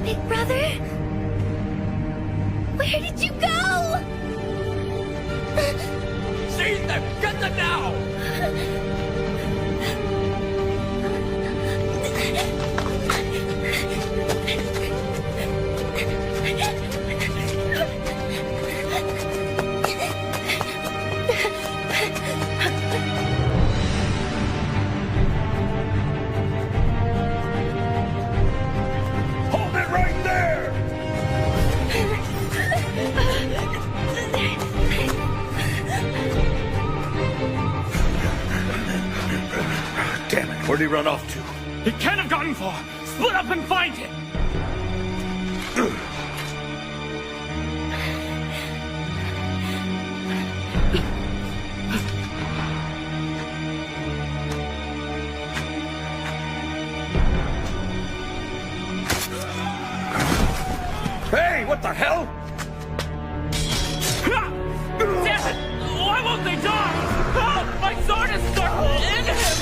Big brother? Where did you go? Seize them! Get them now! Hold it right there! Damn it, where'd he run off to? He can't have gotten far! Split up and find him! Hey, what the hell? Damn it! Why won't they die? Help! My sword is stuck in him!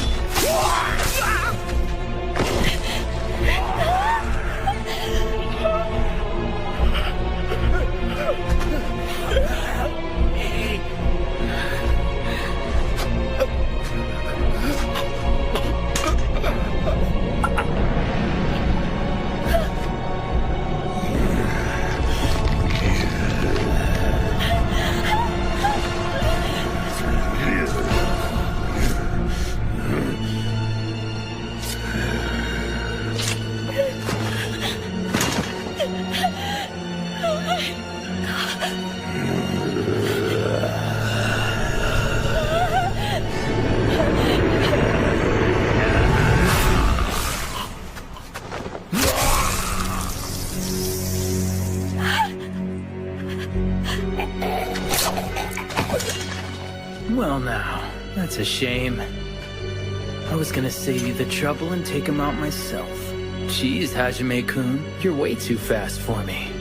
Well now, that's a shame. I was gonna save you the trouble and take him out myself. Jeez, Hajime-kun, you're way too fast for me.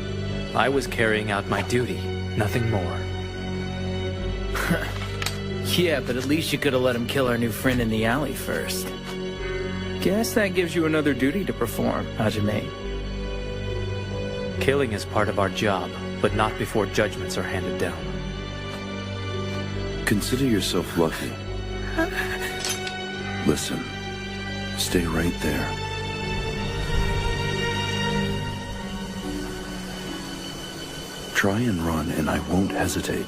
I was carrying out my duty, nothing more. Yeah, but at least you could have let him kill our new friend in the alley first. Guess that gives you another duty to perform, Hajime. Killing is part of our job, but not before judgments are handed down. Consider yourself lucky. Listen, stay right there. Try and run, and I won't hesitate.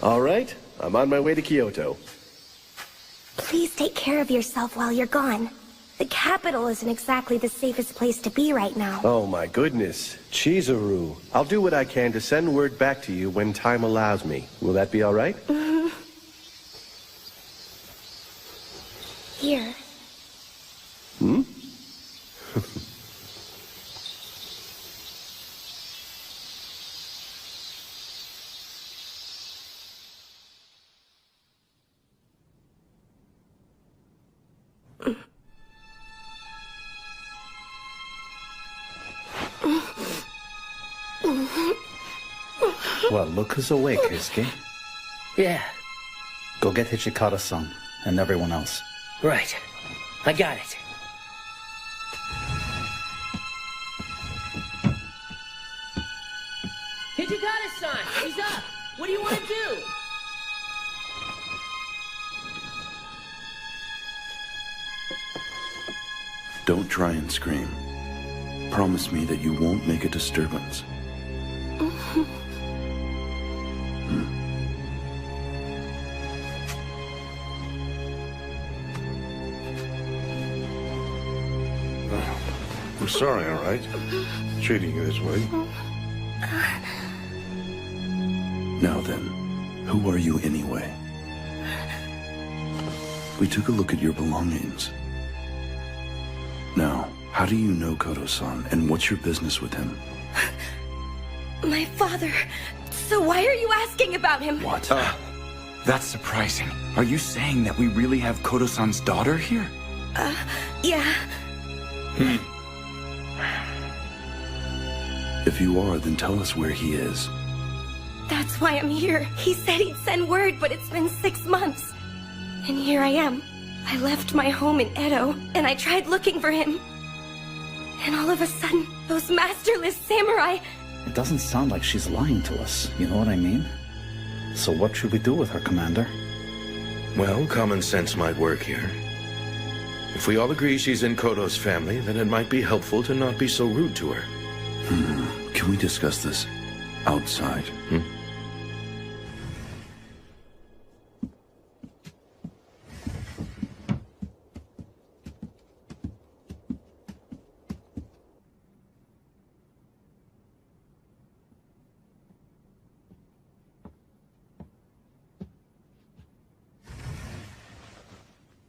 All right, I'm on my way to Kyoto. Please take care of yourself while you're gone. The capital isn't exactly the safest place to be right now. Oh my goodness, Chizuru. I'll do what I can to send word back to you when time allows me. Will that be all right? Here. Hmm? Well, look who's awake, Hisuke. Yeah, Go get Hichikata-san and everyone else. right. I got it. Hichikata-san, he's up. What do you want to do? Don't try and scream. Promise me that you won't make a disturbance. I'm sorry, all right? Treating you this way. Now then, who are you anyway? We took a look at your belongings. Now, how do you know Koto-san, and what's your business with him? My father. So why are you asking about him? What? That's surprising. Are you saying that we really have Koto-san's daughter here? Yeah. If you are, then tell us where he is. That's why I'm here. He said he'd send word, but it's been 6 months. And here I am. I left my home in Edo, and I tried looking for him. And all of a sudden, those masterless samurai... It doesn't sound like she's lying to us, you know what I mean? So what should we do with her, Commander? Well, common sense might work here. If we all agree she's in Koto's family, then it might be helpful to not be so rude to her. Can we discuss this outside?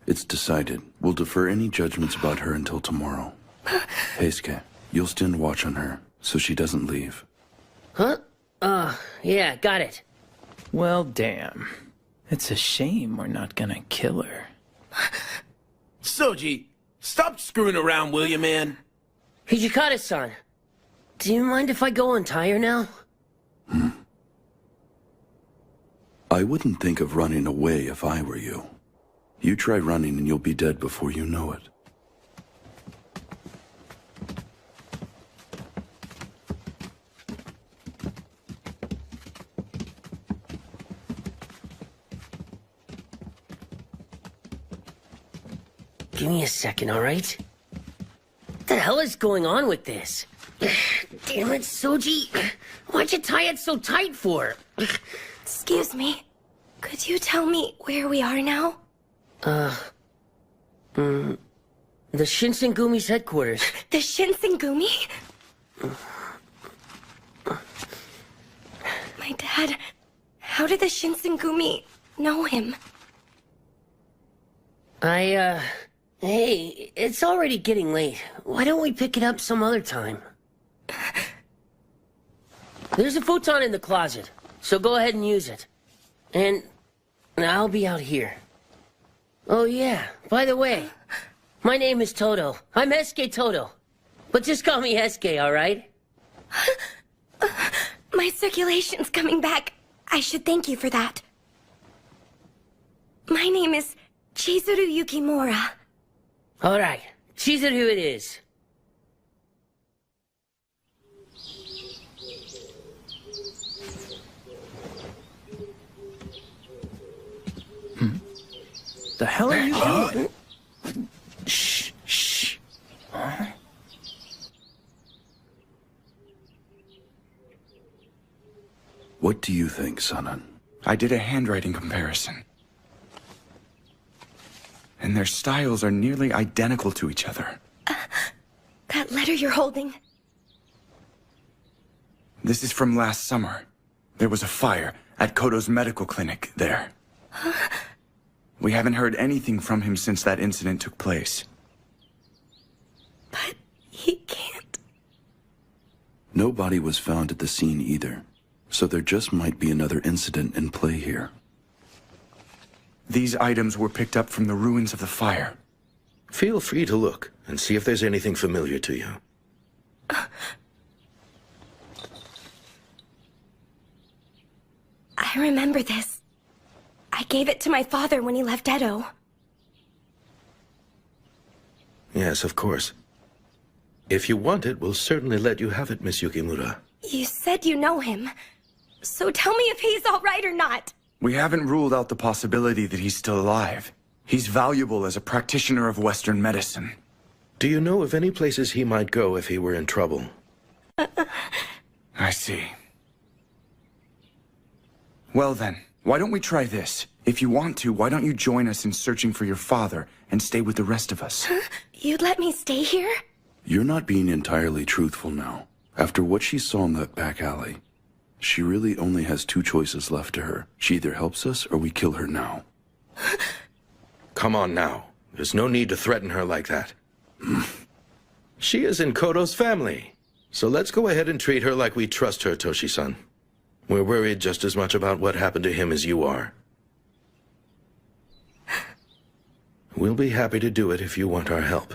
It's decided. We'll defer any judgments about her until tomorrow. Heisuke, you'll stand watch on her, so she doesn't leave. Huh? Yeah, got it. Well, damn. It's a shame we're not gonna kill her. Soji, stop screwing around, will you, man? Hijikata-san, do you mind if I go untie her now? I wouldn't think of running away if I were you. You try running and you'll be dead before you know it. Give me a second, all right? What the hell is going on with this? Damn it, Soji. Why'd you tie it so tight for? Excuse me. Could you tell me where we are now? The Shinsengumi's headquarters. The Shinsengumi? My dad... How did the Shinsengumi know him? Hey, it's already getting late. Why don't we pick it up some other time? There's a futon in the closet, so go ahead and use it. And I'll be out here. Oh yeah, by the way, my name is Toto. I'm Heisuke Toto. But just call me Heisuke, alright? My circulation's coming back. I should thank you for that. My name is Chizuru Yukimura. Alright, Chizuru it is. The hell are you doing? Shh, shh. What do you think, Sanan? I did a handwriting comparison. And their styles are nearly identical to each other. That letter you're holding. This is from last summer. There was a fire at Koto's medical clinic there. We haven't heard anything from him since that incident took place. But he can't. No body was found at the scene either, so there just might be another incident in play here. These items were picked up from the ruins of the fire. Feel free to look and see if there's anything familiar to you. I remember this. I gave it to my father when he left Edo. Yes, of course. If you want it, we'll certainly let you have it, Miss Yukimura. You said you know him. So tell me if he's all right or not. We haven't ruled out the possibility that he's still alive. He's valuable as a practitioner of Western medicine. Do you know of any places he might go if he were in trouble? I see. Well then, why don't we try this? If you want to, why don't you join us in searching for your father and stay with the rest of us? You'd let me stay here? You're not being entirely truthful now. After what she saw in that back alley, she really only has two choices left to her. She either helps us or we kill her now. come on now. There's no need to threaten her like that. She is in Kodo's family. So let's go ahead and treat her like we trust her, Toshi-san. We're worried just as much about what happened to him as you are. We'll be happy to do it if you want our help.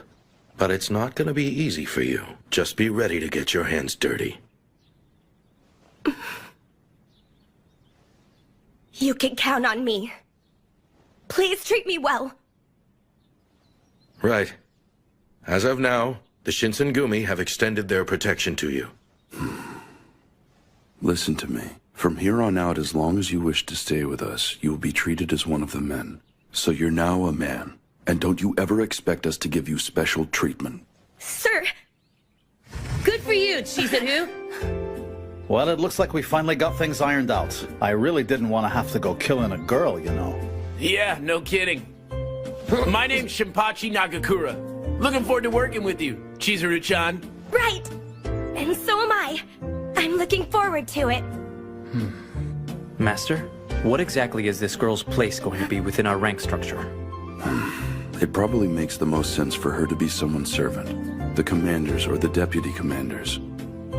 But it's not going to be easy for you. Just be ready to get your hands dirty. You can count on me. Please treat me well. Right. As of now, the Shinsengumi have extended their protection to you. Listen to me. From here on out, as long as you wish to stay with us, you will be treated as one of the men. So you're now a man. And don't you ever expect us to give you special treatment. Sir! Good for you, Chizuru. Well, it looks like we finally got things ironed out. I really didn't want to have to go killing a girl, you know. Yeah, no kidding. My name's Shinpachi Nagakura. Looking forward to working with you, Chizuru-chan. Right! And so am I. I'm looking forward to it. Master, what exactly is this girl's place going to be within our rank structure? It probably makes the most sense for her to be someone's servant. The commanders or the deputy commanders.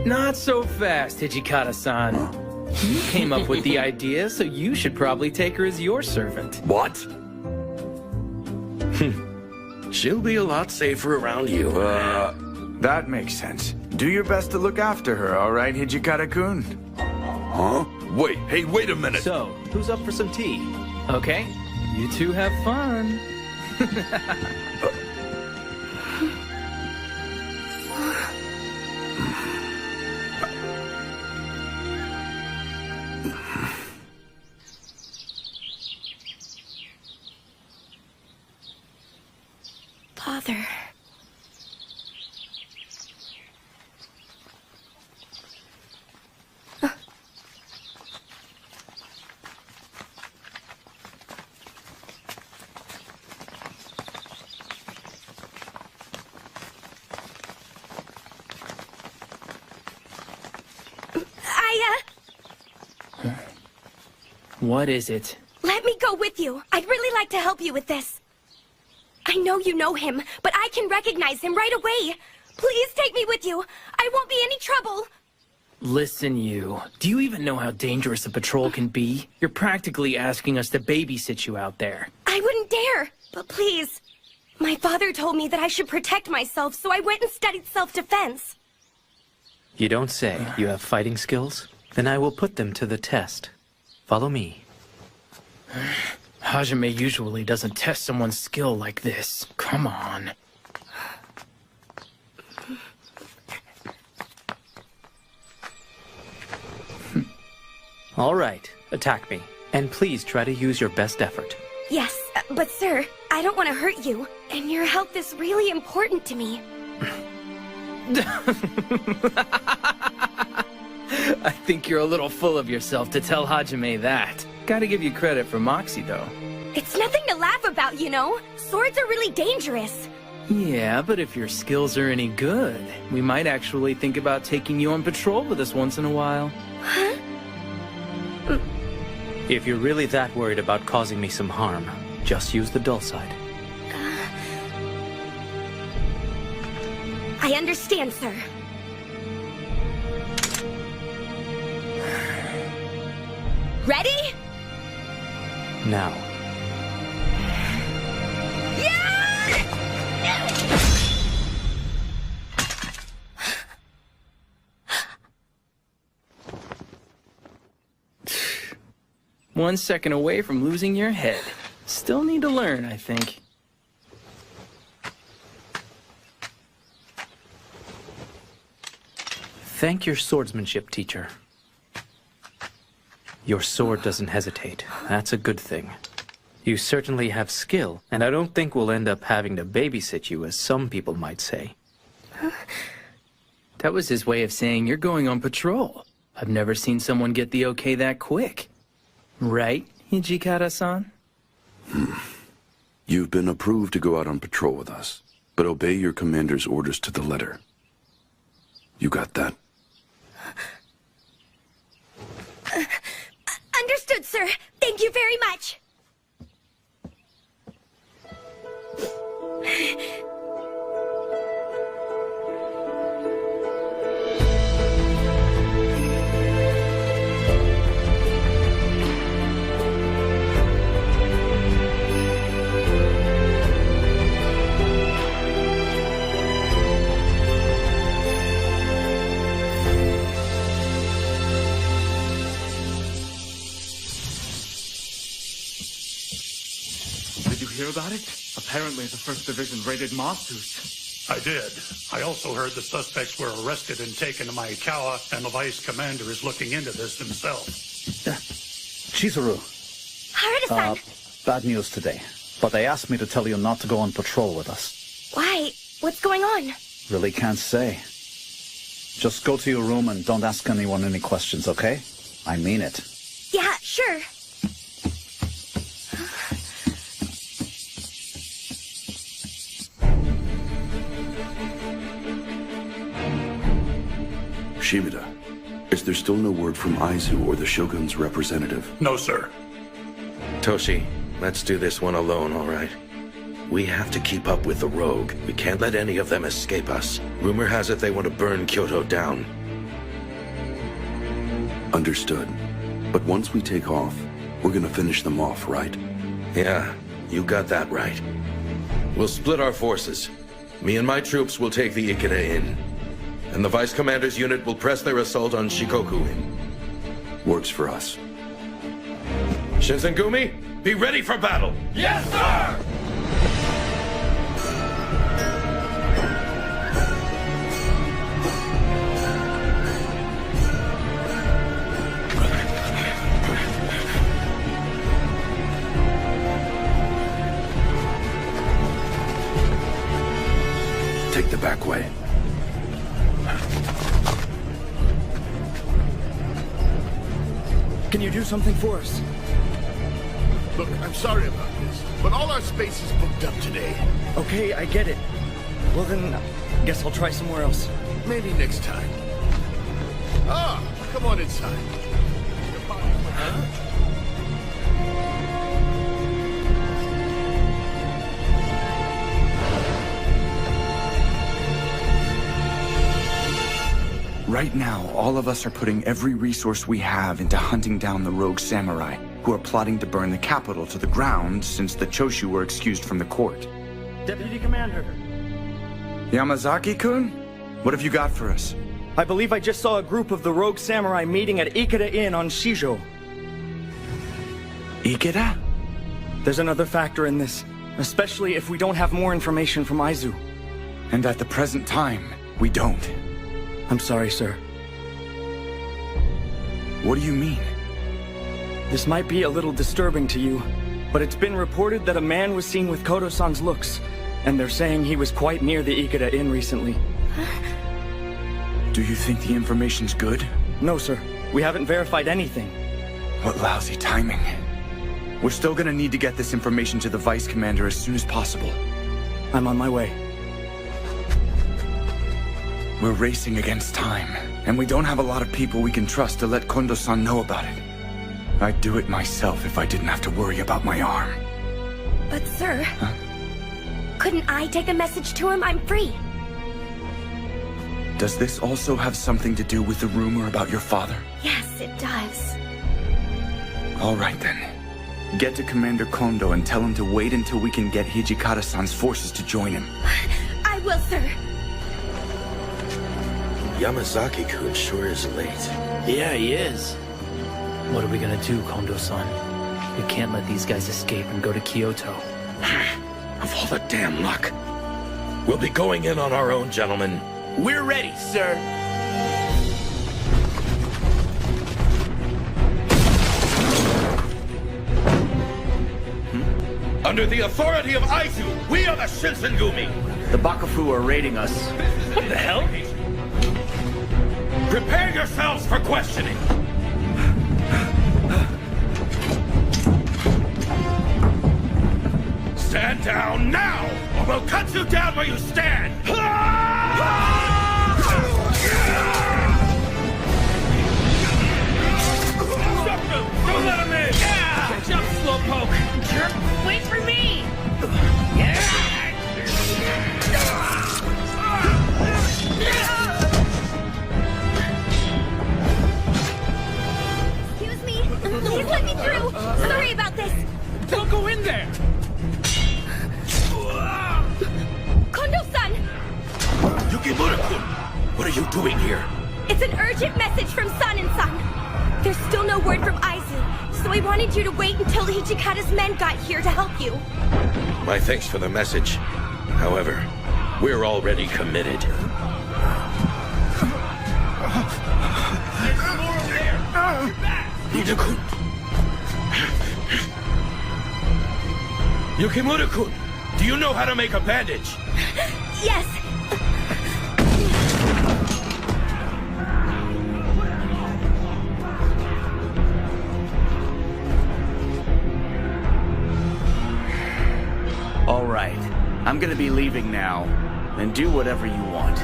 Not so fast, Hijikata-san. You came up with the idea, so you should probably take her as your servant. What? She'll be a lot safer around you. That makes sense. Do your best to look after her, all right, Hijikata-kun? Huh? Wait a minute. So, who's up for some tea? Okay, you two have fun. Father. What is it? Let me go with you. I'd really like to help you with this. I know you know him, but I can recognize him right away. Please take me with you. I won't be any trouble. Listen, you. Do you even know how dangerous a patrol can be? You're practically asking us to babysit you out there. I wouldn't dare. But please. My father told me that I should protect myself, so I went and studied self-defense. You don't say. You have fighting skills? Then I will put them to the test. Follow me. Hajime usually doesn't test someone's skill like this. Come on. All right, attack me. And please try to use your best effort. Yes, but sir, I don't want to hurt you, and your health is really important to me. I think you're a little full of yourself to tell Hajime that. Gotta give you credit for moxie, though. It's nothing to laugh about, you know? Swords are really dangerous. Yeah, but if your skills are any good, we might actually think about taking you on patrol with us once in a while. Huh? If you're really that worried about causing me some harm, just use the dull side. I understand, sir. Ready? Now. One second away from losing your head. Still need to learn, I think. Thank your swordsmanship teacher. Your sword doesn't hesitate. That's a good thing. You certainly have skill, and I don't think we'll end up having to babysit you, as some people might say. That was his way of saying you're going on patrol. I've never seen someone get the okay that quick. Right, Hijikata-san? You've been approved to go out on patrol with us, but obey your commander's orders to the letter. You got that? Understood, sir. Thank you very much. about it? Apparently the First Division raided Masus. I did. I also heard the suspects were arrested and taken to Maikawa, and the vice commander is looking into this himself. Chizuru, Harada-san! bad news today. But they asked me to tell you not to go on patrol with us. Why? What's going on? Really can't say. Just go to your room and don't ask anyone any questions, okay? I mean it. Yeah, sure. Shimada, is there still no word from Aizu or the Shogun's representative? No, sir. Toshi, let's do this one alone, all right? We have to keep up with the rogue. We can't let any of them escape us. Rumor has it they want to burn Kyoto down. Understood. But once we take off, we're gonna finish them off, right? Yeah, you got that right. We'll split our forces. Me and my troops will take the Ikeda Inn. And the Vice Commander's unit will press their assault on Shikoku Inn. Works for us. Shinsengumi, be ready for battle! Yes, sir! Take the back way. Can you do something for us? Look, I'm sorry about this, but all our space is booked up today. Okay, I get it. Well then, guess I'll try somewhere else. Maybe next time. Ah, come on inside. Right now, all of us are putting every resource we have into hunting down the rogue samurai, who are plotting to burn the capital to the ground since the Choshu were excused from the court. Deputy Commander. Yamazaki-kun? What have you got for us? I believe I just saw a group of the rogue samurai meeting at Ikeda Inn on Shijo. Ikeda? There's another factor in this, especially if we don't have more information from Aizu. And at the present time, we don't. I'm sorry, sir. What do you mean? This might be a little disturbing to you, but it's been reported that a man was seen with Kodo-san's looks, and they're saying he was quite near the Ikeda Inn recently. Do you think the information's good? No, sir. We haven't verified anything. What lousy timing. We're still gonna need to get this information to the Vice Commander as soon as possible. I'm on my way. We're racing against time, and we don't have a lot of people we can trust to let Kondo-san know about it. I'd do it myself if I didn't have to worry about my arm. But sir, couldn't I take a message to him? I'm free. Does this also have something to do with the rumor about your father? Yes, it does. All right then. Get to Commander Kondo and tell him to wait until we can get Hijikata-san's forces to join him. I will, sir. Yamazaki-kun sure is late. Yeah, he is. What are we gonna do, Kondo-san? We can't let these guys escape and go to Kyoto. Of all the damn luck. We'll be going in on our own, gentlemen. We're ready, sir. Under the authority of Aizu, we are the Shinsengumi. The Bakufu are raiding us. What the hell? Prepare yourselves for questioning. Stand down now, or we'll cut you down where you stand! Don't let him in! Catch up, Slowpoke! Jerk, wait for me! Excuse me. Please let me through. Sorry about this. Don't go in there! Kondo-san! Yukimura-kun, what are you doing here? It's an urgent message from Sun and Sun. There's still no word from Aizu, so I wanted you to wait until Hijikata's men got here to help you. My thanks for the message. However, we're already committed. Yukimura-kun, do you know how to make a bandage? Yes! All right. I'm gonna be leaving now. Then do whatever you want.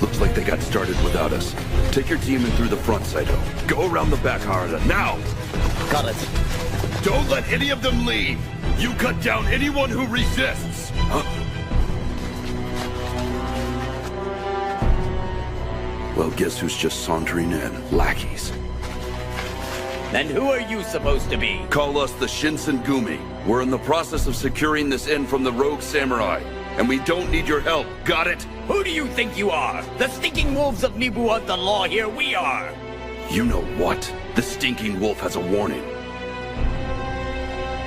Looks like they got started without us. Take your team in through the front, Saito. Go around the back, Harada. Now! Got it. Don't let any of them leave. You cut down anyone who resists. Well, guess who's just sauntering in? Lackeys. And who are you supposed to be? Call us the Shinsengumi. We're in the process of securing this inn from the rogue samurai. And we don't need your help. Got it? Who do you think you are? The stinking wolves of Nibu are the law here. We are. You know what? The stinking wolf has a warning.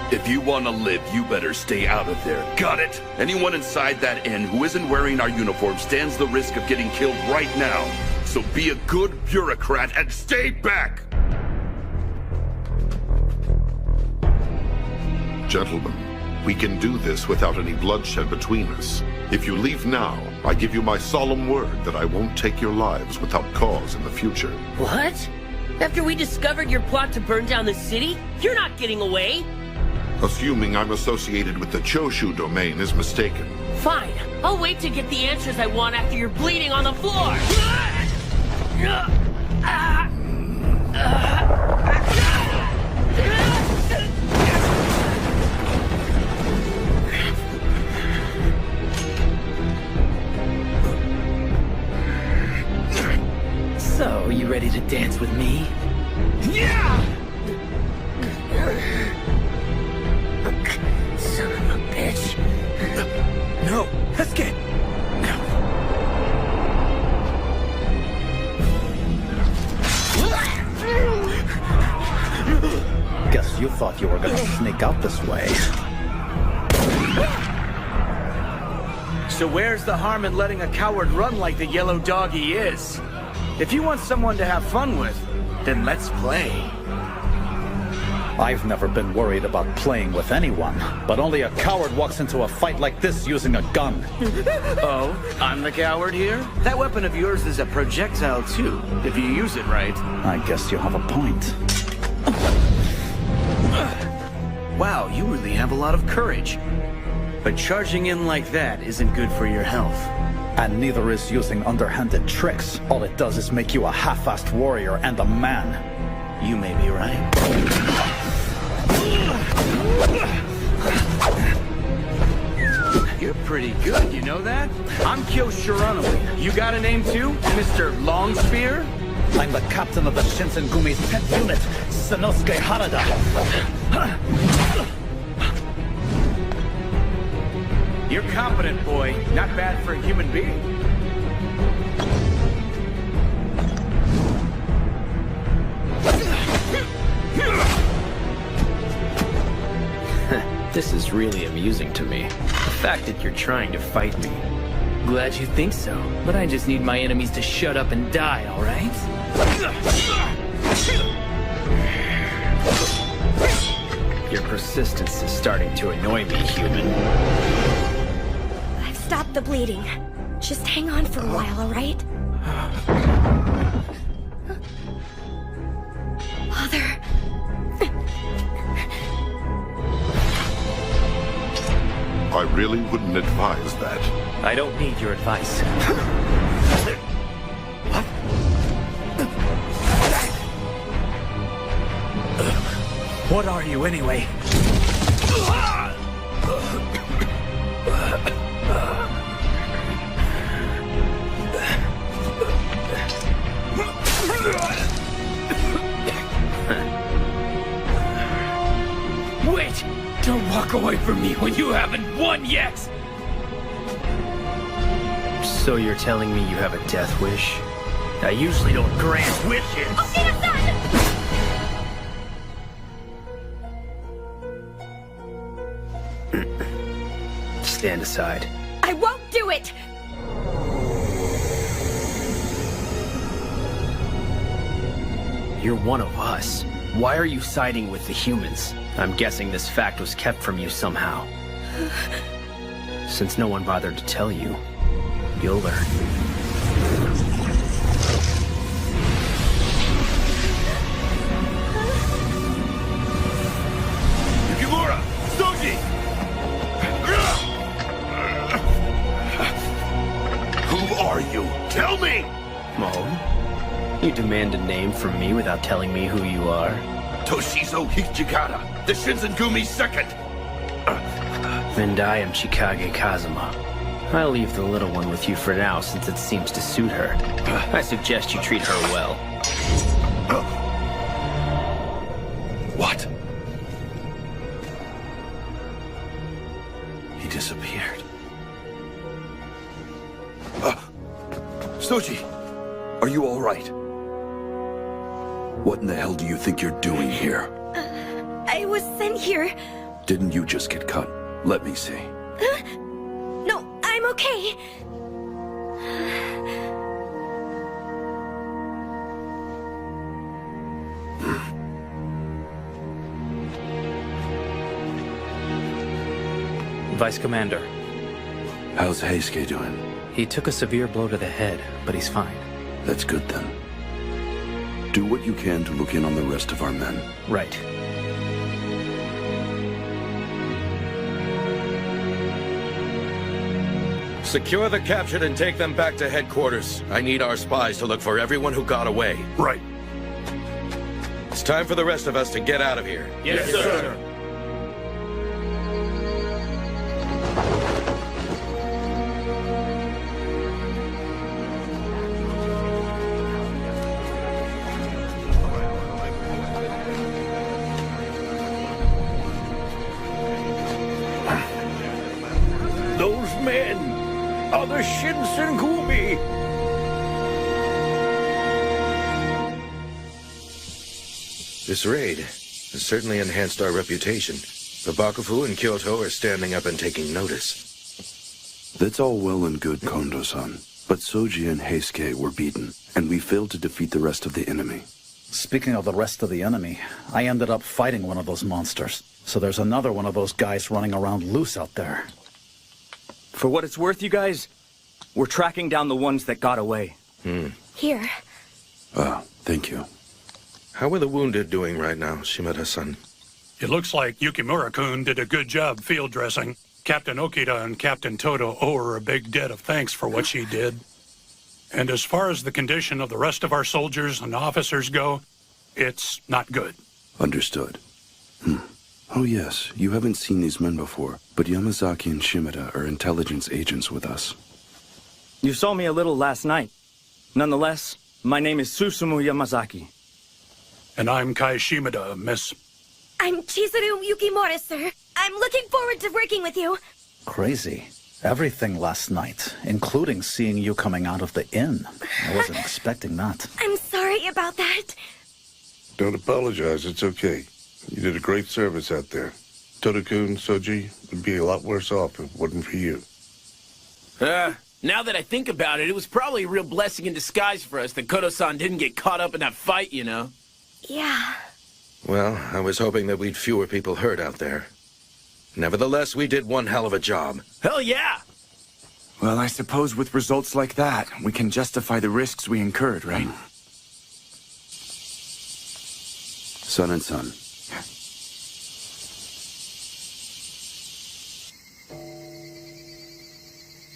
If you want to live, you better stay out of there. Got it? Anyone inside that inn who isn't wearing our uniform stands the risk of getting killed right now. So be a good bureaucrat and stay back! Gentlemen, we can do this without any bloodshed between us. If you leave now, I give you my solemn word that I won't take your lives without cause in the future. What? After we discovered your plot to burn down the city? You're not getting away! Assuming I'm associated with the Choshu domain is mistaken. Fine. I'll wait to get the answers I want after you're bleeding on the floor! So, you ready to dance with me? Son of a bitch. No, let's get... Guess you thought you were gonna sneak out this way. So where's the harm in letting a coward run like the yellow dog he is? If you want someone to have fun with, then let's play. I've never been worried about playing with anyone, but only a coward walks into a fight like this using a gun. Oh, I'm the coward here? That weapon of yours is a projectile too, if you use it right. I guess you have a point. Wow, you really have a lot of courage. But charging in like that isn't good for your health. And neither is using underhanded tricks. All it does is make you a half-assed warrior and a man. You may be right. You're pretty good, you know that? I'm Kyo Shiranui. You got a name too, Mr. Longspear? I'm the captain of the Shinsengumi's 10th unit, Sanosuke Harada. You're competent, boy. Not bad for a human being. This is really amusing to me. The fact that you're trying to fight me. Glad you think so, but I just need my enemies to shut up and die, alright? Your persistence is starting to annoy me, human. I've stopped the bleeding. Just hang on for a while, alright? Father... I really wouldn't advise that. I don't need your advice. What are you, anyway? Wait! Don't walk away from me when you haven't won yet! So you're telling me you have a death wish? I usually don't grant wishes. Stand aside. I won't do it! You're one of us. Why are you siding with the humans? I'm guessing this fact was kept from you somehow. Since no one bothered to tell you, you'll learn. Yukimura! Soji! Who are you? Tell me! Oh? You demand a name from me without telling me who you are? Toshizo Hijikata, the Shinsengumi's second! And I am Chikage Kazuma. I'll leave the little one with you for now since it seems to suit her. I suggest you treat her well. What? He disappeared. Soji, are you all right? What in the hell do you think you're doing here? I was sent here. Didn't you just get cut? Let me see. No, I'm okay. Vice Commander. How's Heisuke doing? He took a severe blow to the head, but he's fine. That's good then. Do what you can to look in on the rest of our men. Right. Secure the captured and take them back to headquarters. I need our spies to look for everyone who got away. Right. It's time for the rest of us to get out of here. Yes, sir. Those men are the Shinsengumi! This raid has certainly enhanced our reputation. The Bakufu in Kyoto are standing up and taking notice. That's all well and good, Kondo-san. But Soji and Heisuke were beaten, and we failed to defeat the rest of the enemy. Speaking of the rest of the enemy, I ended up fighting one of those monsters. So there's another one of those guys running around loose out there. For what it's worth, you guys, we're tracking down the ones that got away. Here. Thank you. How are the wounded doing right now, Shimada-san? It looks like Yukimura-kun did a good job field dressing. Captain Okita and Captain Toto owe her a big debt of thanks for what she did. And as far as the condition of the rest of our soldiers and officers go, it's not good. Understood. Oh yes, you haven't seen these men before, but Yamazaki and Shimada are intelligence agents with us. You saw me a little last night. Nonetheless, my name is Susumu Yamazaki. And I'm Kai Shimada, miss. I'm Chizuru Yukimura, sir. I'm looking forward to working with you. Crazy. Everything last night, including seeing you coming out of the inn. I wasn't expecting that. I'm sorry about that. Don't apologize, it's okay. You did a great service out there. Toto-kun, Soji would be a lot worse off if it wasn't for you. Now that I think about it, it was probably a real blessing in disguise for us that Kodo-san didn't get caught up in that fight, you know? Yeah. Well, I was hoping that we'd fewer people hurt out there. Nevertheless, we did one hell of a job. Hell yeah! Well, I suppose with results like that, we can justify the risks we incurred, right? Son and son.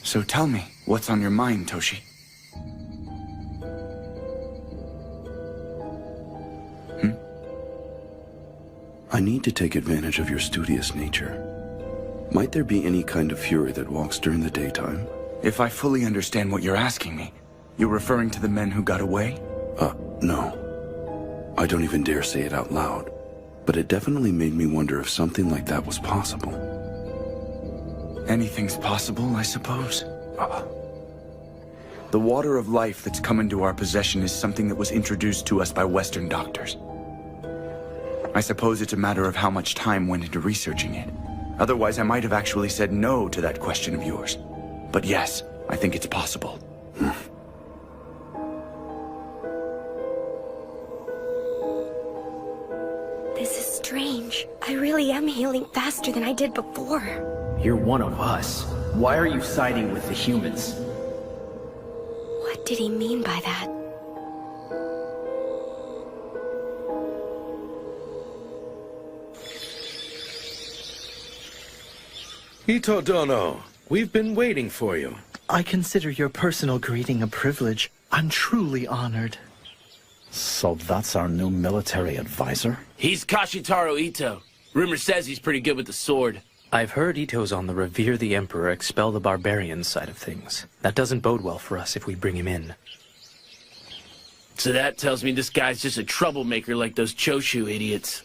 So tell me, what's on your mind, Toshi? I need to take advantage of your studious nature. Might there be any kind of fury that walks during the daytime? If I fully understand what you're asking me, you're referring to the men who got away? No. I don't even dare say it out loud. But it definitely made me wonder if something like that was possible. Anything's possible, I suppose. The water of life that's come into our possession is something that was introduced to us by Western doctors. I suppose it's a matter of how much time went into researching it. Otherwise, I might have actually said no to that question of yours. But yes, I think it's possible. This is strange. I really am healing faster than I did before. You're one of us. Why are you siding with the humans? What did he mean by that? Ito Dono, we've been waiting for you. I consider your personal greeting a privilege. I'm truly honored. So that's our new military advisor? He's Kashitaro Ito. Rumor says he's pretty good with the sword. I've heard Ito's on the Revere the Emperor, Expel the Barbarians side of things. That doesn't bode well for us if we bring him in. So that tells me this guy's just a troublemaker like those Choshu idiots.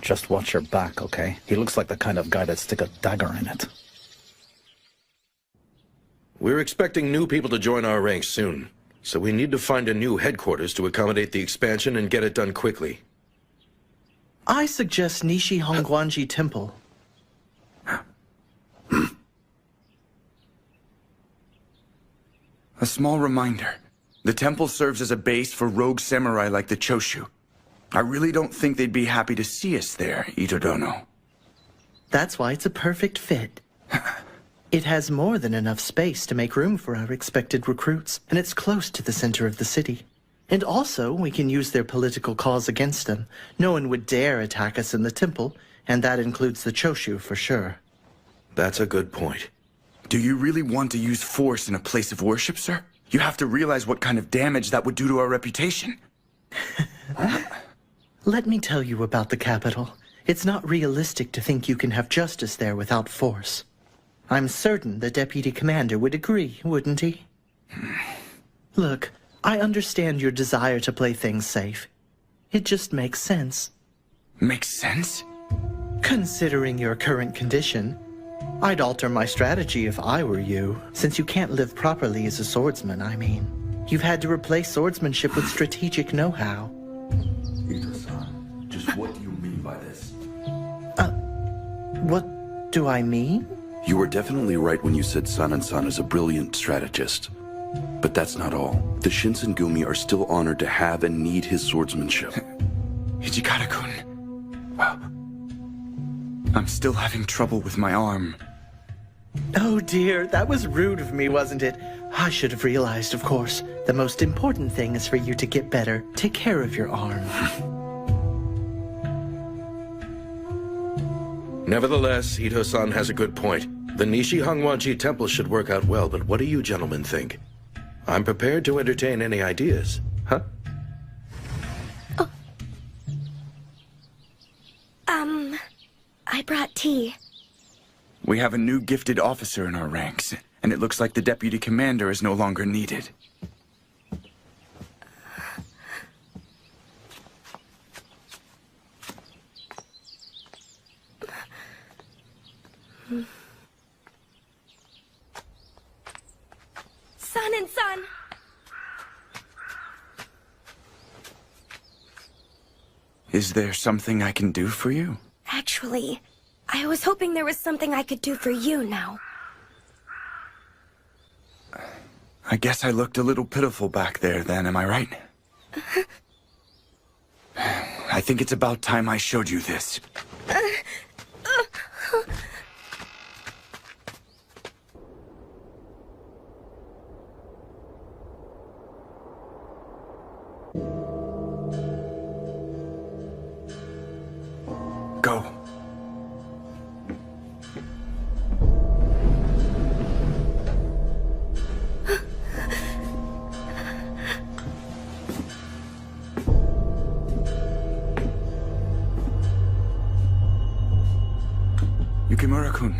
Just watch your back, okay? He looks like the kind of guy that'd stick a dagger in it. We're expecting new people to join our ranks soon, so we need to find a new headquarters to accommodate the expansion and get it done quickly. I suggest Nishi Hongguanji Temple. A small reminder. The temple serves as a base for rogue samurai like the Choshu. I really don't think they'd be happy to see us there, Ito Dono. That's why it's a perfect fit. It has more than enough space to make room for our expected recruits, and it's close to the center of the city. And also, we can use their political cause against them. No one would dare attack us in the temple, and that includes the Choshu for sure. That's a good point. Do you really want to use force in a place of worship, sir? You have to realize what kind of damage that would do to our reputation. Let me tell you about the capital. It's not realistic to think you can have justice there without force. I'm certain the deputy commander would agree, wouldn't he? Look, I understand your desire to play things safe. It just makes sense. Makes sense? Considering your current condition, I'd alter my strategy if I were you, since you can't live properly as a swordsman, I mean. You've had to replace swordsmanship with strategic know-how. Ito-san, just what do you mean by this? What do I mean? You were definitely right when you said Sanan-san is a brilliant strategist. But that's not all. The Shinsengumi are still honored to have and need his swordsmanship. Hijikata-kun. I'm still having trouble with my arm. Oh dear, that was rude of me, wasn't it? I should have realized, of course. The most important thing is for you to get better. Take care of your arm. Nevertheless, Ito-san has a good point. The Nishi Hongguanji Temple should work out well, but what do you gentlemen think? I'm prepared to entertain any ideas. Huh? I brought tea. We have a new gifted officer in our ranks, and it looks like the deputy commander is no longer needed. Sanan-san! Is there something I can do for you? Actually, I was hoping there was something I could do for you now. I guess I looked a little pitiful back there then, am I right? I think it's about time I showed you this. Go. Yukimura-kun.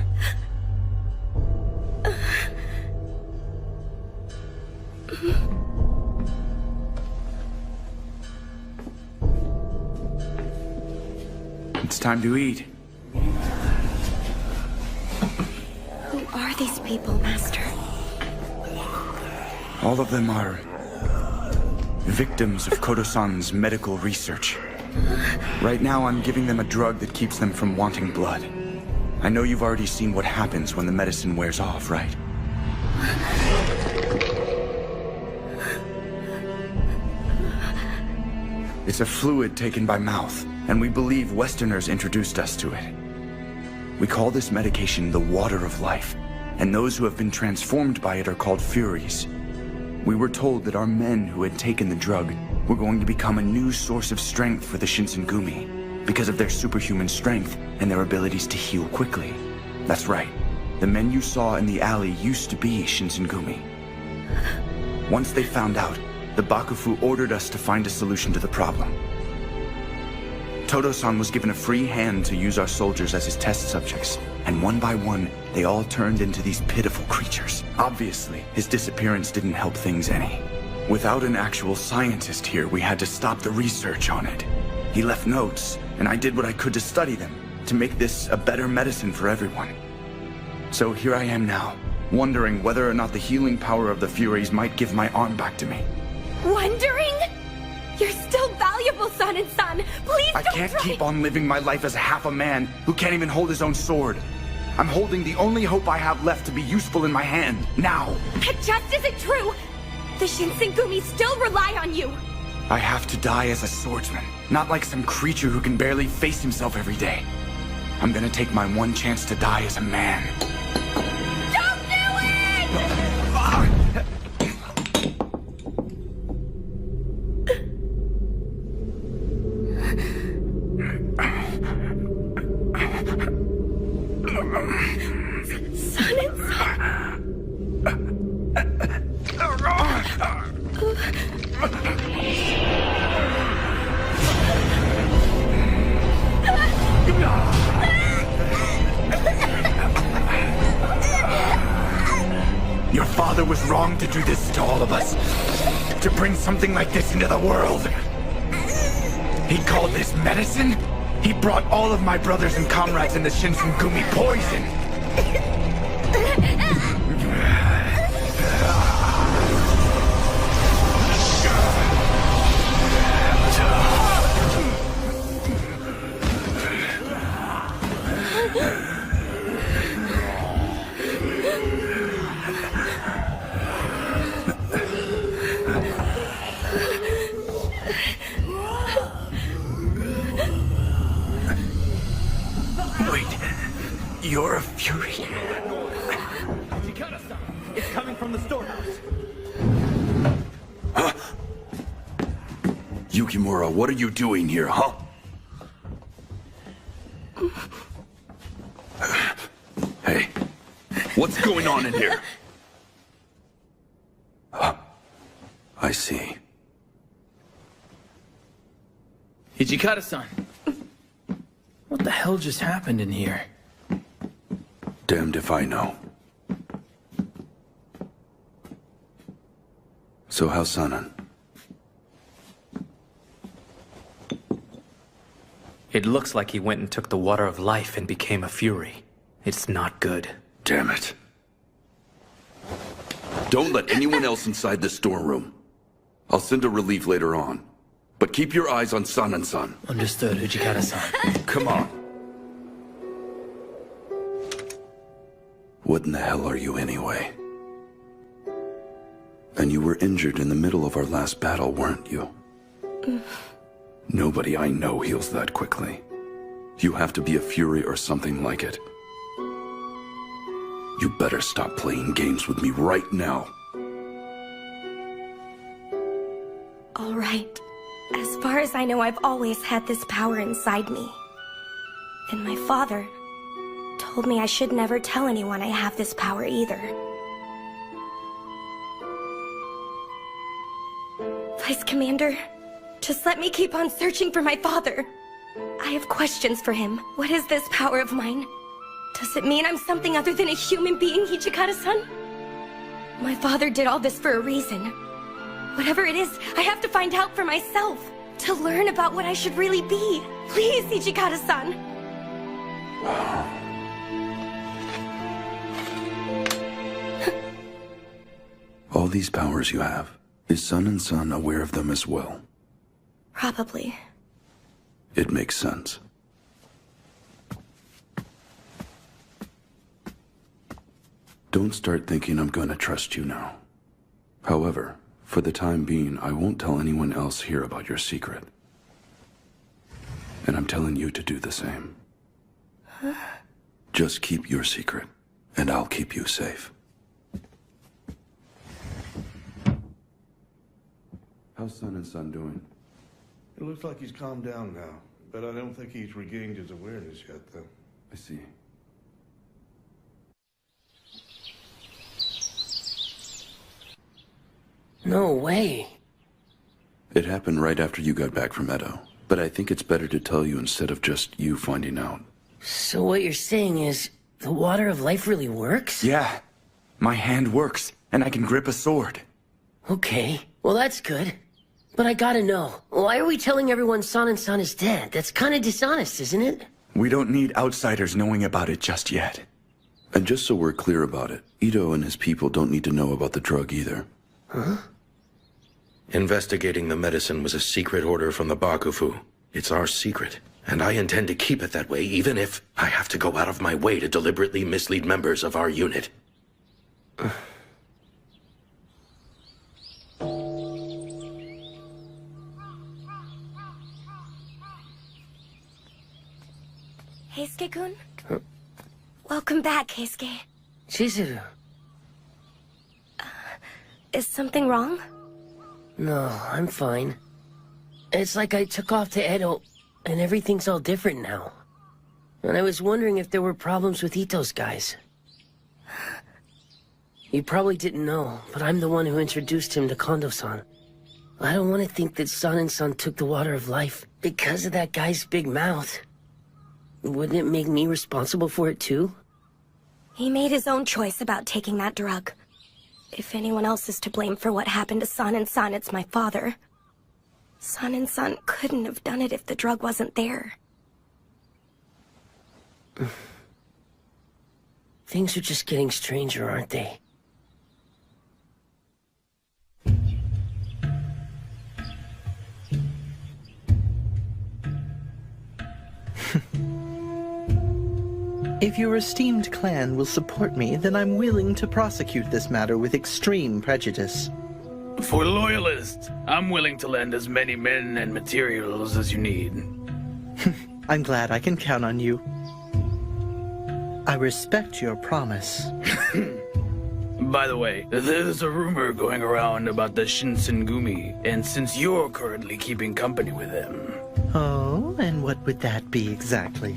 It's time to eat. Who are these people, Master? All of them are victims of Kodo-san's medical research. Right now, I'm giving them a drug that keeps them from wanting blood. I know you've already seen what happens when the medicine wears off, right? It's a fluid taken by mouth, and we believe Westerners introduced us to it. We call this medication the water of life, and those who have been transformed by it are called Furies. We were told that our men who had taken the drug were going to become a new source of strength for the Shinsengumi, because of their superhuman strength and their abilities to heal quickly. That's right. The men you saw in the alley used to be Shinsengumi. Once they found out, the Bakufu ordered us to find a solution to the problem. Todo-san was given a free hand to use our soldiers as his test subjects, and one by one, they all turned into these pitiful creatures. Obviously, his disappearance didn't help things any. Without an actual scientist here, we had to stop the research on it. He left notes, and I did what I could to study them, to make this a better medicine for everyone. So here I am now, wondering whether or not the healing power of the Furies might give my arm back to me. Wondering? You're still valuable, son and son. Please I don't can't try. keep on living my life as half a man who can't even hold his own sword. I'm holding the only hope I have left to be useful in my hand, now. That just isn't true. The Shinsengumi still rely on you. I have to die as a swordsman, not like some creature who can barely face himself every day. I'm gonna take my one chance to die as a man. Don't do it! Son and Your father was wrong to do this to all of us. To bring something like this into the world. He called this medicine? He brought all of my brothers and comrades in the Shinsengumi poison. You're a Fury. It's coming from the storehouse. Huh? Yukimura, what are you doing here, huh? Hey, what's going on in here? Huh? I see. Hijikata-san. What the hell just happened in here? Damned if I know. So how's Sanan? It looks like he went and took the water of life and became a Fury. It's not good. Damn it. Don't let anyone else inside the storeroom. I'll send a relief later on. But keep your eyes on Sanan-san. Understood, Hijikata-san. Come on. What in the hell are you anyway? And you were injured in the middle of our last battle, weren't you? Nobody I know heals that quickly. You have to be a Fury or something like it. You better stop playing games with me right now. All right. As far as I know, I've always had this power inside me. And my father told me I should never tell anyone I have this power either. Vice Commander, just let me keep on searching for my father. I have questions for him. What is this power of mine? Does it mean I'm something other than a human being, Hijikata-san? My father did all this for a reason. Whatever it is, I have to find out for myself. To learn about what I should really be. Please, Hijikata-san. All these powers you have, is Sun and Sun aware of them as well? Probably. It makes sense. Don't start thinking I'm gonna trust you now. However, for the time being, I won't tell anyone else here about your secret. And I'm telling you to do the same. Huh? Just keep your secret, and I'll keep you safe. How's Sun and Sun doing? It looks like he's calmed down now, but I don't think he's regained his awareness yet, though. I see. No way. It happened right after you got back from Edo, but I think it's better to tell you instead of just you finding out. So what you're saying is, the water of life really works? Yeah. My hand works, and I can grip a sword. Okay, well that's good. But I gotta know, why are we telling everyone San and San is dead? That's kinda dishonest, isn't it? We don't need outsiders knowing about it just yet. And just so we're clear about it, Ito and his people don't need to know about the drug either. Huh? Investigating the medicine was a secret order from the Bakufu. It's our secret, and I intend to keep it that way, even if I have to go out of my way to deliberately mislead members of our unit. Heisuke-kun? Huh? Welcome back, Heisuke. Chizuru. Is something wrong? No, I'm fine. It's like I took off to Edo, and everything's all different now. And I was wondering if there were problems with Ito's guys. You probably didn't know, but I'm the one who introduced him to Kondo-san. I don't want to think that San and San took the water of life because of that guy's big mouth. Wouldn't it make me responsible for it too? He made his own choice about taking that drug. If anyone else is to blame for what happened to San and San, it's my father. San and San couldn't have done it if the drug wasn't there. Things are just getting stranger, aren't they? If your esteemed clan will support me, then I'm willing to prosecute this matter with extreme prejudice. For loyalists, I'm willing to lend as many men and materials as you need. I'm glad I can count on you. I respect your promise. By the way, there's a rumor going around about the Shinsengumi, and since you're currently keeping company with them... Oh, and what would that be exactly?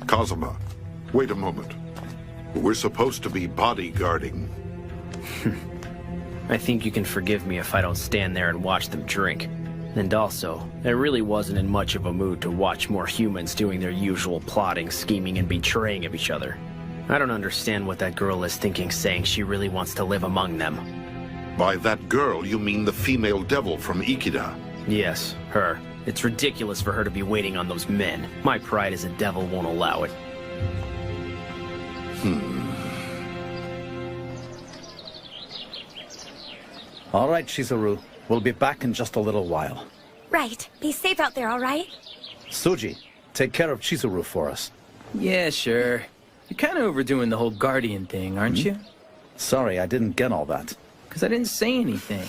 Kazuma, wait a moment. We're supposed to be bodyguarding. I think you can forgive me if I don't stand there and watch them drink. And also, I really wasn't in much of a mood to watch more humans doing their usual plotting, scheming, and betraying of each other. I don't understand what that girl is thinking, saying she really wants to live among them. By that girl, you mean the female devil from Ikeda? Yes, her. It's ridiculous for her to be waiting on those men. My pride as a devil won't allow it. All right, Chizuru. We'll be back in just a little while. Right. Be safe out there, all right? Suji, take care of Chizuru for us. Yeah, sure. You're kind of overdoing the whole guardian thing, aren't you? Sorry, I didn't get all that. Because I didn't say anything.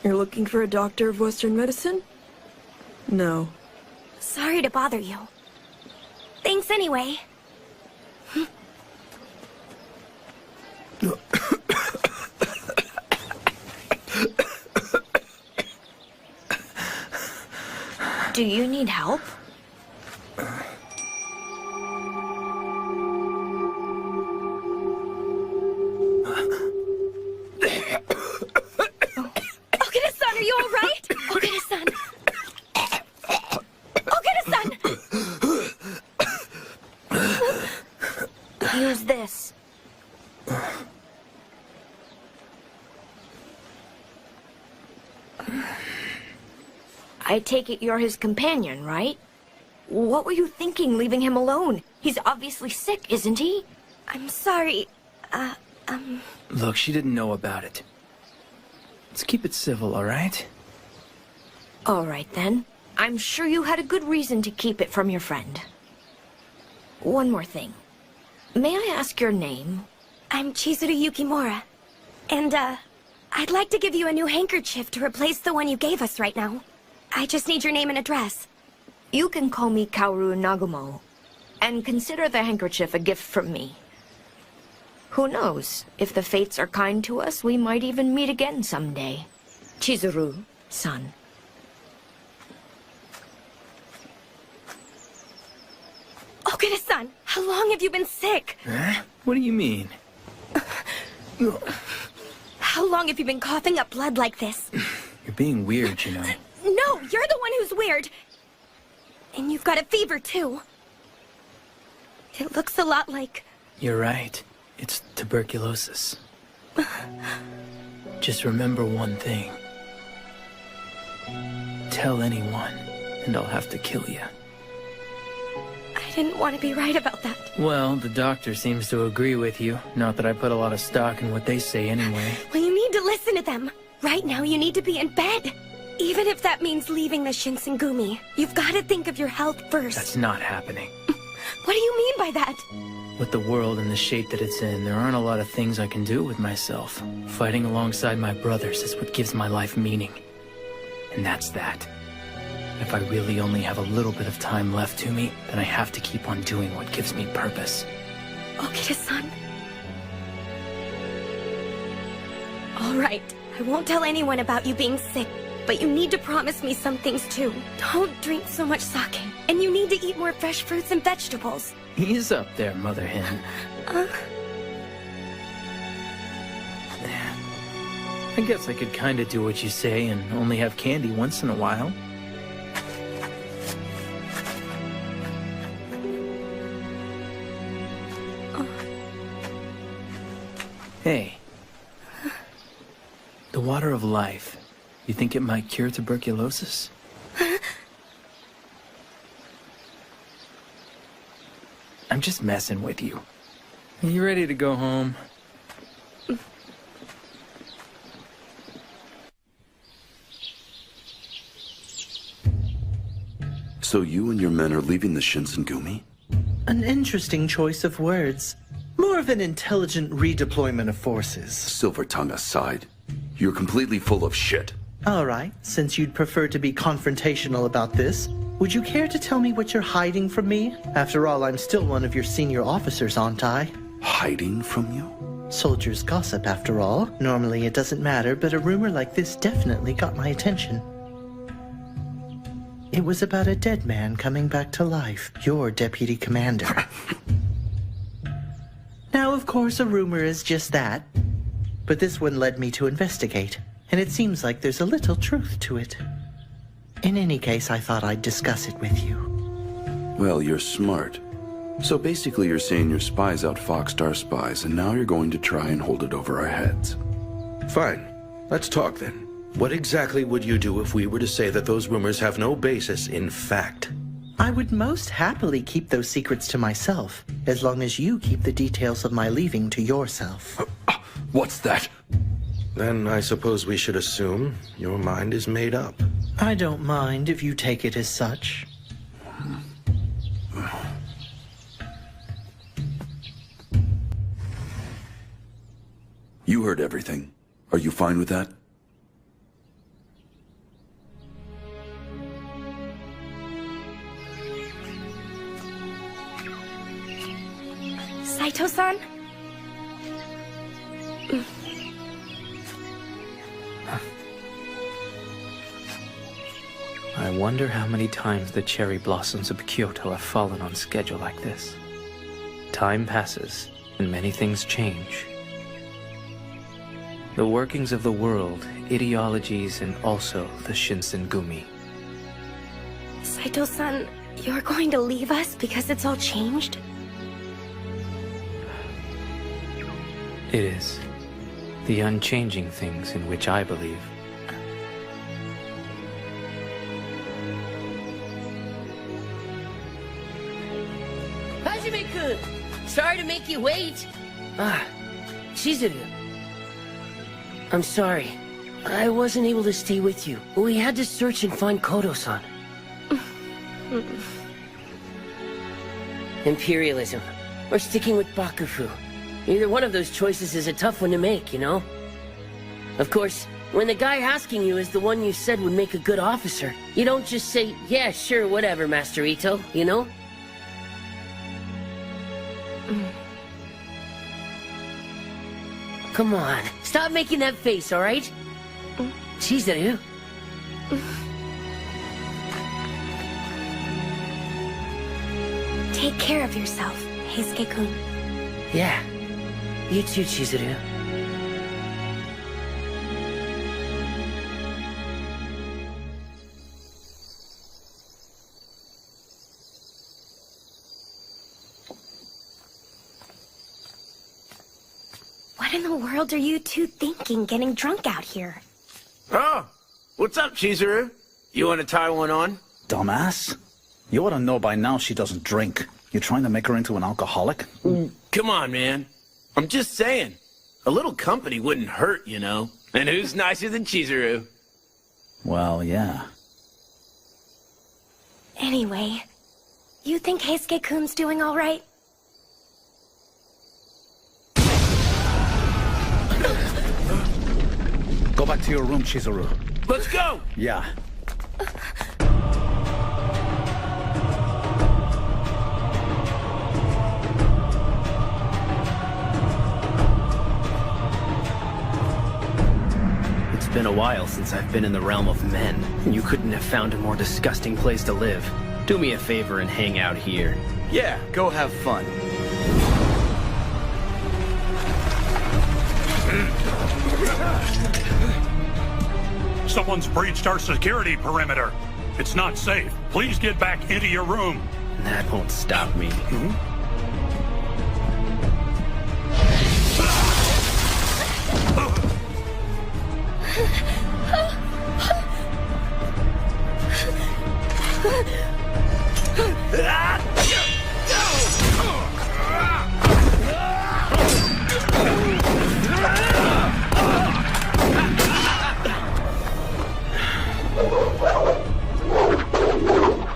You're looking for a doctor of Western medicine? No. Sorry to bother you. Thanks anyway. Do you need help? Okada-san, are you all right? Okada-san. Okada-san! Use this. I take it you're his companion, right? What were you thinking leaving him alone? He's obviously sick, isn't he? I'm sorry. Look, she didn't know about it. Let's keep it civil, all right? All right, then. I'm sure you had a good reason to keep it from your friend. One more thing. May I ask your name? I'm Chizuru Yukimura. And, I'd like to give you a new handkerchief to replace the one you gave us right now. I just need your name and address. You can call me Kaoru Nagumo, and consider the handkerchief a gift from me. Who knows? If the fates are kind to us, we might even meet again someday. Chizuru-san. Okada-san, how long have you been sick? Huh? What do you mean? How long have you been coughing up blood like this? You're being weird, you know. No, you're the one who's weird. And you've got a fever, too. It looks a lot like... You're right. It's tuberculosis. Just remember one thing. Tell anyone, and I'll have to kill you. I didn't want to be right about that. Well, the doctor seems to agree with you. Not that I put a lot of stock in what they say anyway. Well, you need to listen to them. Right now, you need to be in bed. Even if that means leaving the Shinsengumi, you've got to think of your health first. That's not happening. What do you mean by that? With the world in the shape that it's in, there aren't a lot of things I can do with myself. Fighting alongside my brothers is what gives my life meaning. And that's that. If I really only have a little bit of time left to me, then I have to keep on doing what gives me purpose. Okita-san. All right, I won't tell anyone about you being sick, but you need to promise me some things too. Don't drink so much sake, and you need to eat more fresh fruits and vegetables. Ease up there, Mother Hen. I guess I could kinda do what you say and only have candy once in a while. Hey. The water of life. You think it might cure tuberculosis? I'm just messing with you. Are you ready to go home? So you and your men are leaving the Shinsengumi? An interesting choice of words. More of an intelligent redeployment of forces. Silver tongue aside, you're completely full of shit. All right, since you'd prefer to be confrontational about this, would you care to tell me what you're hiding from me? After all, I'm still one of your senior officers, aren't I? Hiding from you? Soldiers gossip, after all. Normally it doesn't matter, but a rumor like this definitely got my attention. It was about a dead man coming back to life, your deputy commander. Now, of course, a rumor is just that. But this one led me to investigate, and it seems like there's a little truth to it. In any case, I thought I'd discuss it with you. Well, you're smart. So basically you're saying your spies outfoxed our spies, and now you're going to try and hold it over our heads. Fine. Let's talk then. What exactly would you do if we were to say that those rumors have no basis in fact? I would most happily keep those secrets to myself, as long as you keep the details of my leaving to yourself. What's that? Then I suppose we should assume your mind is made up. I don't mind if you take it as such. You heard everything. Are you fine with that? Saito-san? I wonder how many times the cherry blossoms of Kyoto have fallen on schedule like this. Time passes, and many things change. The workings of the world, ideologies, and also the Shinsengumi. Saito-san, you're going to leave us because it's all changed? It is. The unchanging things in which I believe. Hajime-kun! Sorry to make you wait. Chizuru. I'm sorry. I wasn't able to stay with you. We had to search and find Kodo-san. Imperialism, or sticking with Bakufu. Either one of those choices is a tough one to make, you know? Of course, when the guy asking you is the one you said would make a good officer, you don't just say, yeah, sure, whatever, Master Ito, you know? Come on, stop making that face, alright? Chizuru. Take care of yourself, Heisuke-kun. Yeah. You too, Chizuru. What in the world are you two thinking getting drunk out here? Oh, what's up, Chizuru? You want to tie one on? Dumbass. You ought to know by now she doesn't drink. You trying to make her into an alcoholic? Come on, man. I'm just saying. A little company wouldn't hurt, you know. And who's nicer than Chizuru? Well, yeah. Anyway, you think Heisuke-kun's doing all right? Go back to your room, Chizuru. Let's go! Yeah. It's been a while since I've been in the realm of men. You couldn't have found a more disgusting place to live. Do me a favor and hang out here. Yeah, go have fun. Someone's breached our security perimeter. It's not safe. Please get back into your room. That won't stop me.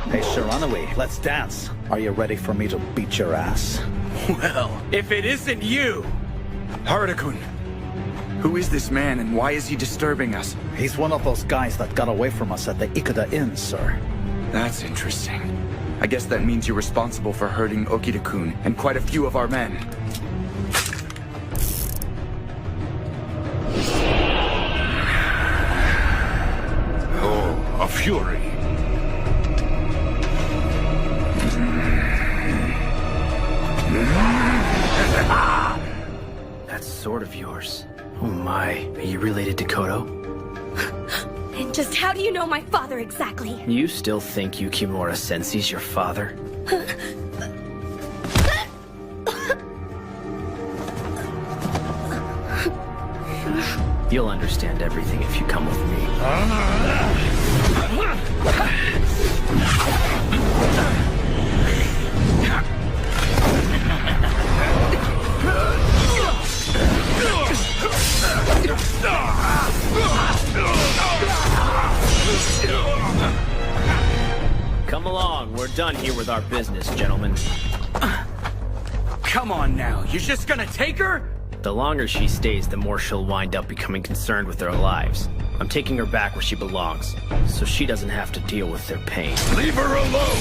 Hey, Shiranui, let's dance. Are you ready for me to beat your ass? Well, if it isn't you! Haruta-kun, who is this man and why is he disturbing us? He's one of those guys that got away from us at the Ikeda Inn, sir. That's interesting. I guess that means you're responsible for hurting Okita-kun and quite a few of our men. Oh, a fury. That sword of yours. Oh my, are you related to Kodo? And just how do you know my father exactly? You still think Yukimura Sensei's your father? You'll understand everything if you come with me. Come along, we're done here with our business, gentlemen. Come on now, you're just gonna take her? The longer she stays, the more she'll wind up becoming concerned with their lives. I'm taking her back where she belongs, so she doesn't have to deal with their pain. Leave her alone!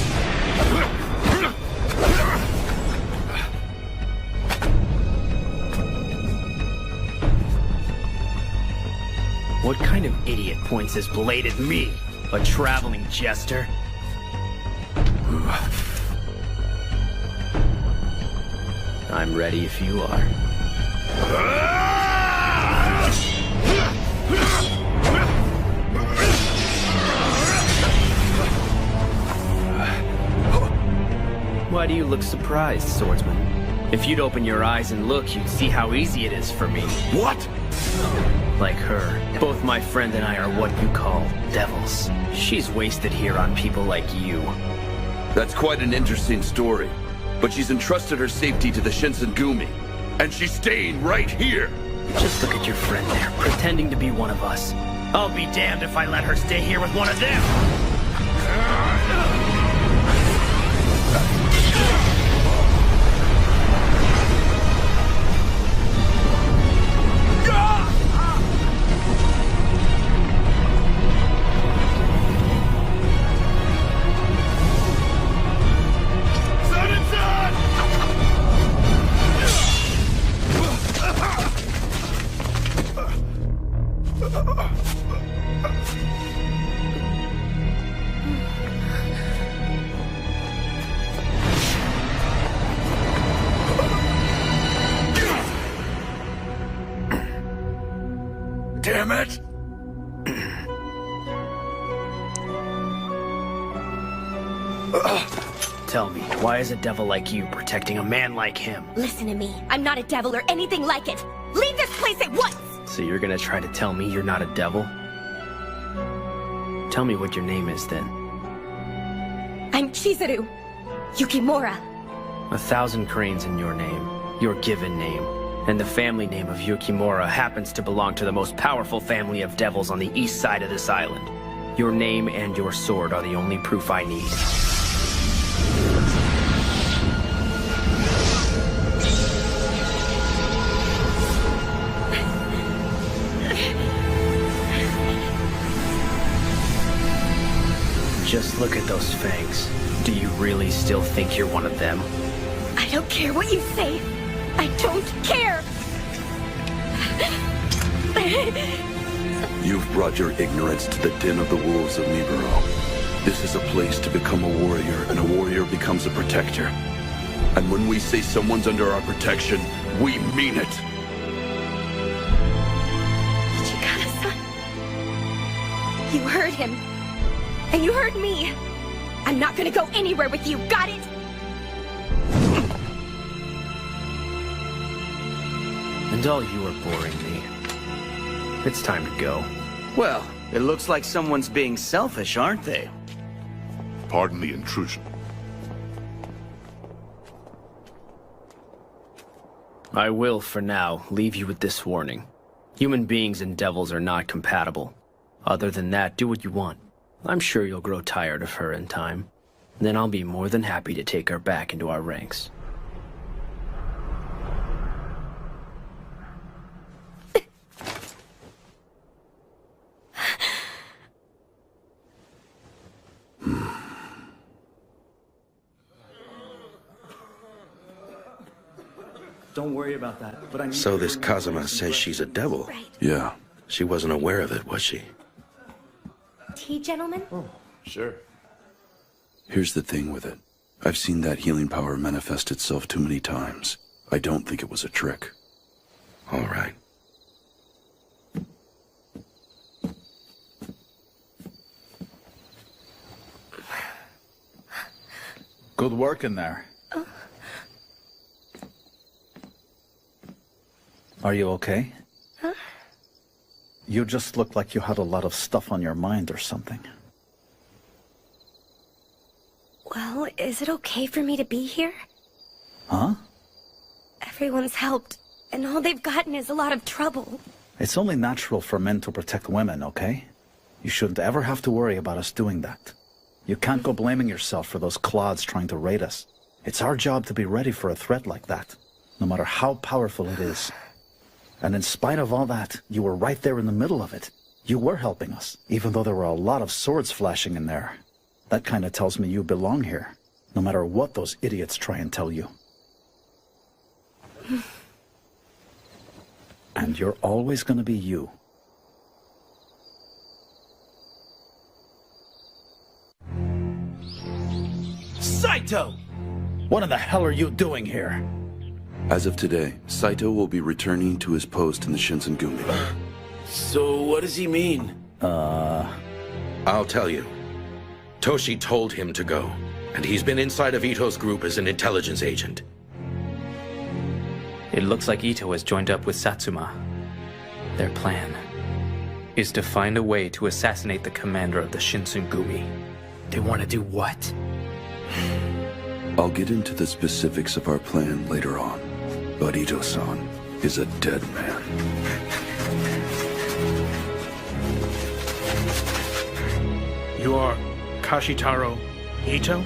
What kind of idiot points his blade at me? A traveling jester? I'm ready if you are. Why do you look surprised, swordsman? If you'd open your eyes and look, you'd see how easy it is for me. What? Like her, both my friend and I are what you call devils. She's wasted here on people like you. That's quite an interesting story. But she's entrusted her safety to the Shinsengumi. and she's staying right here. Just look at your friend there, pretending to be one of us. I'll be damned if I let her stay here with one of them! Damn it! Tell me, why is a devil like you protecting a man like him? Listen to me. I'm not a devil or anything like it. Leave this place at once! So you're gonna try to tell me you're not a devil? Tell me what your name is, then. I'm Chizuru Yukimura. 1,000 cranes in your name, your given name, and the family name of Yukimura happens to belong to the most powerful family of devils on the east side of this island. Your name and your sword are the only proof I need. Just look at those fangs. Do you really still think you're one of them? I don't care what you say. I don't care! You've brought your ignorance to the den of the wolves of Nibiru. This is a place to become a warrior, and a warrior becomes a protector. And when we say someone's under our protection, we mean it. Chikara-san. You heard him. And you heard me. I'm not gonna go anywhere with you, got it? And all you are boring me. It's time to go. Well, it looks like someone's being selfish, aren't they? Pardon the intrusion. I will, for now, leave you with this warning. Human beings and devils are not compatible. Other than that, do what you want. I'm sure you'll grow tired of her in time. Then I'll be more than happy to take her back into our ranks. Don't worry about that, but I need So this Kazuma says she's a devil. Yeah. She wasn't aware of it, was she? Tea, gentlemen? Sure. Here's the thing with it. I've seen that healing power manifest itself too many times. I don't think it was a trick. All right. Good work in there. Are you okay? Huh? You just looked like you had a lot of stuff on your mind or something. Well, is it okay for me to be here? Huh? Everyone's helped, and all they've gotten is a lot of trouble. It's only natural for men to protect women, okay? You shouldn't ever have to worry about us doing that. You can't go blaming yourself for those clods trying to raid us. It's our job to be ready for a threat like that, no matter how powerful it is. And in spite of all that, you were right there in the middle of it. You were helping us, even though there were a lot of swords flashing in there. That kind of tells me you belong here, no matter what those idiots try and tell you. And you're always going to be you. Saito! What in the hell are you doing here? As of today, Saito will be returning to his post in the Shinsengumi. So what does he mean? I'll tell you. Toshi told him to go, and he's been inside of Ito's group as an intelligence agent. It looks like Ito has joined up with Satsuma. Their plan is to find a way to assassinate the commander of the Shinsengumi. They want to do what? I'll get into the specifics of our plan later on. But Ito-san is a dead man. You are Kashitaro Ito?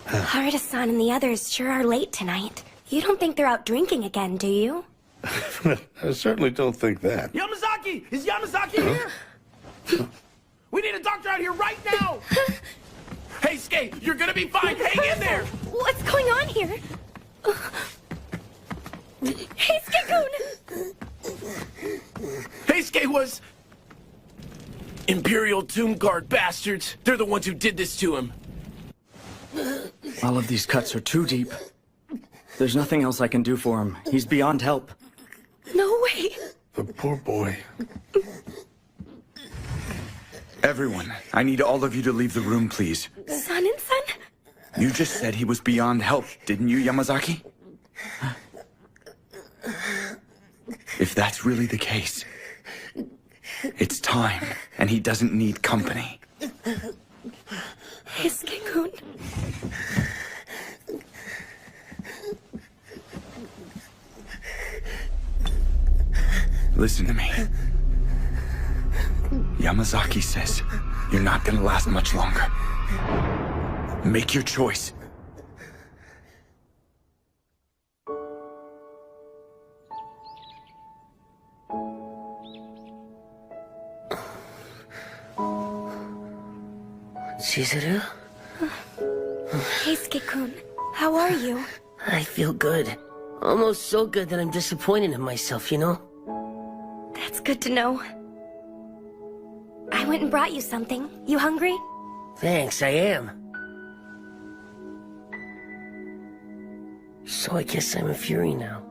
Haruta-san and the others sure are late tonight. You don't think they're out drinking again, do you? I certainly don't think that. Yamazaki! Is Yamazaki here? We need a doctor out here right now! Hey, Skate, you're gonna be fine. Hang in there! What's going on here? Hey, Skate-kun! Hey, Skate was... Imperial Tomb Guard bastards. They're the ones who did this to him. All of these cuts are too deep. There's nothing else I can do for him. He's beyond help. No way! The poor boy. Everyone, I need all of you to leave the room, please. Son and son? You just said he was beyond help, didn't you, Yamazaki? If that's really the case, it's time, and he doesn't need company. Hey, Skate-kun. Listen to me. Yamazaki says you're not gonna last much longer. Make your choice. Chizuru? Hey, Skate-kun. How are you? I feel good. Almost so good that I'm disappointed in myself, you know? That's good to know. I went and brought you something. You hungry? Thanks, I am. So I guess I'm a Fury now.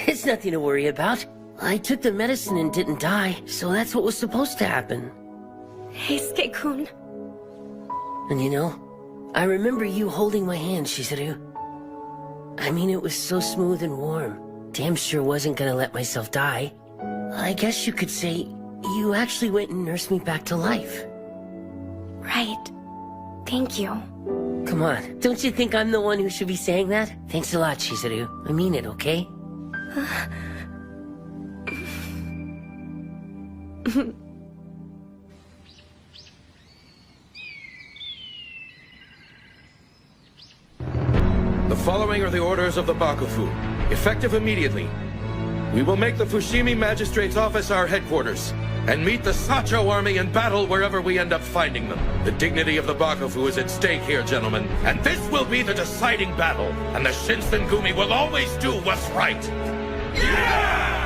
It's nothing to worry about. I took the medicine and didn't die, so that's what was supposed to happen. Hey, Skate-kun. And you know, I remember you holding my hand, Chizuru. I mean, it was so smooth and warm. Damn sure wasn't gonna let myself die. I guess you could say you actually went and nursed me back to life. Right. Thank you. Come on, don't you think I'm the one who should be saying that? Thanks a lot, Chizuru. I mean it, okay? The following are the orders of the Bakufu, effective immediately. We will make the Fushimi Magistrate's office our headquarters, and meet the Sacho army in battle wherever we end up finding them. The dignity of the Bakufu is at stake here, gentlemen, and this will be the deciding battle, and the Shinsengumi will always do what's right. Yeah!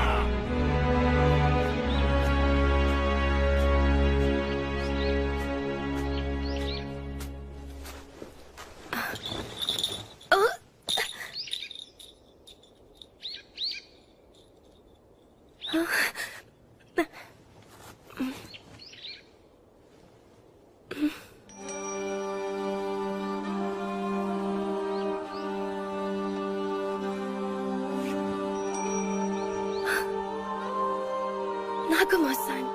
Nagumo-san,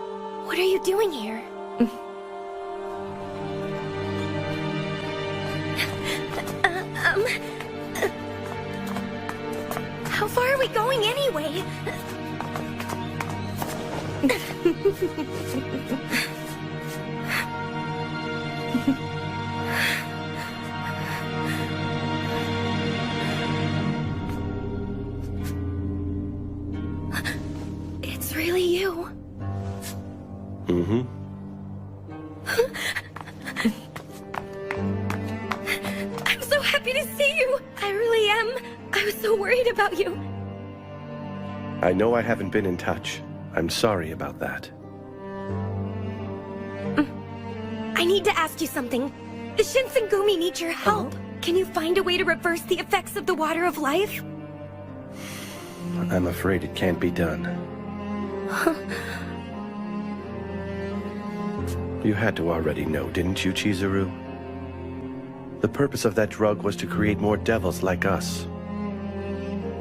what are you doing here? How far are we going anyway? It's really you. Mm-hmm. I'm so happy to see you. I really am. I was so worried about you. I know I haven't been in touch. I'm sorry about that. I need to ask you something. The Shinsengumi need your help. Can you find a way to reverse the effects of the water of life? I'm afraid it can't be done. You had to already know, didn't you, Chizuru? The purpose of that drug was to create more devils like us.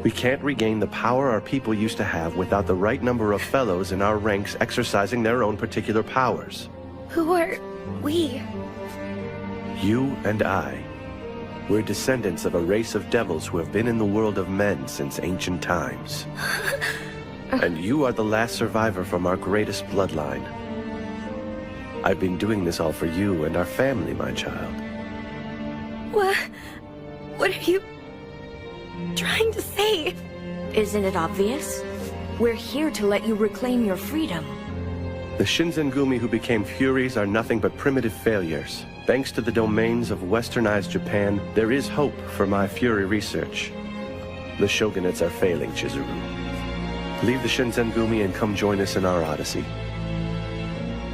We can't regain the power our people used to have without the right number of fellows in our ranks exercising their own particular powers. Who are we? You and I. We're descendants of a race of devils who have been in the world of men since ancient times. And you are the last survivor from our greatest bloodline. I've been doing this all for you and our family, my child. What are you trying to say? Isn't it obvious? We're here to let you reclaim your freedom. The Shinsengumi who became Furies are nothing but primitive failures. Thanks to the domains of westernized Japan, there is hope for my Fury research. The shogunates are failing, Chizuru. Leave the Shinsengumi and come join us in our odyssey.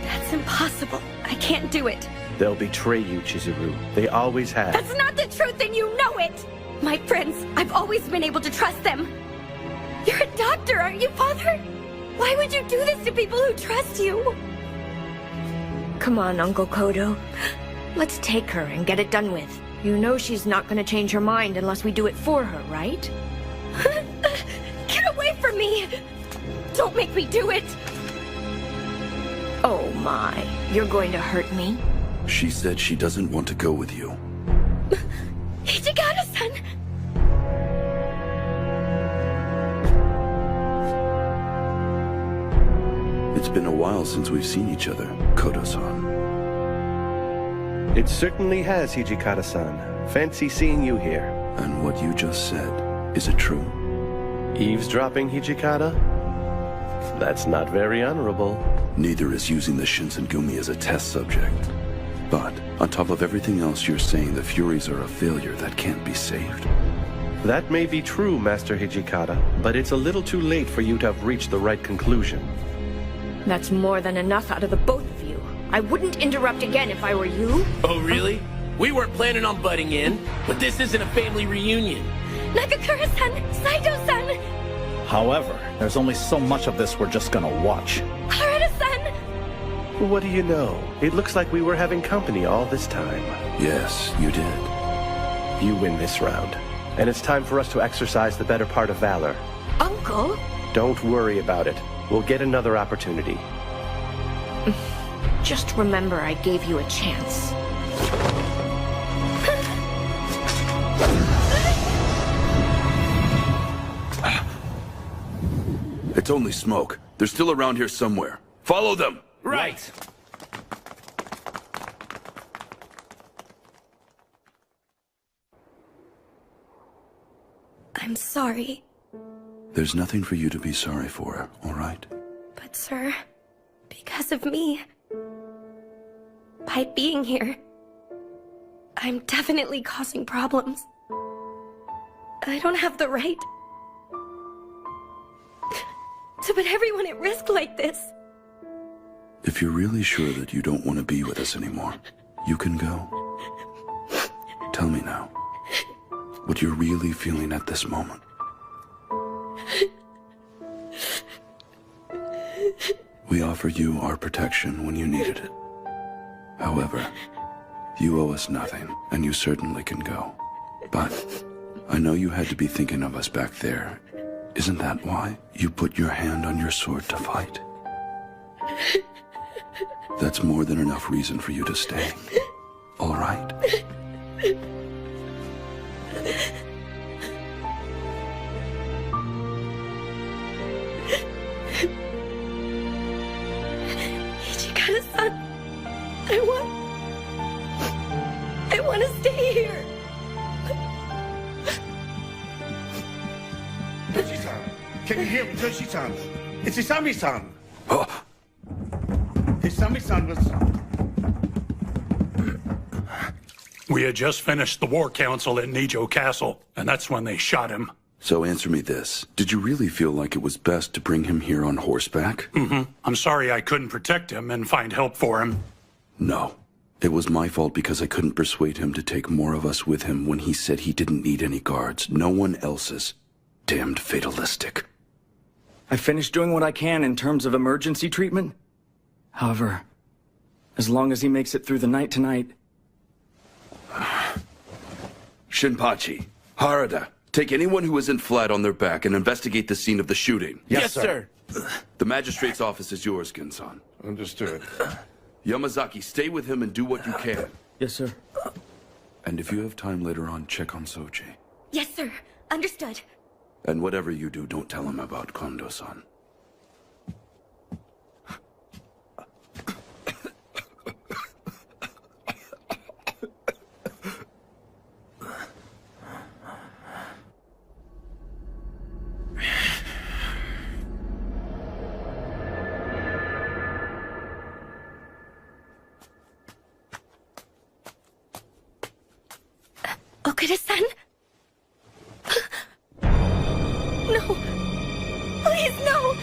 That's impossible. I can't do it. They'll betray you, Chizuru. They always have. That's not the truth, and you know it! My friends, I've always been able to trust them. You're a doctor, aren't you, Father? Why would you do this to people who trust you? Come on, Uncle Kodo. Let's take her and get it done with. You know she's not gonna change her mind unless we do it for her, right? Get away from me! Don't make me do it! Oh my, you're going to hurt me? She said she doesn't want to go with you. Hijikata-san! It's been a while since we've seen each other, Kodo-san. It certainly has, Hijikata-san. Fancy seeing you here. And what you just said, is it true? Eavesdropping, Hijikata? That's not very honorable. Neither is using the Shinsengumi as a test subject. But, on top of everything else, you're saying the Furies are a failure that can't be saved. That may be true, Master Hijikata, but it's a little too late for you to have reached the right conclusion. That's more than enough out of the both of you. I wouldn't interrupt again if I were you. Oh, really? We weren't planning on butting in, but this isn't a family reunion. Nagakura-san! Saito-san! However, there's only so much of this we're just gonna watch. Harada-san! What do you know? It looks like we were having company all this time. Yes, you did. You win this round. And it's time for us to exercise the better part of valor. Uncle? Don't worry about it. We'll get another opportunity. Just remember I gave you a chance. It's only smoke. They're still around here somewhere. Follow them! Right! I'm sorry. There's nothing for you to be sorry for, all right? But sir, because of me, by being here, I'm definitely causing problems. I don't have the right to put everyone at risk like this. If you're really sure that you don't want to be with us anymore, you can go. Tell me now, what you're really feeling at this moment. We offered you our protection when you needed it. However, you owe us nothing, and you certainly can go. But I know you had to be thinking of us back there. Isn't that why you put your hand on your sword to fight? That's more than enough reason for you to stay. All right? Hijikata-san, I want to stay here. Toshi-san, can you hear me, Toshi-san? It's Isami-san. Isami-san was... We had just finished the war council at Nijo Castle, and that's when they shot him. So answer me this. Did you really feel like it was best to bring him here on horseback? Mm-hmm. I'm sorry I couldn't protect him and find help for him. No. It was my fault because I couldn't persuade him to take more of us with him when he said he didn't need any guards. No one else's. Damned fatalistic. I finished doing what I can in terms of emergency treatment. However, As long as he makes it through the night tonight. Shinpachi, Harada, take anyone who isn't flat on their back and investigate the scene of the shooting. Yes, sir. The magistrate's office is yours, Ginsan. Understood. Yamazaki, stay with him and do what you can. Yes, sir. And if you have time later on, check on Soji. Yes, sir. Understood. And whatever you do, don't tell him about Kondo-san. Okada-san? No. Please, no.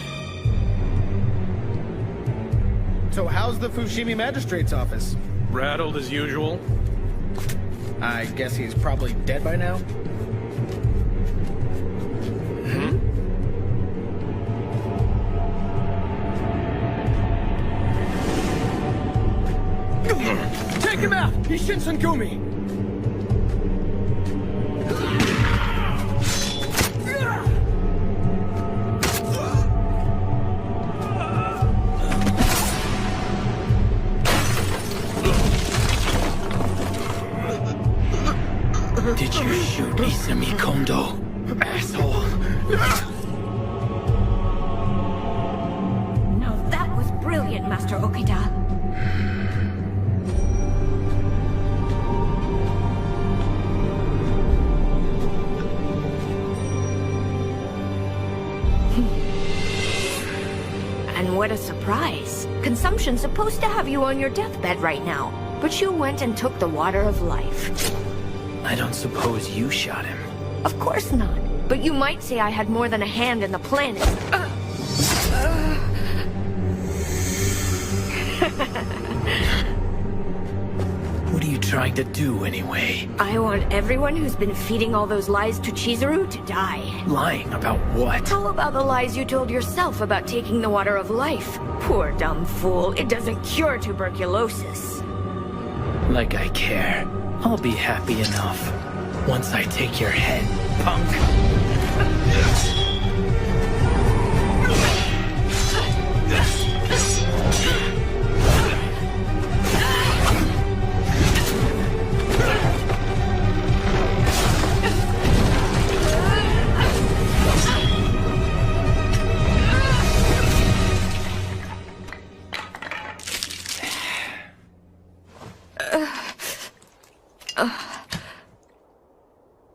So how's the Fushimi Magistrate's office? Rattled as usual. I guess he's probably dead by now? Take him out! He's Shinsengumi! Did you shoot Izumi Kondo, asshole? Now that was brilliant, Master Okita. And what a surprise. Consumption's supposed to have you on your deathbed right now, but you went and took the water of life. I don't suppose you shot him. Of course not. But you might say I had more than a hand in the planet. What are you trying to do, anyway? I want everyone who's been feeding all those lies to Chizuru to die. Lying about what? How about the lies you told yourself about taking the water of life? Poor dumb fool, it doesn't cure tuberculosis. Like I care. I'll be happy enough once I take your head, punk.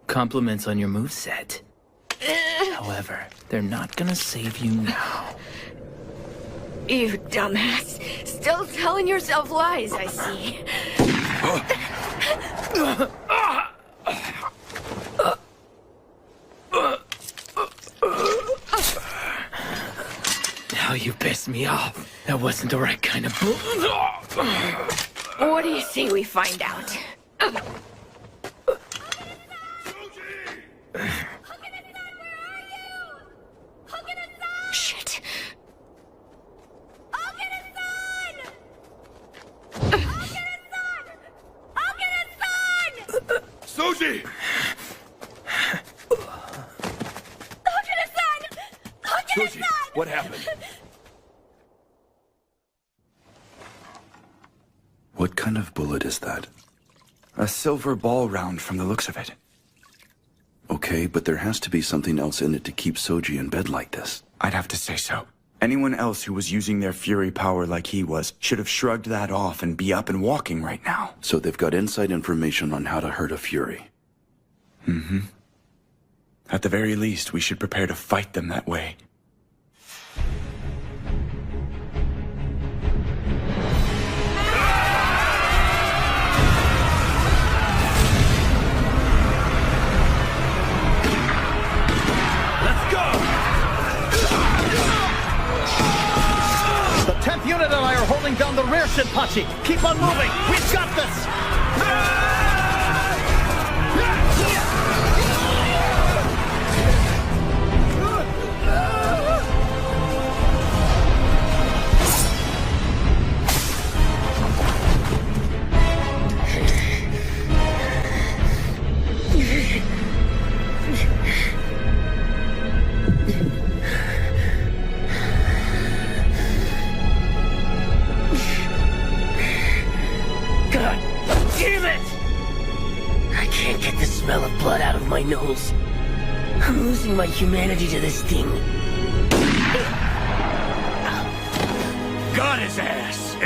Compliments on your moveset. However, they're not gonna save you now. You dumbass. Still telling yourself lies, I see. Now you pissed me off. That wasn't the right kind of What do you say we find out? Shit. Soji! Soji, what happened? What kind of bullet is that? A silver ball round from the looks of it. Okay, but there has to be something else in it to keep Soji in bed like this. I'd have to say so. Anyone else who was using their fury power like he was should have shrugged that off and be up and walking right now. So they've got inside information on how to hurt a fury. Mm-hmm. At the very least, we should prepare to fight them that way. The 10th unit and I are holding down the rear, Shinpachi. Keep on moving. We've got this. blood out of my nose. I'm losing my humanity to this thing. Got his ass!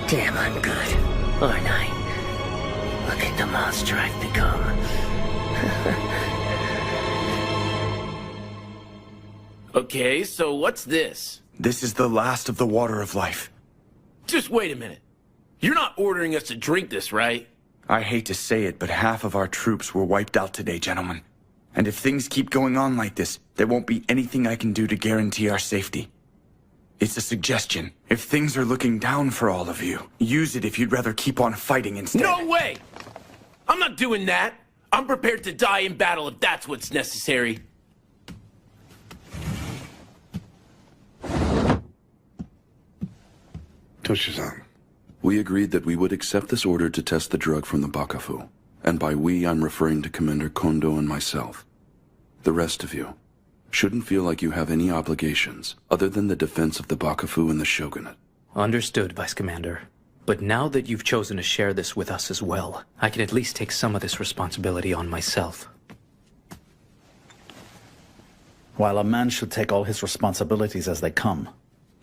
Damn, I'm good, aren't I? Look at the monster I've become. Okay, so what's this? This is the last of the water of life. Just wait a minute. You're not ordering us to drink this, right? I hate to say it, but half of our troops were wiped out today, gentlemen. And if things keep going on like this, there won't be anything I can do to guarantee our safety. It's a suggestion. If things are looking down for all of you, use it if you'd rather keep on fighting instead. No way! I'm not doing that. I'm prepared to die in battle if that's what's necessary. Toshi-san. We agreed that we would accept this order to test the drug from the Bakafu. And by we, I'm referring to Commander Kondo and myself. The rest of you shouldn't feel like you have any obligations other than the defense of the Bakafu and the Shogunate. Understood, Vice Commander. But now that you've chosen to share this with us as well, I can at least take some of this responsibility on myself. While a man should take all his responsibilities as they come,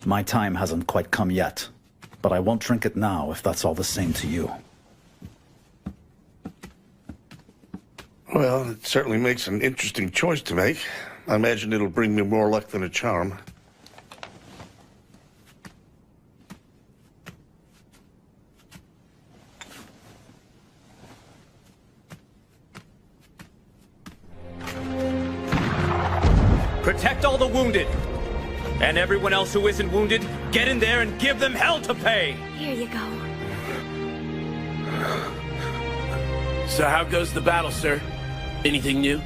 my time hasn't quite come yet. But I won't drink it now if that's all the same to you. Well, it certainly makes an interesting choice to make. I imagine it'll bring me more luck than a charm. Protect all the wounded. And everyone else who isn't wounded, get in there and give them hell to pay! Here you go. So how goes the battle, sir? Anything new?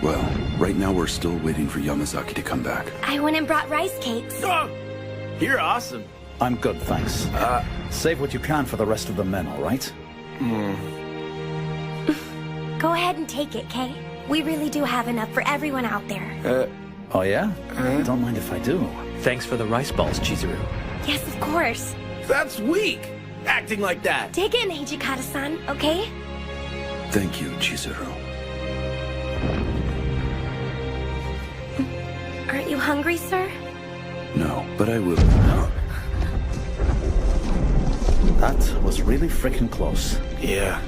Well, right now we're still waiting for Yamazaki to come back. I went and brought rice cakes. Oh, you're awesome. I'm good, thanks. Save what you can for the rest of the men, all right? Go ahead and take it, Kay. We really do have enough for everyone out there. Oh yeah? Don't mind if I do. Thanks for the rice balls, Chizuru. Yes, of course. That's weak, acting like that. Dig in, Hijikata-san, okay? Thank you, Chizuru. Aren't you hungry, sir? No, but I will. That was really freaking close. Yeah.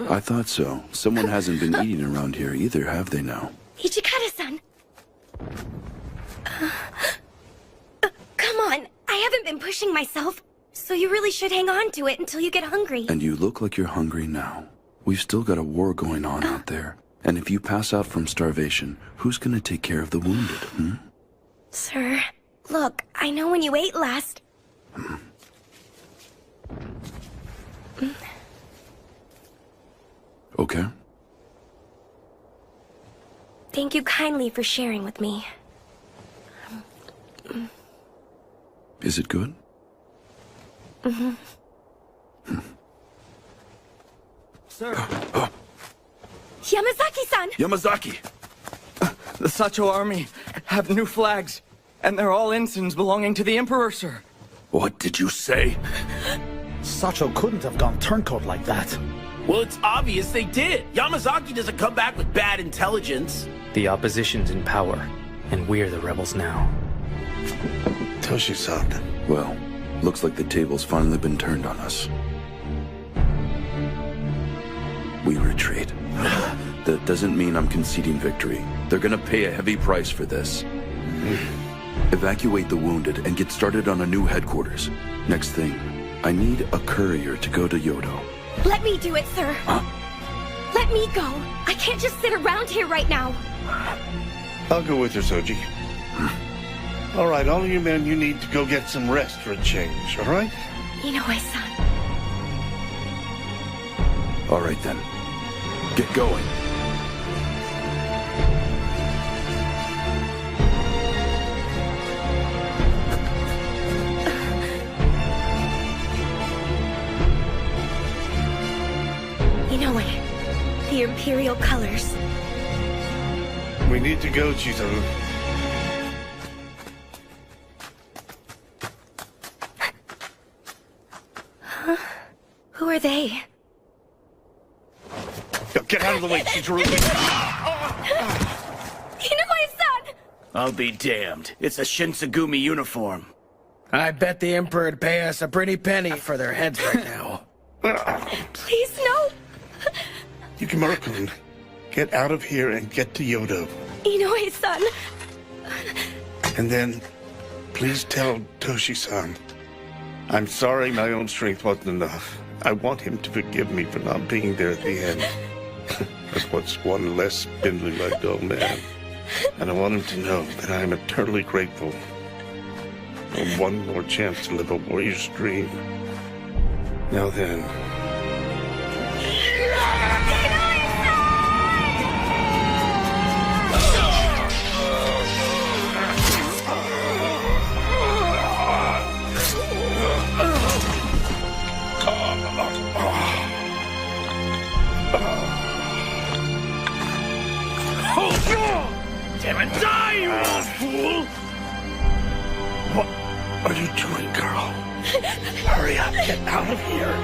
I thought so. Someone hasn't been eating around here either, have they now? Hijikata-san! Come on, I haven't been pushing myself, so you really should hang on to it until you get hungry. And you look like you're hungry now. We've still got a war going on out there. And if you pass out from starvation, who's gonna take care of the wounded, Sir, look, I know when you ate last. Okay. Thank you kindly for sharing with me. Is it good? Sir. Yamazaki-san! Yamazaki! The Sacho army have new flags, and they're all ensigns belonging to the Emperor, sir. What did you say? Sacho couldn't have gone turncoat like that. Well, it's obvious they did. Yamazaki doesn't come back with bad intelligence. The opposition's in power, and we're the rebels now. Toshi-san. Well, looks like the table's finally been turned on us. We retreat. That doesn't mean I'm conceding victory. They're gonna pay a heavy price for this. Evacuate the wounded and get started on a new headquarters. Next thing, I need a courier to go to Yodo. Let me do it, sir. Let me go. I can't just sit around here right now. I'll go with her, Soji. All right, all of you men, you need to go get some rest for a change, all right? Inoue-san. All right then. Get going. know it. The Imperial colors. We need to go, Chizuru. Huh? Who are they? Get out of the way, Chizuru. Inoue-san! I'll be damned. It's a Shinsengumi uniform. I bet the Emperor'd pay us a pretty penny for their heads right now. Please, no! Yukimura-kun, get out of here and get to Yodo. Inoue-san! And then, please tell Toshi-san. I'm sorry my own strength wasn't enough. I want him to forgive me for not being there at the end. But what's one less spindly-legged old man? And I want him to know that I am eternally grateful for one more chance to live a warrior's dream. Now then. Damn it, die, you old fool! What are you doing, girl? Hurry up, get out of here.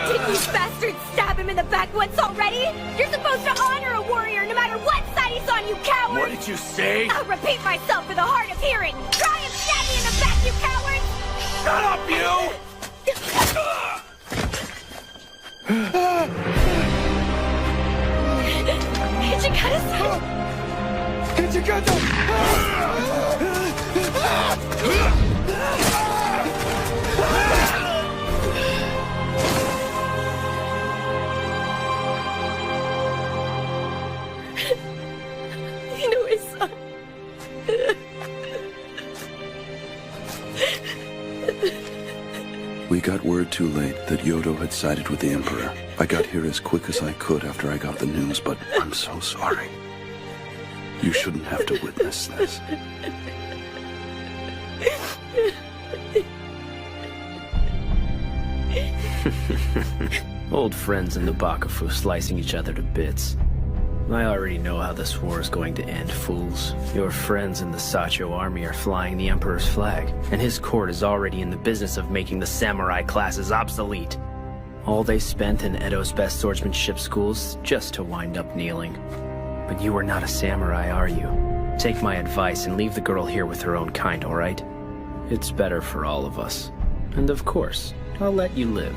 Did you bastards stab him in the back once already? You're supposed to honor a warrior no matter what side he's on, you coward! What did you say? I'll repeat myself for the hard of hearing! Try and stab me in the back, you coward! Shut up, you! Hijikata-san! Inoue-san. We got word too late that Yodo had sided with the Emperor. I got here as quick as I could after I got the news, but I'm so sorry. You shouldn't have to witness this. Old friends in the Bakufu slicing each other to bits. I already know how this war is going to end, fools. Your friends in the Sacho army are flying the Emperor's flag, and his court is already in the business of making the samurai classes obsolete. All they spent in Edo's best swordsmanship schools just to wind up kneeling. But you are not a samurai, are you? Take my advice and leave the girl here with her own kind, all right? It's better for all of us. And of course, I'll let you live.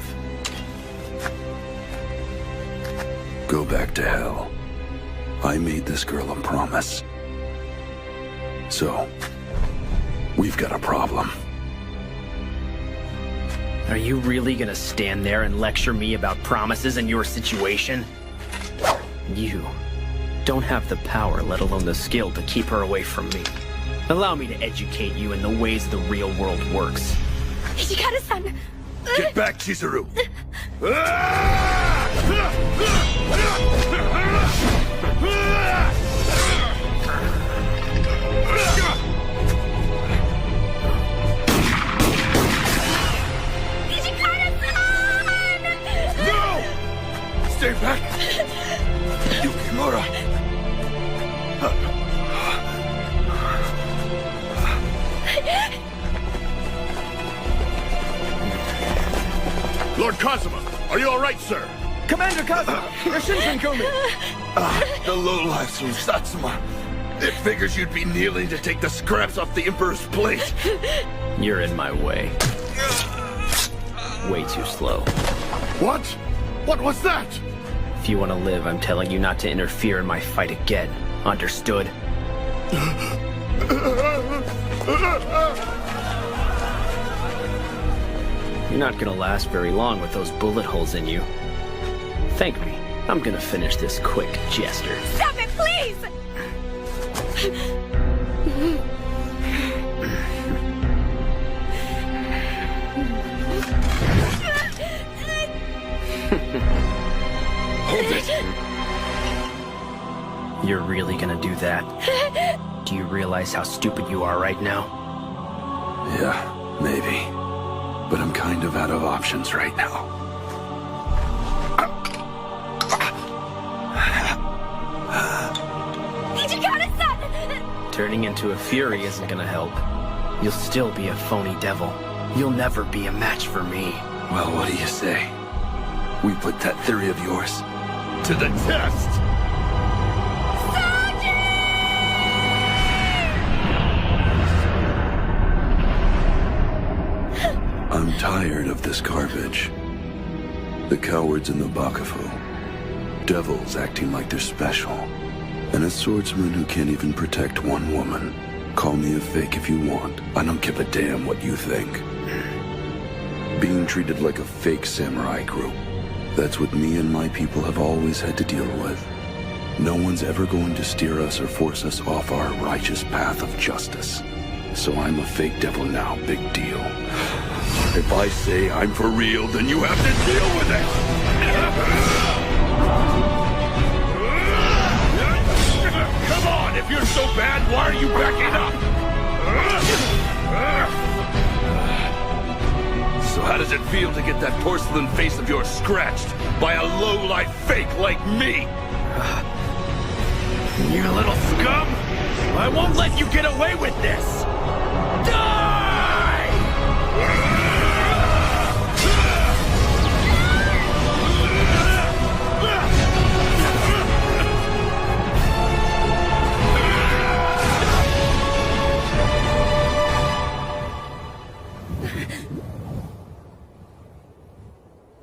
Go back to hell. I made this girl a promise. So, we've got a problem. Are you really gonna stand there and lecture me about promises and your situation? You don't have the power, let alone the skill, to keep her away from me. Allow me to educate you in the ways the real world works. Hijikata-san! Get back, Chizuru! No! Stay back! Yukimura! Lord Kazuma, are you all right, sir? Commander Kazuma, you're Shinsengumi! The lowlifes from Satsuma. It figures you'd be kneeling to take the scraps off the Emperor's plate. You're in my way. Way too slow. What? What was that? If you want to live, I'm telling you not to interfere in my fight again. Understood? You're not gonna last very long with those bullet holes in you. Thank me. I'm gonna finish this quick, Jester. Stop it, please! Hold it! You're really gonna do that? Do you realize how stupid you are right now? Yeah, maybe. But I'm kind of out of options right now. Turning into a fury isn't gonna help. You'll still be a phony devil. You'll never be a match for me. Well, what do you say? We put that theory of yours to the test! I'm tired of this garbage. The cowards in the Bakufu. Devils acting like they're special. And a swordsman who can't even protect one woman. Call me a fake if you want. I don't give a damn what you think. Being treated like a fake samurai group. That's what me and my people have always had to deal with. No one's ever going to steer us or force us off our righteous path of justice. So I'm a fake devil now, big deal. If I say I'm for real, then you have to deal with it! Come on, if you're so bad, why are you backing up? So how does it feel to get that porcelain face of yours scratched by a low-life fake like me? You little scum! I won't let you get away with this!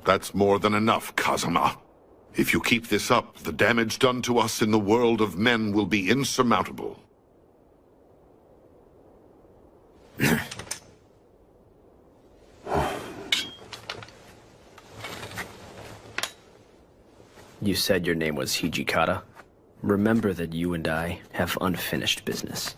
That's more than enough, Kazuma. If you keep this up, the damage done to us in the world of men will be insurmountable. You said your name was Hijikata. Remember that you and I have unfinished business.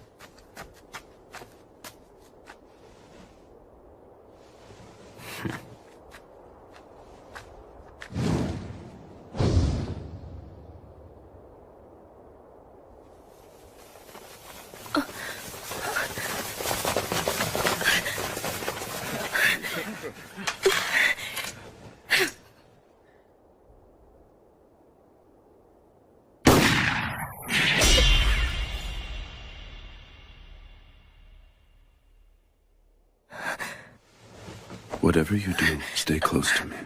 Whatever you do, stay close to me.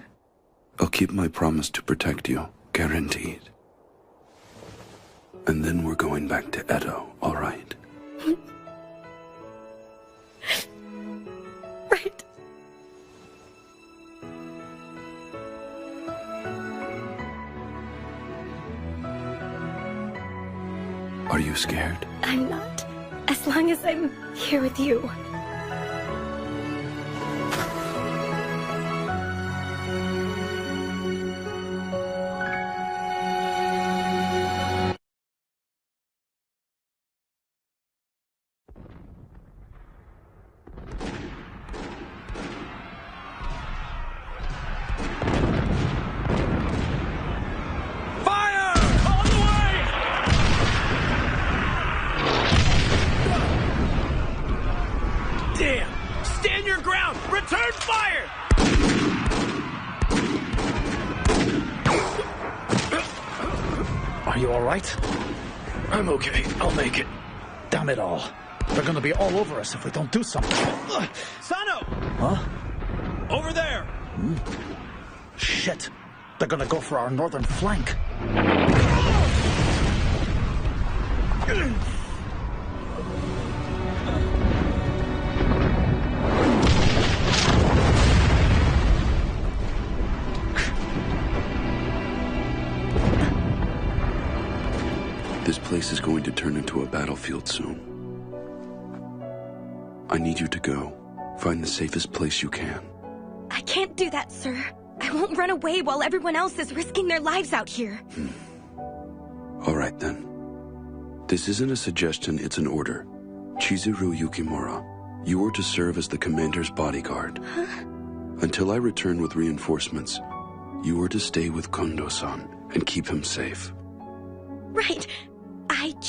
I'll keep my promise to protect you, guaranteed. And then we're going back to Edo, all right? Right. Are you scared? I'm not. As long as I'm here with you. I'm okay. I'll make it. Damn it all. They're gonna be all over us if we don't do something. Sano! Huh? Over there! Shit. They're gonna go for our northern flank. This place is going to turn into a battlefield soon. I need you to go. Find the safest place you can. I can't do that, sir. I won't run away while everyone else is risking their lives out here. All right, then. This isn't a suggestion, it's an order. Chizuru Yukimura, you are to serve as the commander's bodyguard. Huh? Until I return with reinforcements, you are to stay with Kondo-san and keep him safe. Right.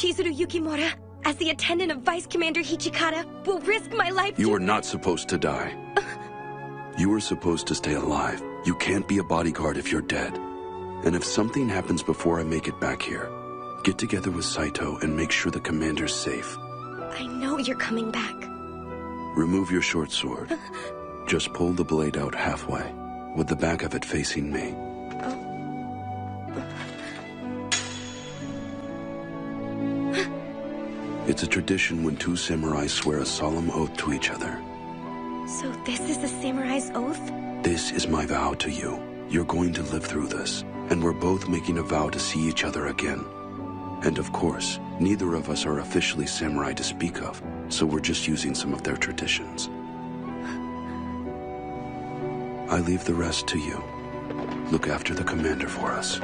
Chizuru Yukimura, as the attendant of Vice Commander Hichikata, will risk my life You are not supposed to die. You are supposed to stay alive. You can't be a bodyguard if you're dead. And if something happens before I make it back here, get together with Saito and make sure the commander's safe. I know you're coming back. Remove your short sword. Just pull the blade out halfway, with the back of it facing me. It's a tradition when two samurai swear a solemn oath to each other. So this is the samurai's oath? This is my vow to you. You're going to live through this, and we're both making a vow to see each other again. And of course, neither of us are officially samurai to speak of, so we're just using some of their traditions. I leave the rest to you. Look after the commander for us.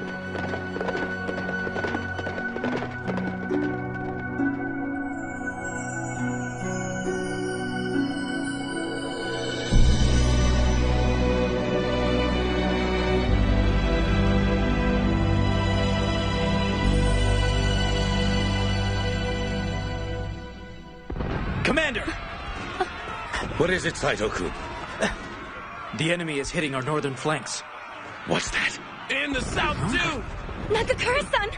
Commander! What is it, Saito-kun? The enemy is hitting our northern flanks. What's that? In the south, too! Nagakura-san!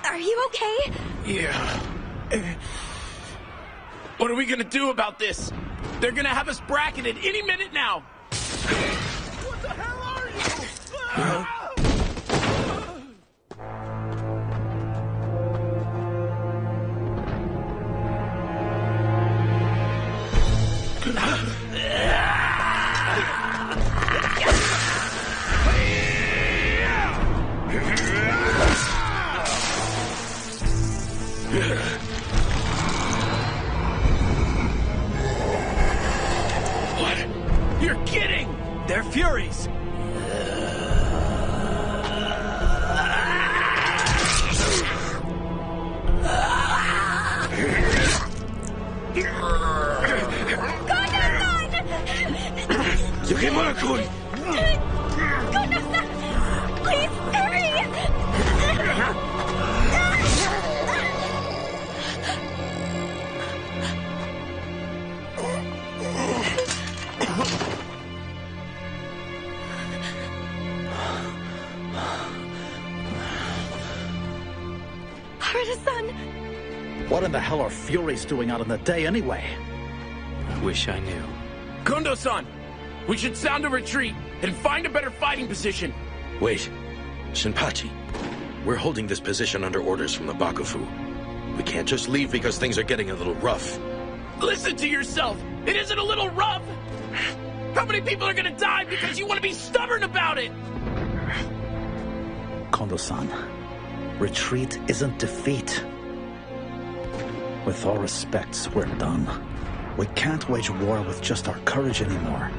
Are you okay? Yeah. What are we gonna do about this? They're gonna have us bracketed any minute now! What the hell are you? What? You're kidding! They're Furies! Yukimura-kun! Kono-san! Please, hurry! Harada-san! What in the hell are Furies doing out in the day anyway? I wish I knew. Kondo-san! We should sound a retreat and find a better fighting position. Wait. Shinpachi. We're holding this position under orders from the Bakufu. We can't just leave because things are getting a little rough. Listen to yourself! It isn't a little rough! How many people are gonna die because you want to be stubborn about it? Kondo-san, retreat isn't defeat. With all respects, we're done. We can't wage war with just our courage anymore.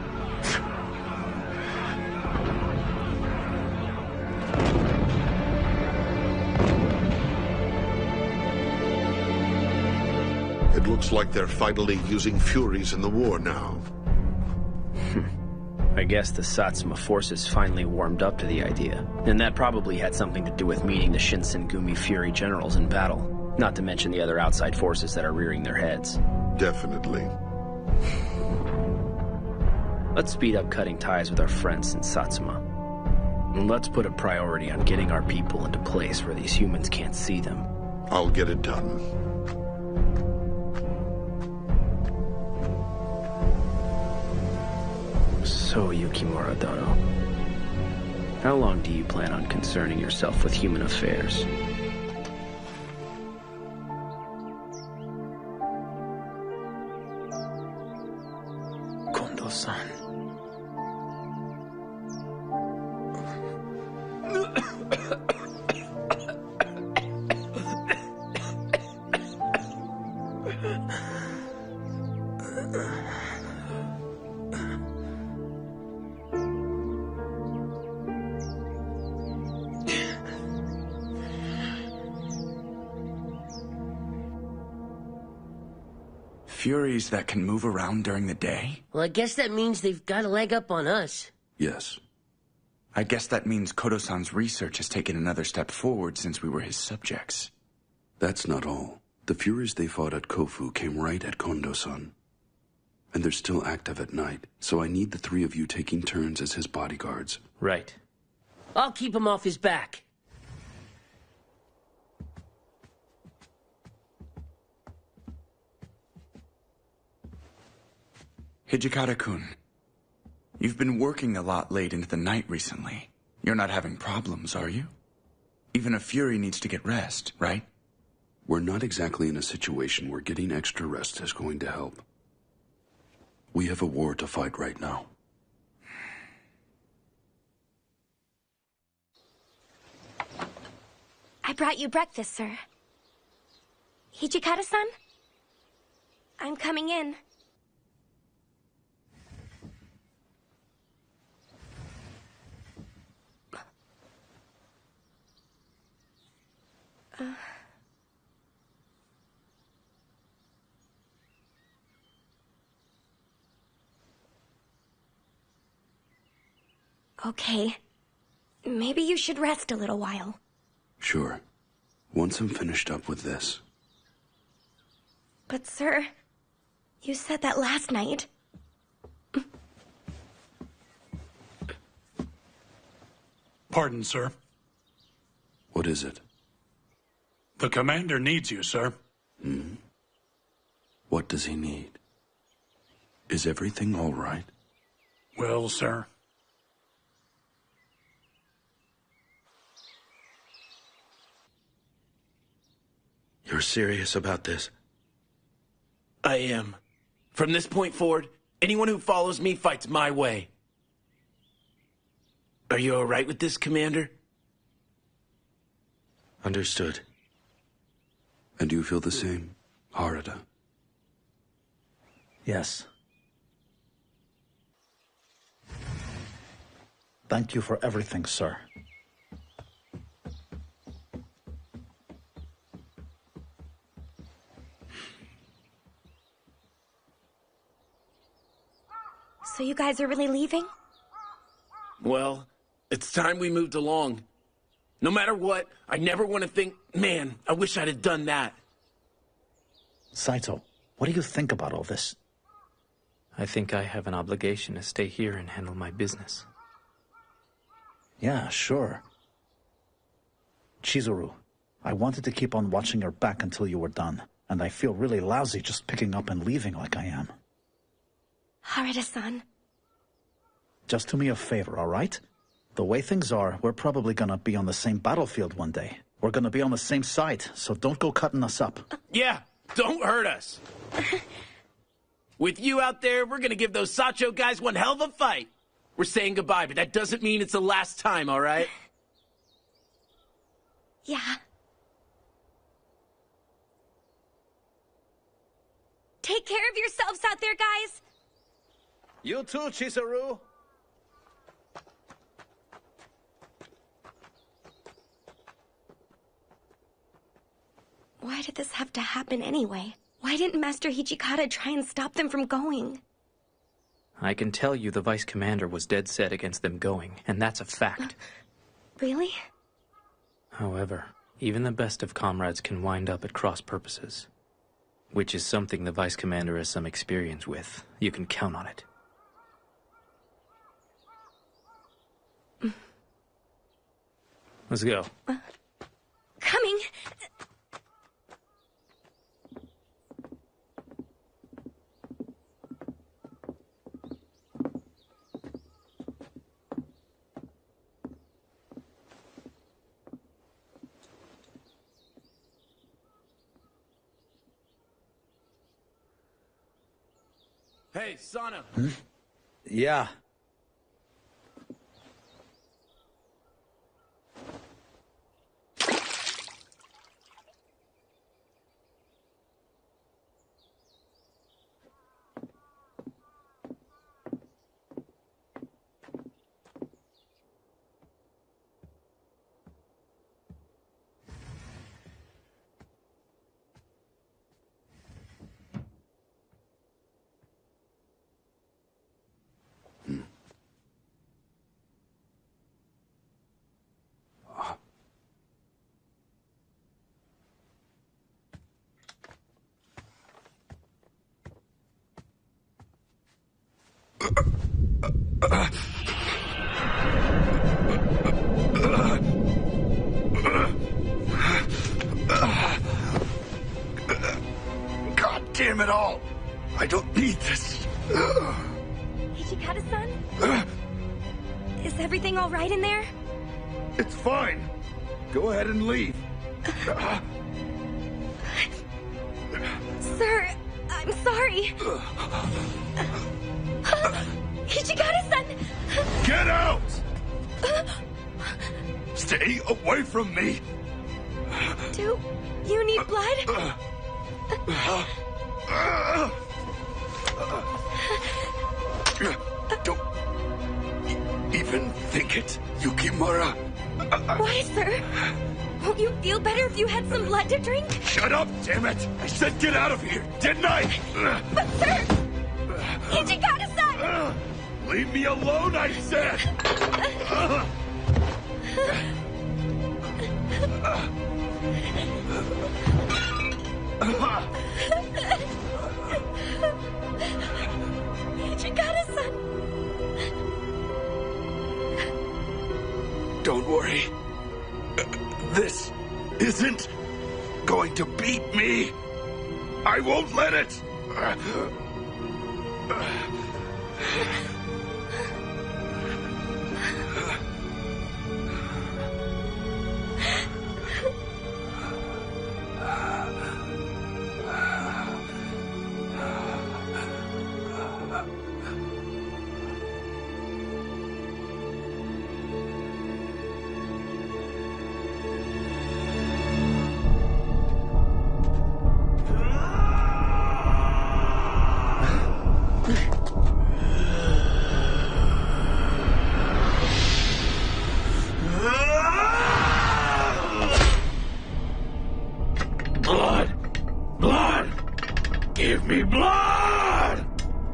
It looks like they're finally using Furies in the war now. I guess the Satsuma forces finally warmed up to the idea. And that probably had something to do with meeting the Shinsengumi Fury generals in battle. Not to mention the other outside forces that are rearing their heads. Definitely. Let's speed up cutting ties with our friends in Satsuma. And let's put a priority on getting our people into place where these humans can't see them. I'll get it done. So, Yukimura Dono, how long do you plan on concerning yourself with human affairs? Kondo-san. Furies that can move around during the day? Well, I guess that means they've got a leg up on us. Yes. I guess that means Kodo-san's research has taken another step forward since we were his subjects. That's not all. The Furies they fought at Kofu came right at Kondo-san. And they're still active at night, so I need the three of you taking turns as his bodyguards. Right. I'll keep him off his back. Hijikata-kun, you've been working a lot late into the night recently. You're not having problems, are you? Even a Fury needs to get rest, right? We're not exactly in a situation where getting extra rest is going to help. We have a war to fight right now. I brought you breakfast, sir. Hijikata-san? I'm coming in. Okay. Maybe you should rest a little while. Sure. Once I'm finished up with this. But sir, you said that last night. Pardon, sir. What is it? The commander needs you, sir. Hmm? What does he need? Is everything all right? Well, sir. You're serious about this? I am. From this point forward, anyone who follows me fights my way. Are you all right with this, Commander? Understood. And do you feel the same, Harada? Yes. Thank you for everything, sir. So you guys are really leaving? Well, it's time we moved along. No matter what, I never want to think, man, I wish I'd have done that. Saito, what do you think about all this? I think I have an obligation to stay here and handle my business. Yeah, sure. Chizuru, I wanted to keep on watching your back until you were done, and I feel really lousy just picking up and leaving like I am. Harada-san. Just do me a favor, all right? The way things are, we're probably gonna be on the same battlefield one day. We're gonna be on the same side, so don't go cutting us up. Yeah, don't hurt us. With you out there, we're gonna give those Sacho guys one hell of a fight. We're saying goodbye, but that doesn't mean it's the last time, all right? Yeah. Take care of yourselves out there, guys. You too, Chizuru. Why did this have to happen anyway? Why didn't Master Hijikata try and stop them from going? I can tell you the Vice Commander was dead set against them going, and that's a fact. Really? However, even the best of comrades can wind up at cross purposes. Which is something the Vice Commander has some experience with. You can count on it. Let's go. Coming! Hey, Sana. Yeah. God damn it all! I don't need this. Hijikata-san? Is everything all right in there? It's fine. Go ahead and leave. Sir, I'm sorry. Hijikata-san! Get out! Stay away from me! Do you need blood? Don't even think it, Yukimura. Why, sir? Won't you feel better if you had some blood to drink? Shut up, damn it! I said get out of here, didn't I? But, sir! Hijikata-san! Leave me alone, I said! Hijikata-san! Don't worry. This isn't going to beat me. I won't let it.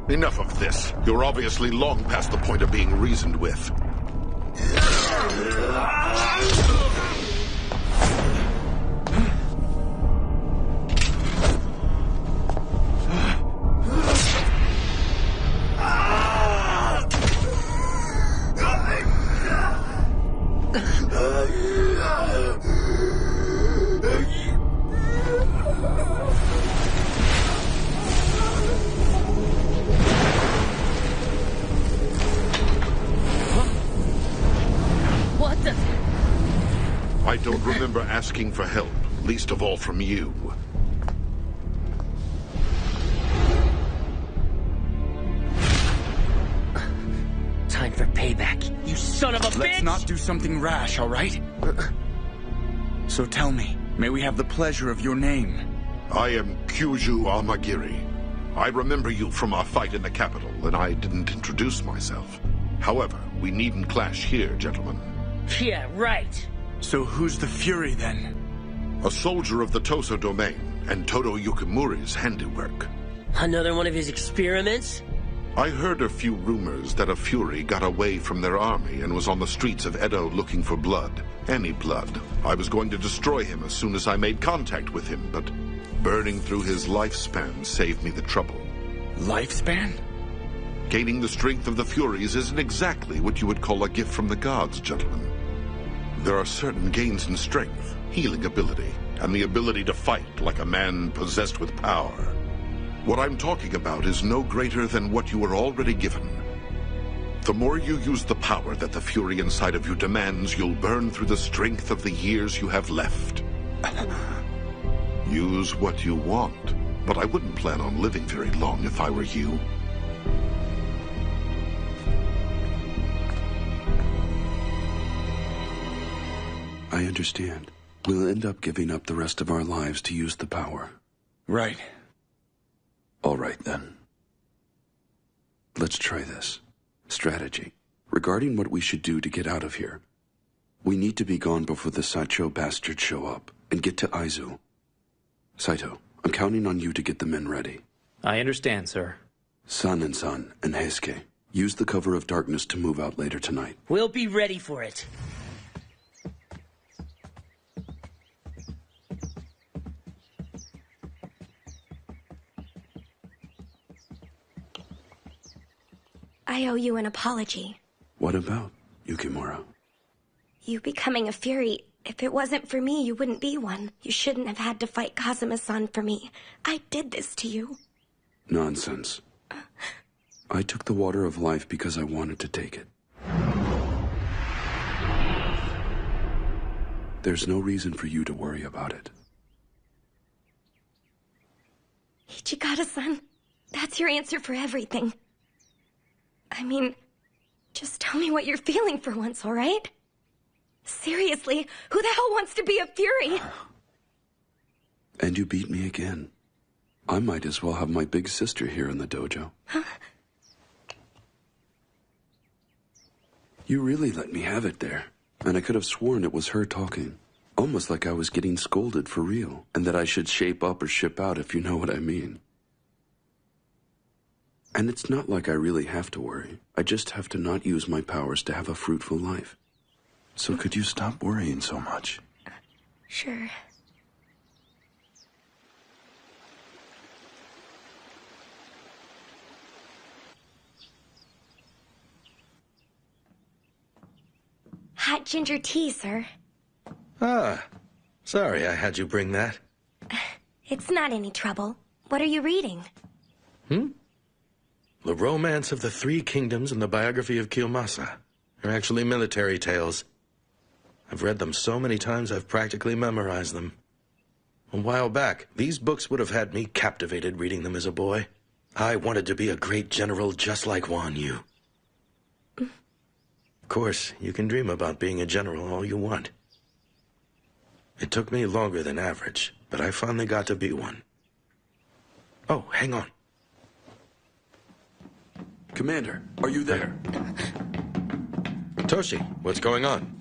Enough of this. You're obviously long past the point of being reasoned with. I don't remember asking for help, least of all from you. Time for payback, you son of a bitch! Let's not do something rash, all right? So tell me, may we have the pleasure of your name? I am Kyuju Amagiri. I remember you from our fight in the capital, and I didn't introduce myself. However, we needn't clash here, gentlemen. Yeah, right. So who's the Fury, then? A soldier of the Toso domain, and Todo Yukimura's handiwork. Another one of his experiments? I heard a few rumors that a Fury got away from their army and was on the streets of Edo looking for blood. Any blood. I was going to destroy him as soon as I made contact with him, but burning through his lifespan saved me the trouble. Lifespan? Gaining the strength of the Furies isn't exactly what you would call a gift from the gods, gentlemen. There are certain gains in strength, healing ability, and the ability to fight like a man possessed with power. What I'm talking about is no greater than what you are already given. The more you use the power that the Fury inside of you demands, you'll burn through the strength of the years you have left. Use what you want, but I wouldn't plan on living very long if I were you. I understand. We'll end up giving up the rest of our lives to use the power. Right. All right, then. Let's try this. Strategy. Regarding what we should do to get out of here. We need to be gone before the Sacho bastards show up, and get to Aizu. Saito, I'm counting on you to get the men ready. I understand, sir. San and Heisuke, use the cover of darkness to move out later tonight. We'll be ready for it. I I owe you an apology. What about, Yukimura? You becoming a Fury, if it wasn't for me, you wouldn't be one. You shouldn't have had to fight Kazuma-san for me. I did this to you. Nonsense. I took the water of life because I wanted to take it. There's no reason for you to worry about it. Ichigata-san, that's your answer for everything. I mean, just tell me what you're feeling for once, all right? Seriously, who the hell wants to be a Fury? And you beat me again. I might as well have my big sister here in the dojo. Huh? You really let me have it there. And I could have sworn it was her talking. Almost like I was getting scolded for real. And that I should shape up or ship out, if you know what I mean. And it's not like I really have to worry. I just have to not use my powers to have a fruitful life. So could you stop worrying so much? Sure. Hot ginger tea, sir. Ah, sorry I had you bring that. It's not any trouble. What are you reading? The Romance of the Three Kingdoms and the Biography of Kiyomasa. They're actually military tales. I've read them so many times I've practically memorized them. A while back, these books would have had me captivated reading them as a boy. I wanted to be a great general just like Wan Yu. Of course, you can dream about being a general all you want. It took me longer than average, but I finally got to be one. Oh, hang on. Commander, are you there? Toshi, what's going on?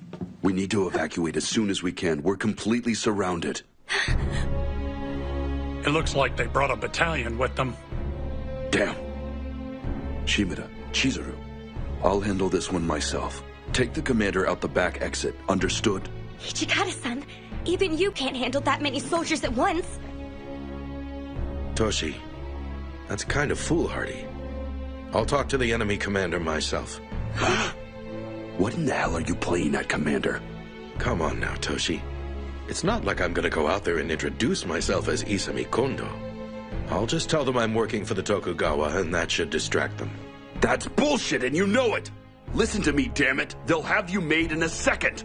We need to evacuate as soon as we can. We're completely surrounded. It looks like they brought a battalion with them. Damn. Shimada, Chizuru, I'll handle this one myself. Take the commander out the back exit. Understood? Ichigata-san, even you can't handle that many soldiers at once. Toshi, that's kind of foolhardy. I'll talk to the enemy commander myself. What in the hell are you playing at, Commander? Come on now, Toshi. It's not like I'm gonna go out there and introduce myself as Isami Kondo. I'll just tell them I'm working for the Tokugawa, and that should distract them. That's bullshit, and you know it! Listen to me, damn it! They'll have you made in a second!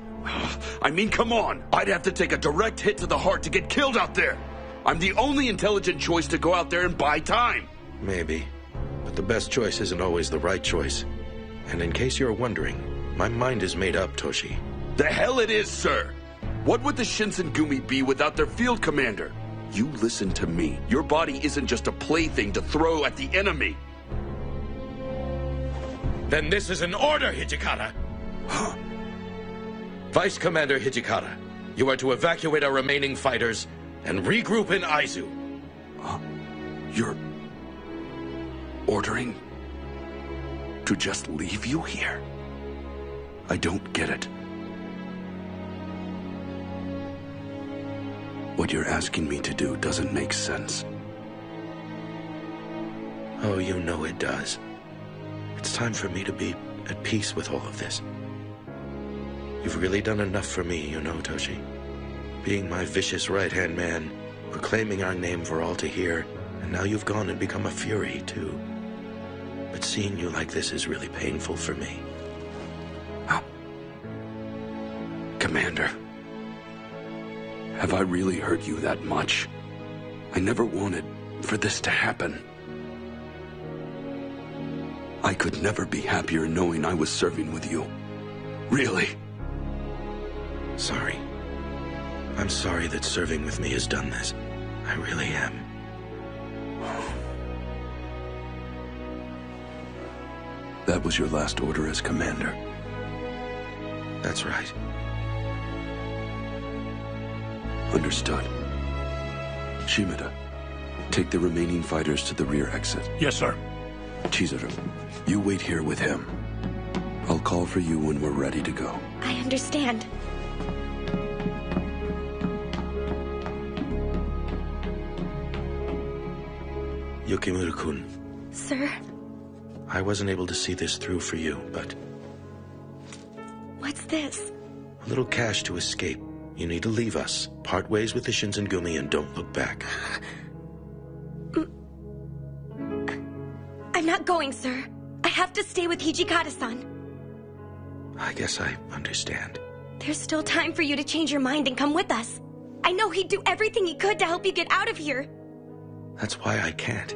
I mean, come on! I'd have to take a direct hit to the heart to get killed out there! I'm the only intelligent choice to go out there and buy time! Maybe. But the best choice isn't always the right choice. And in case you're wondering, my mind is made up, Toshi. The hell it is, sir! What would the Shinsengumi be without their field commander? You listen to me. Your body isn't just a plaything to throw at the enemy. Then this is an order, Hijikata! Vice Commander Hijikata, you are to evacuate our remaining fighters and regroup in Aizu. You're ordering to just leave you here? I don't get it. What you're asking me to do doesn't make sense. Oh, you know it does. It's time for me to be at peace with all of this. You've really done enough for me, you know, Toshi. Being my vicious right-hand man, proclaiming our name for all to hear, and now you've gone and become a Fury, too. But seeing you like this is really painful for me. Commander, have I really hurt you that much? I never wanted for this to happen. I could never be happier knowing I was serving with you. Really. Sorry. I'm sorry that serving with me has done this. I really am. That was your last order as commander. That's right. Understood. Shimada, take the remaining fighters to the rear exit. Yes, sir. Chizuru, you wait here with him. I'll call for you when we're ready to go. I understand. Yukimura-kun. Sir? I wasn't able to see this through for you, but What's this? a little cash to escape. You need to leave us, part ways with the Shinsengumi, and don't look back. I'm not going, sir. I have to stay with Hijikata-san. I guess I understand. There's still time for you to change your mind and come with us. I know he'd do everything he could to help you get out of here. That's why I can't.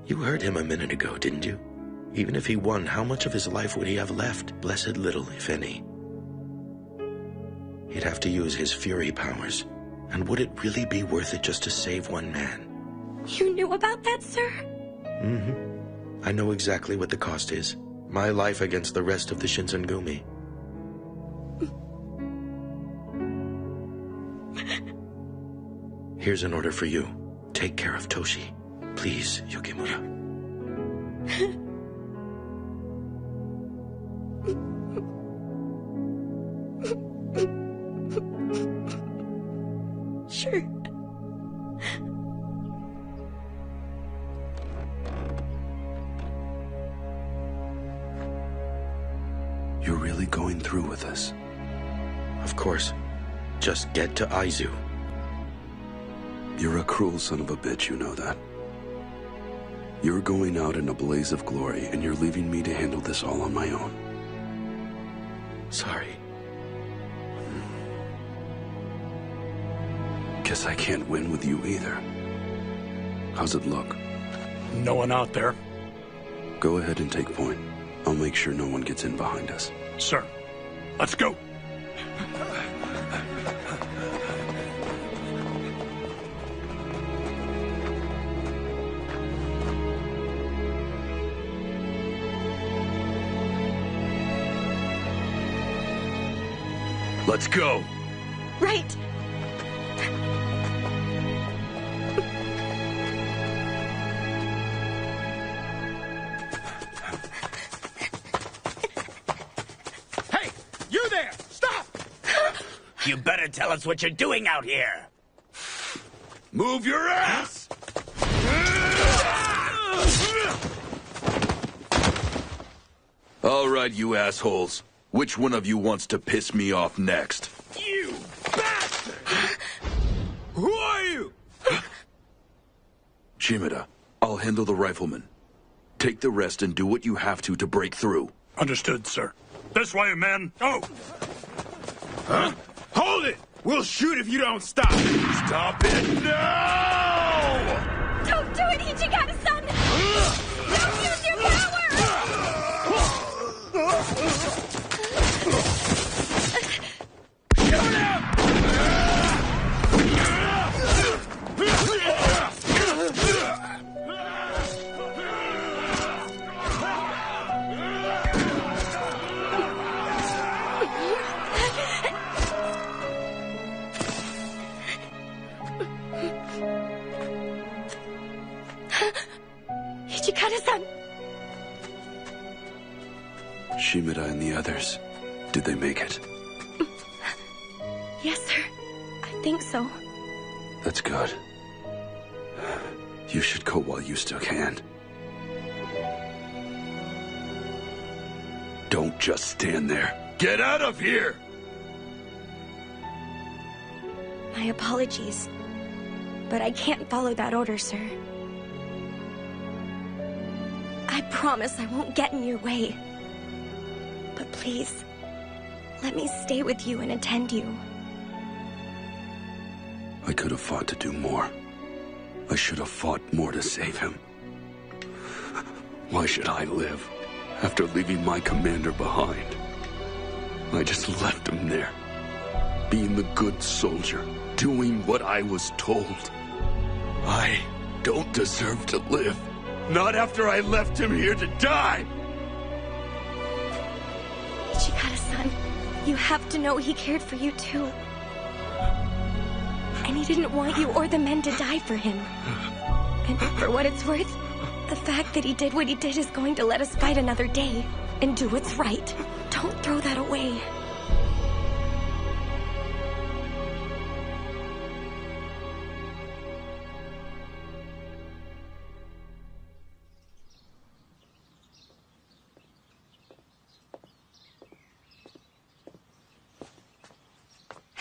You heard him a minute ago, didn't you? Even if he won, how much of his life would he have left? Blessed little, if any. He'd have to use his fury powers. And would it really be worth it just to save one man? You knew about that, sir? Mm-hmm. I know exactly what the cost is. My life against the rest of the Shinsengumi. Here's an order for you. Take care of Toshi. Please, Yukimura. Sure. You're really going through with this? Of course. Just get to Aizu. You're a cruel son of a bitch, you know that. You're going out in a blaze of glory, and you're leaving me to handle this all on my own. Sorry. Guess I can't win with you either. How's it look? No one out there. Go ahead and take point. I'll make sure no one gets in behind us. Sir, let's go. Let's go. Right. Hey, you there! Stop! You better tell us what you're doing out here. Move your ass! All right, you assholes. Which one of you wants to piss me off next? You bastard! Who are you? Shimada, I'll handle the rifleman. Take the rest and do what you have to break through. Understood, sir. This way, men. Oh! Huh? Hold it! We'll shoot if you don't stop. Stop it now! Don't do it, Hijikata-san! Don't use your power! Hijikata-san! Shimada and the others, did they make it? Yes, sir. I think so. That's good. You should go while you still can. Don't just stand there. Get out of here! My apologies. But I can't follow that order, sir. I promise I won't get in your way. But please, let me stay with you and attend you. I could have fought to do more. I should have fought more to save him. Why should I live after leaving my commander behind? I just left him there, being the good soldier, doing what I was told. I don't deserve to live. Not after I left him here to die! Ichikata-san, you have to know he cared for you too. And he didn't want you or the men to die for him. And for what it's worth, the fact that he did what he did is going to let us fight another day and do what's right. Don't throw that away.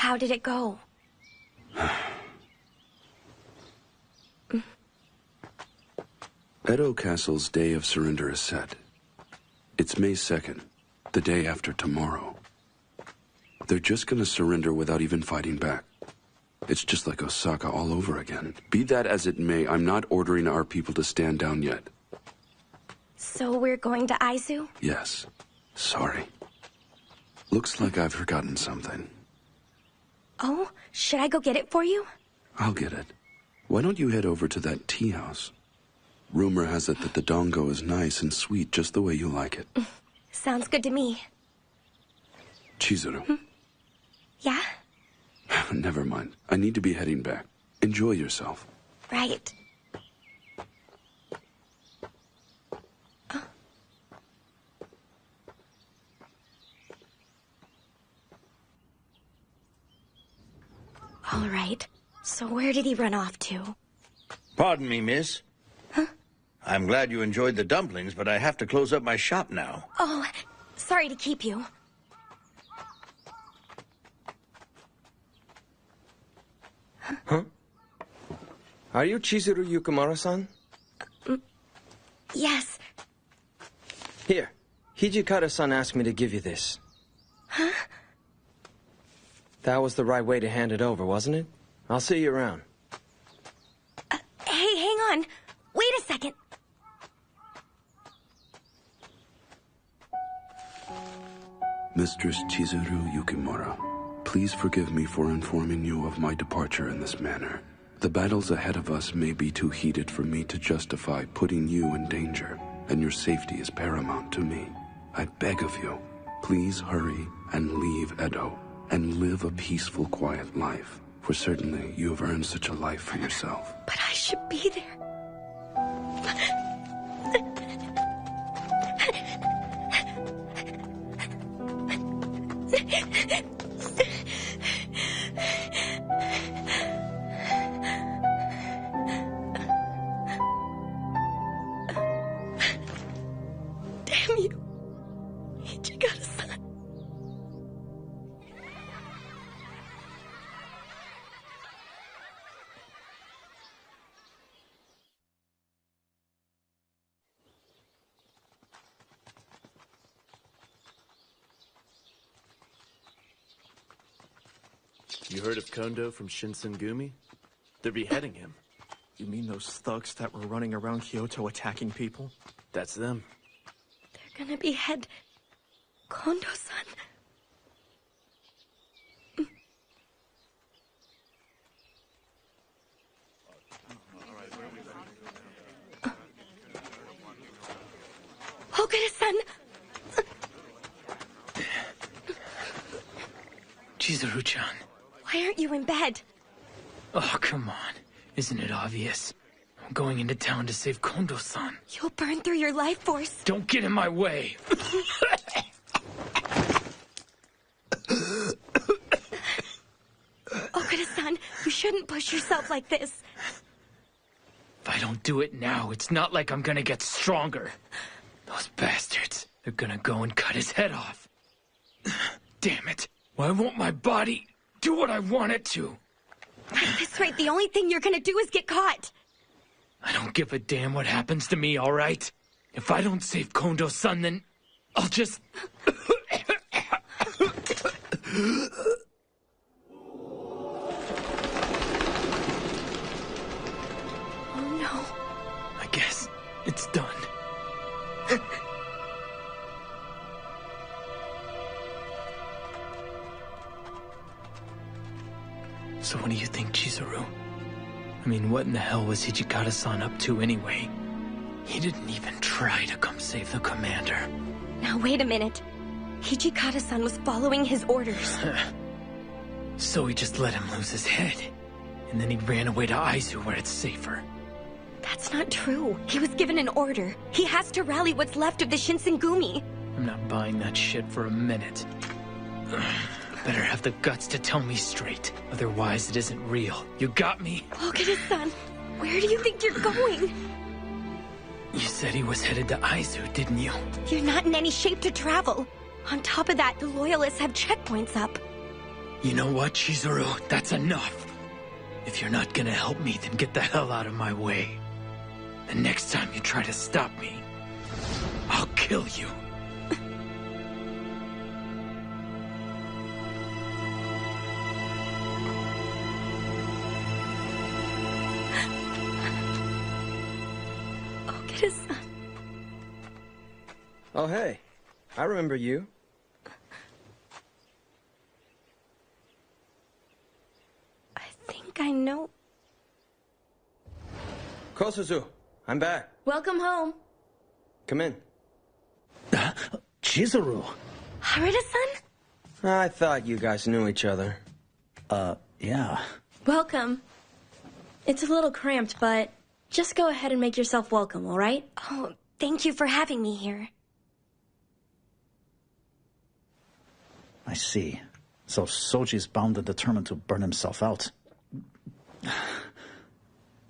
How did it go? Edo Castle's day of surrender is set. It's May 2nd, the day after tomorrow. They're just gonna surrender without even fighting back. It's just like Osaka all over again. Be that as it may, I'm not ordering our people to stand down yet. So we're going to Aizu? Yes. Sorry. Looks like I've forgotten something. Oh, should I go get it for you? I'll get it. Why don't you head over to that tea house? Rumor has it that the dongo is nice and sweet just the way you like it. Sounds good to me. Chizuru. Yeah? Never mind. I need to be heading back. Enjoy yourself. Right. All right. So where did he run off to? Pardon me, miss. Huh? I'm glad you enjoyed the dumplings, but I have to close up my shop now. Oh, sorry to keep you. Huh? Are you Chizuru Yukimura-san? Yes. Here, Hijikata-san asked me to give you this. Huh? That was the right way to hand it over, wasn't it? I'll see you around. Hey, hang on. Wait a second. Mistress Chizuru Yukimura, please forgive me for informing you of my departure in this manner. The battles ahead of us may be too heated for me to justify putting you in danger, and your safety is paramount to me. I beg of you, please hurry and leave Edo, and live a peaceful, quiet life. For certainly you have earned such a life for yourself. But I should be there. Damn you. Hijikata-san. You heard of Kondo from Shinsengumi? They're beheading him. You mean those thugs that were running around Kyoto attacking people? That's them. They're gonna behead Kondo-san. Okada-san! Chizuru-chan. Why aren't you in bed? Oh, come on. Isn't it obvious? I'm going into town to save Kondo-san. You'll burn through your life force. Don't get in my way. Okada-san, you shouldn't push yourself like this. If I don't do it now, it's not like I'm gonna get stronger. Those bastards, they're gonna go and cut his head off. Damn it. Why won't my body do what I want it to? At this rate, the only thing you're gonna do is get caught. I don't give a damn what happens to me, all right? If I don't save Kondo-san, then I'll just... Oh no. I guess it's done. So what do you think, Chizuru? I mean, what in the hell was Hijikata-san up to anyway? He didn't even try to come save the commander. Now wait a minute. Hijikata-san was following his orders. So he just let him lose his head. And then he ran away to Aizu where it's safer. That's not true. He was given an order. He has to rally what's left of the Shinsengumi. I'm not buying that shit for a minute. Better have the guts to tell me straight. Otherwise, it isn't real. You got me? Okada-san, where do you think you're going? You said he was headed to Aizu, didn't you? You're not in any shape to travel. On top of that, the Loyalists have checkpoints up. You know what, Chizuru? That's enough. If you're not gonna help me, then get the hell out of my way. The next time you try to stop me, I'll kill you. Okita-san. Oh, hey. I remember you. I think I know. Kosuzu, I'm back. Welcome home. Come in. Chizuru. Harada-san? I thought you guys knew each other. Yeah. Welcome. It's a little cramped, but just go ahead and make yourself welcome, all right? Oh, thank you for having me here. I see. So Soji's bound and determined to burn himself out.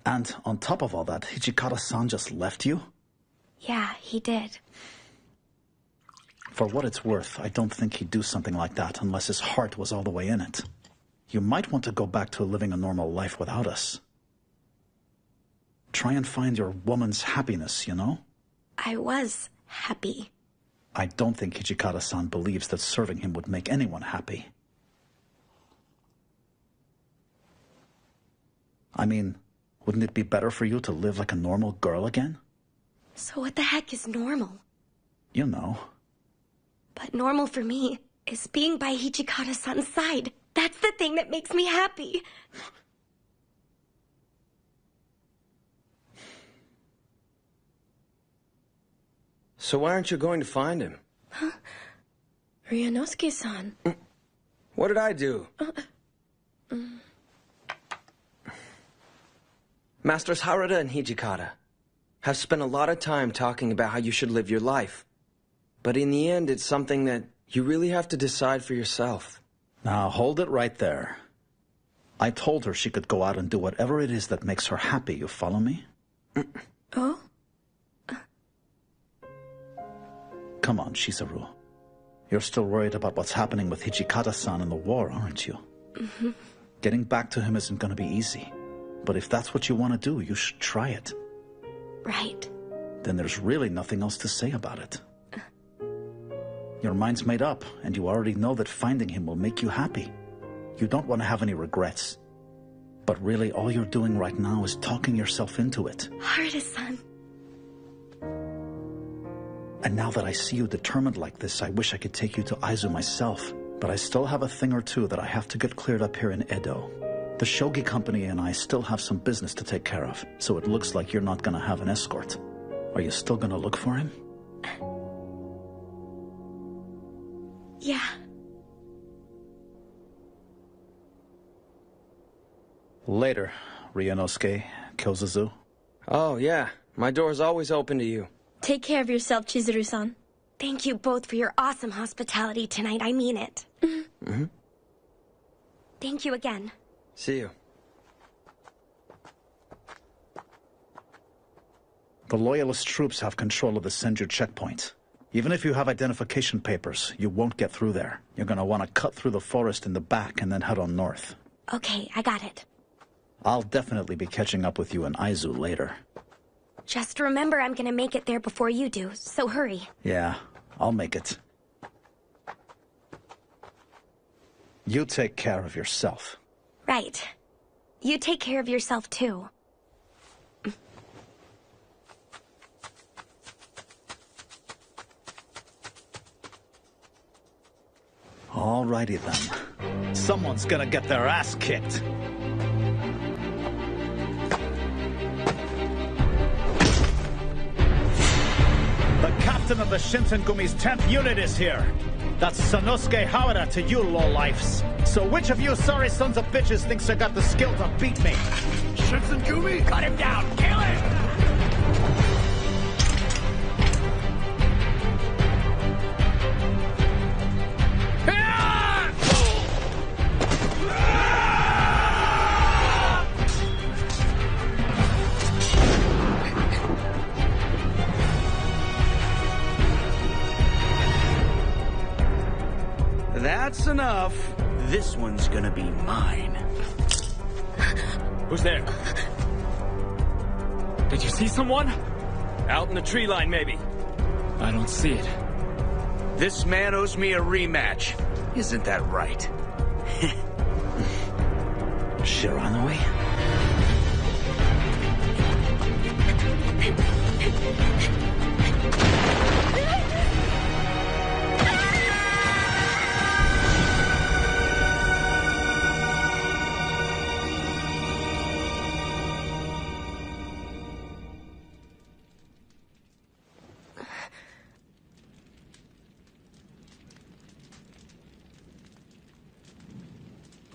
And on top of all that, Hijikata-san just left you? Yeah, he did. For what it's worth, I don't think he'd do something like that unless his heart was all the way in it. You might want to go back to living a normal life without us. Try and find your woman's happiness, you know? I was happy. I don't think Hijikata-san believes that serving him would make anyone happy. I mean, wouldn't it be better for you to live like a normal girl again? So what the heck is normal? You know. But normal for me is being by Hijikata-san's side. That's the thing that makes me happy. So why aren't you going to find him? Huh? Ryunosuke-san. What did I do? Masters Harada and Hijikata have spent a lot of time talking about how you should live your life. But in the end, it's something that you really have to decide for yourself. Now, hold it right there. I told her she could go out and do whatever it is that makes her happy, you follow me? Oh? Come on, Chizuru. You're still worried about what's happening with Hijikata-san in the war, aren't you? Mm-hmm. Getting back to him isn't going to be easy. But if that's what you want to do, you should try it. Right. Then there's really nothing else to say about it. Your mind's made up, and you already know that finding him will make you happy. You don't want to have any regrets. But really, all you're doing right now is talking yourself into it. Harada-san. And now that I see you determined like this, I wish I could take you to Aizu myself. But I still have a thing or two that I have to get cleared up here in Edo. The Shogi Company and I still have some business to take care of, so it looks like you're not gonna have an escort. Are you still gonna look for him? Yeah. Later, Ryunosuke, Kyozuzu. Oh, yeah. My door's always open to you. Take care of yourself, Chizuru-san. Thank you both for your awesome hospitality tonight. I mean it. Mm-hmm. Thank you again. See you. The Loyalist troops have control of the Senju checkpoint. Even if you have identification papers, you won't get through there. You're gonna want to cut through the forest in the back and then head on north. Okay, I got it. I'll definitely be catching up with you in Aizu later. Just remember I'm gonna make it there before you do, so hurry. Yeah, I'll make it. You take care of yourself. Right. You take care of yourself, too. Alrighty then. Someone's gonna get their ass kicked. The captain of the Shinsengumi's 10th unit is here. That's Sanosuke Hawada to you lowlifes. So which of you sorry sons of bitches thinks I got the skill to beat me? Shinsengumi, cut him down! Kill him! That's enough. This one's gonna be mine. Who's there? Did you see someone? Out in the tree line, maybe. I don't see it. This man owes me a rematch. Isn't that right? Shiranui?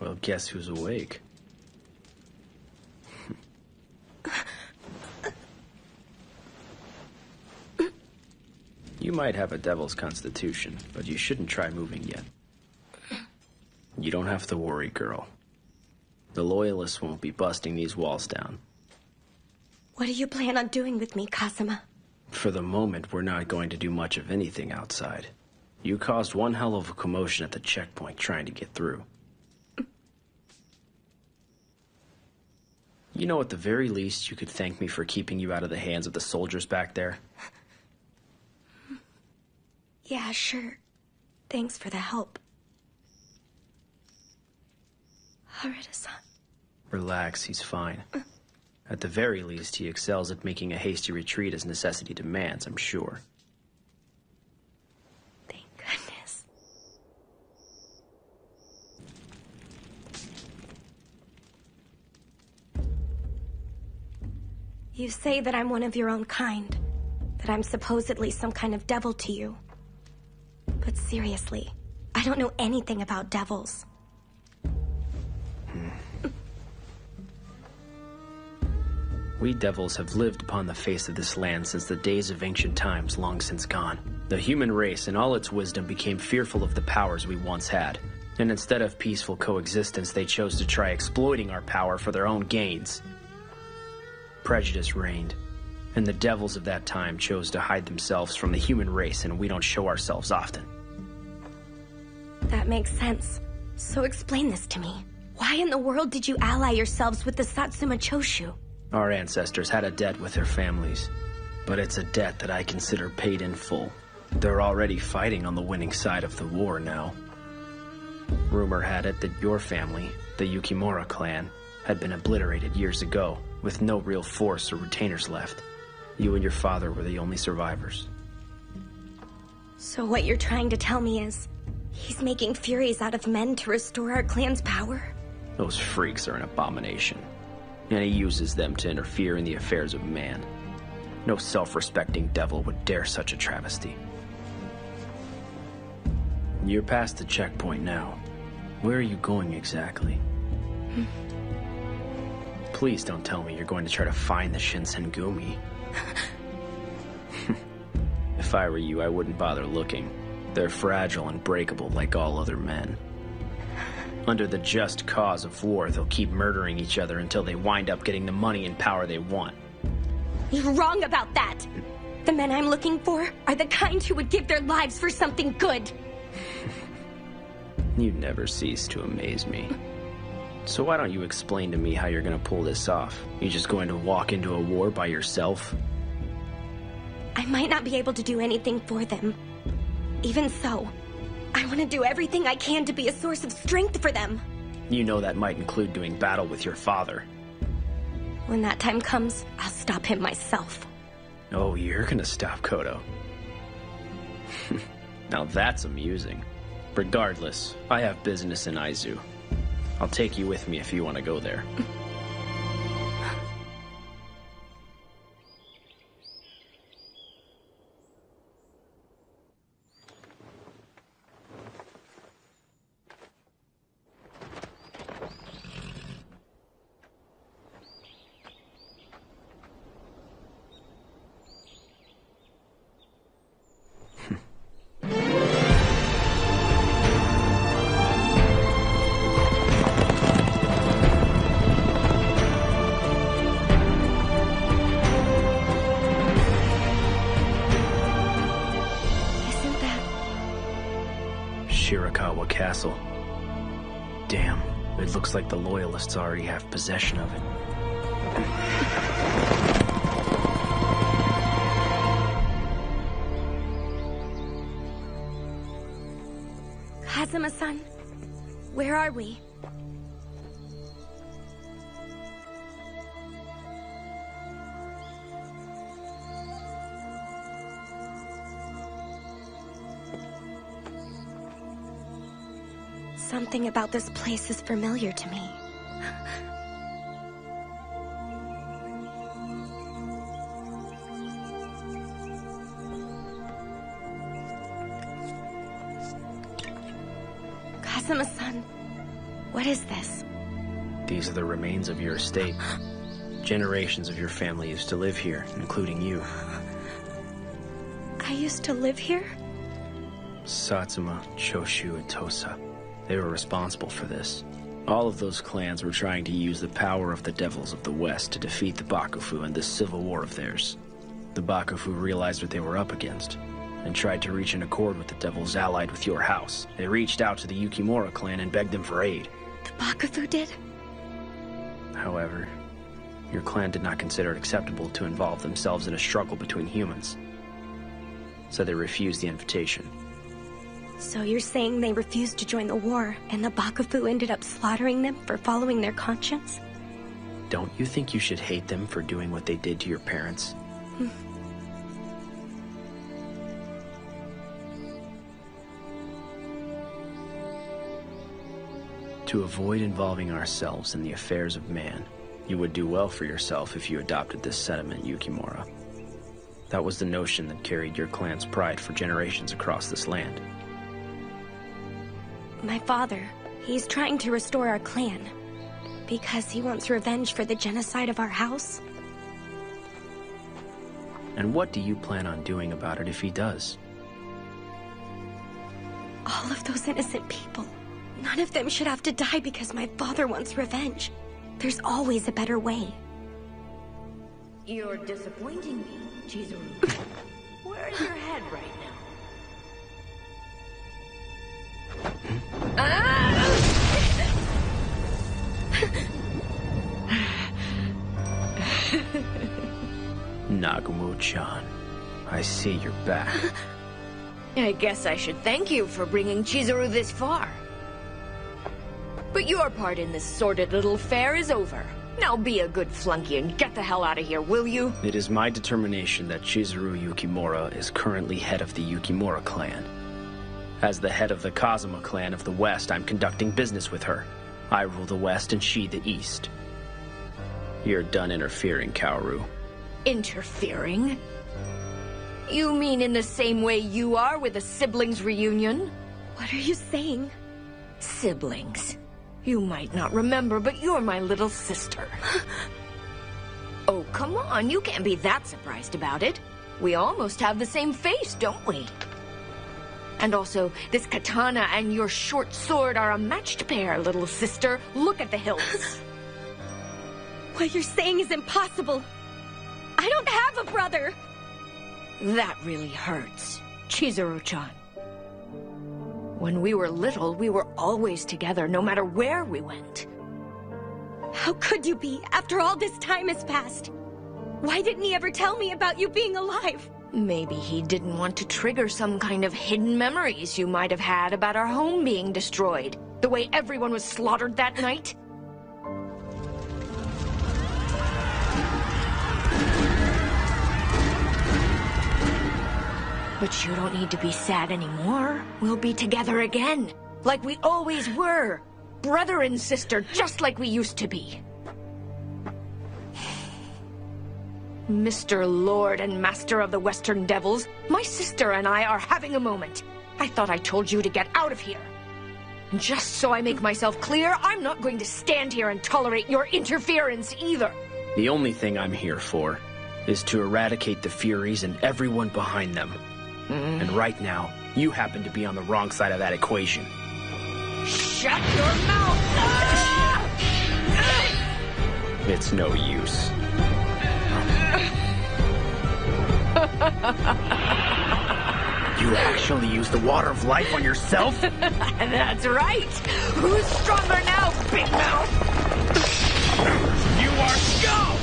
Well, guess who's awake? You might have a devil's constitution, but you shouldn't try moving yet. You don't have to worry, girl. The Loyalists won't be busting these walls down. What do you plan on doing with me, Kazuma? For the moment, we're not going to do much of anything outside. You caused one hell of a commotion at the checkpoint trying to get through. You know, at the very least, you could thank me for keeping you out of the hands of the soldiers back there. Yeah, sure. Thanks for the help. Harada-san. Relax, he's fine. At the very least, he excels at making a hasty retreat as necessity demands, I'm sure. Thank goodness. You say that I'm one of your own kind, that I'm supposedly some kind of devil to you. But seriously, I don't know anything about devils. We devils have lived upon the face of this land since the days of ancient times, long since gone. The human race, in all its wisdom, became fearful of the powers we once had. And instead of peaceful coexistence, they chose to try exploiting our power for their own gains. Prejudice reigned, and the devils of that time chose to hide themselves from the human race, and we don't show ourselves often. That makes sense. So explain this to me. Why in the world did you ally yourselves with the Satsuma Choshu? Our ancestors had a debt with their families, but it's a debt that I consider paid in full. They're already fighting on the winning side of the war now. Rumor had it that your family, the Yukimura clan, had been obliterated years ago, with no real force or retainers left. You and your father were the only survivors. So what you're trying to tell me is, he's making Furies out of men to restore our clan's power? Those freaks are an abomination, and he uses them to interfere in the affairs of man. No self-respecting devil would dare such a travesty. You're past the checkpoint now. Where are you going exactly? Please don't tell me you're going to try to find the Shinsengumi. If I were you, I wouldn't bother looking. They're fragile and breakable like all other men. Under the just cause of war, they'll keep murdering each other until they wind up getting the money and power they want. You're wrong about that! The men I'm looking for are the kind who would give their lives for something good. You never cease to amaze me. So why don't you explain to me how you're gonna pull this off? You just going to walk into a war by yourself? I might not be able to do anything for them. Even so, I want to do everything I can to be a source of strength for them. You know that might include doing battle with your father. When that time comes, I'll stop him myself. Oh, you're gonna stop Kodo. Now that's amusing. Regardless, I have business in Aizu. I'll take you with me if you want to go there. Damn, it looks like the Loyalists already have possession of it. Kazuma-san, where are we? Something about this place is familiar to me. Kazuma-san, what is this? These are the remains of your estate. Generations of your family used to live here, including you. I used to live here? Satsuma, Choshu, and Tosa. They were responsible for this. All of those clans were trying to use the power of the Devils of the West to defeat the Bakufu in this civil war of theirs. The Bakufu realized what they were up against, and tried to reach an accord with the Devils allied with your house. They reached out to the Yukimura clan and begged them for aid. The Bakufu did? However, your clan did not consider it acceptable to involve themselves in a struggle between humans, so they refused the invitation. So you're saying they refused to join the war, and the Bakufu ended up slaughtering them for following their conscience? Don't you think you should hate them for doing what they did to your parents? To avoid involving ourselves in the affairs of man, you would do well for yourself if you adopted this sentiment, Yukimura. That was the notion that carried your clan's pride for generations across this land. My father, he's trying to restore our clan. Because he wants revenge for the genocide of our house. And what do you plan on doing about it if he does? All of those innocent people. None of them should have to die because my father wants revenge. There's always a better way. You're disappointing me, Chizuru. Where's your head right now? Nagumo-chan, I see you're back. I guess I should thank you for bringing Chizuru this far. But your part in this sordid little affair is over. Now be a good flunky and get the hell out of here, will you? It is my determination that Chizuru Yukimura is currently head of the Yukimura clan. As the head of the Kazuma clan of the West, I'm conducting business with her. I rule the West and she the East. You're done interfering, Kaoru. Interfering? You mean in the same way you are with a siblings reunion? What are you saying? Siblings. You might not remember, but you're my little sister. Oh, come on, you can't be that surprised about it. We almost have the same face, don't we? And also, this katana and your short sword are a matched pair, little sister. Look at the hilts. What you're saying is impossible. I don't have a brother. That really hurts, Chizuru-chan. When we were little, we were always together, no matter where we went. How could you be, after all this time has passed? Why didn't he ever tell me about you being alive? Maybe he didn't want to trigger some kind of hidden memories you might have had about our home being destroyed, the way everyone was slaughtered that night. But you don't need to be sad anymore. We'll be together again, like we always were. Brother and sister, just like we used to be. Mr. Lord and Master of the Western Devils, my sister and I are having a moment. I thought I told you to get out of here. And just so I make myself clear, I'm not going to stand here and tolerate your interference either. The only thing I'm here for is to eradicate the Furies and everyone behind them. And right now, you happen to be on the wrong side of that equation. Shut your mouth! It's no use. You actually use the water of life on yourself? That's right. Who's stronger now, Big Mouth? You are scum!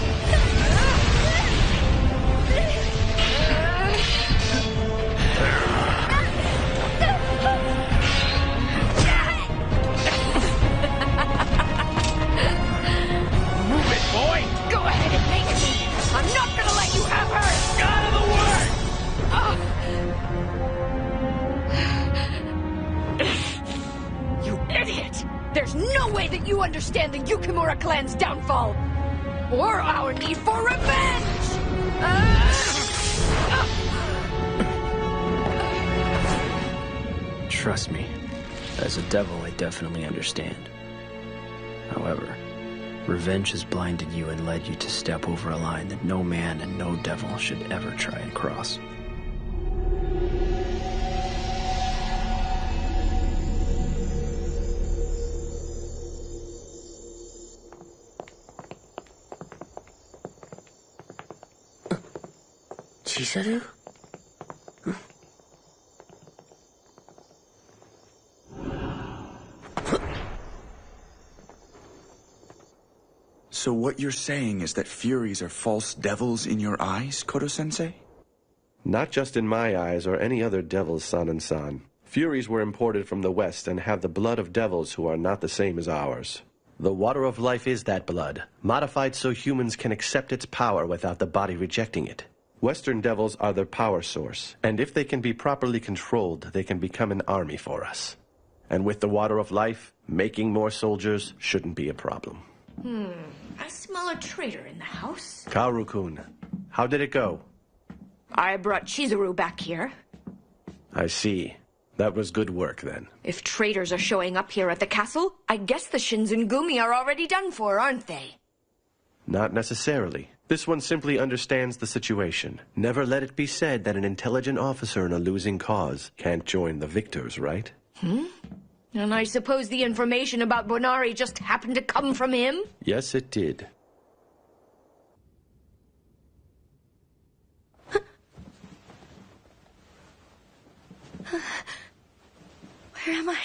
Move it, boy! Go ahead and make it. I'm not gonna let you have her. Out of the way! You idiot! There's no way that you understand the Yukimura clan's downfall! Or our need for revenge! Trust me, as a devil, I definitely understand. However, revenge has blinded you and led you to step over a line that no man and no devil should ever try and cross. Chizuru? So what you're saying is that Furies are false devils in your eyes, Kodo-sensei? Not just in my eyes or any other devil's, San. Furies were imported from the West and have the blood of devils who are not the same as ours. The water of life is that blood, modified so humans can accept its power without the body rejecting it. Western devils are their power source, and if they can be properly controlled, they can become an army for us. And with the water of life, making more soldiers shouldn't be a problem. I smell a traitor in the house. Kaoru-kun, how did it go? I brought Chizuru back here. I see. That was good work, then. If traitors are showing up here at the castle, I guess the Shinzengumi are already done for, aren't they? Not necessarily. This one simply understands the situation. Never let it be said that an intelligent officer in a losing cause can't join the victors, right? And I suppose the information about Bonari just happened to come from him? Yes, it did. Where am I?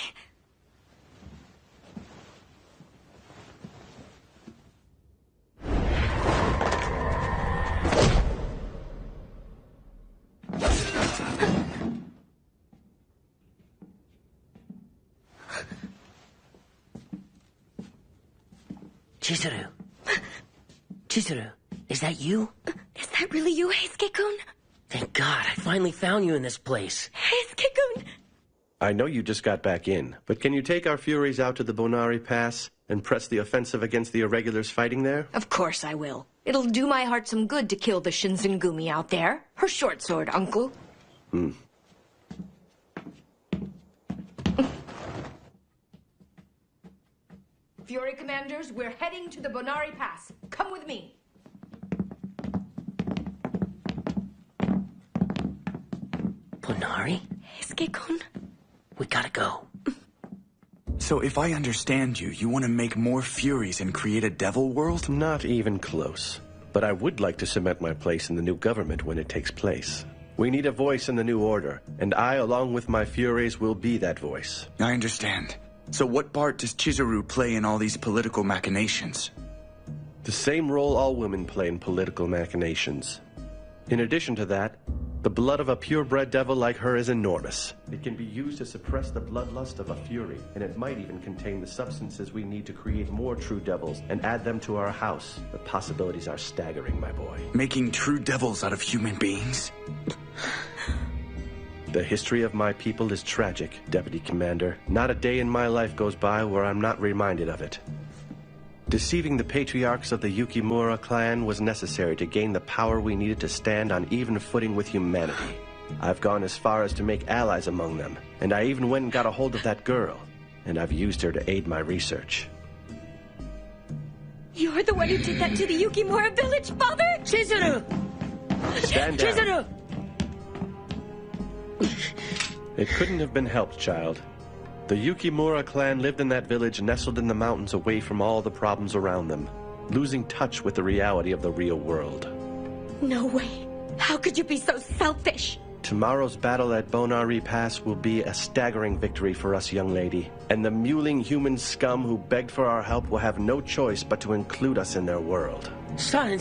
Chizuru. Chizuru, is that you? Is that really you, Heisuke-kun? Thank God, I finally found you in this place. Heisuke-kun! I know you just got back in, but can you take our Furies out to the Bonari Pass and press the offensive against the irregulars fighting there? Of course I will. It'll do my heart some good to kill the Shinzengumi out there. Her short sword, uncle. Fury commanders, we're heading to the Bonari Pass. Come with me. Bonari? Heisuke-kun? We gotta go. So if I understand you, you want to make more Furies and create a devil world? Not even close. But I would like to cement my place in the new government when it takes place. We need a voice in the new order, and I, along with my Furies, will be that voice. I understand. So what part does Chizuru play in all these political machinations? The same role all women play in political machinations. In addition to that, the blood of a purebred devil like her is enormous. It can be used to suppress the bloodlust of a Fury, and it might even contain the substances we need to create more true devils and add them to our house. The possibilities are staggering, my boy. Making true devils out of human beings? The history of my people is tragic, Deputy Commander. Not a day in my life goes by where I'm not reminded of it. Deceiving the patriarchs of the Yukimura clan was necessary to gain the power we needed to stand on even footing with humanity. I've gone as far as to make allies among them, and I even went and got a hold of that girl, and I've used her to aid my research. You're the one who did that to the Yukimura village, Father? Chizuru! Stand down. Chizuru! It couldn't have been helped, child. The Yukimura clan lived in that village nestled in the mountains away from all the problems around them, losing touch with the reality of the real world. No way. How could you be so selfish? Tomorrow's battle at Bonari Pass will be a staggering victory for us, young lady. And the mewling human scum who begged for our help will have no choice but to include us in their world. Son,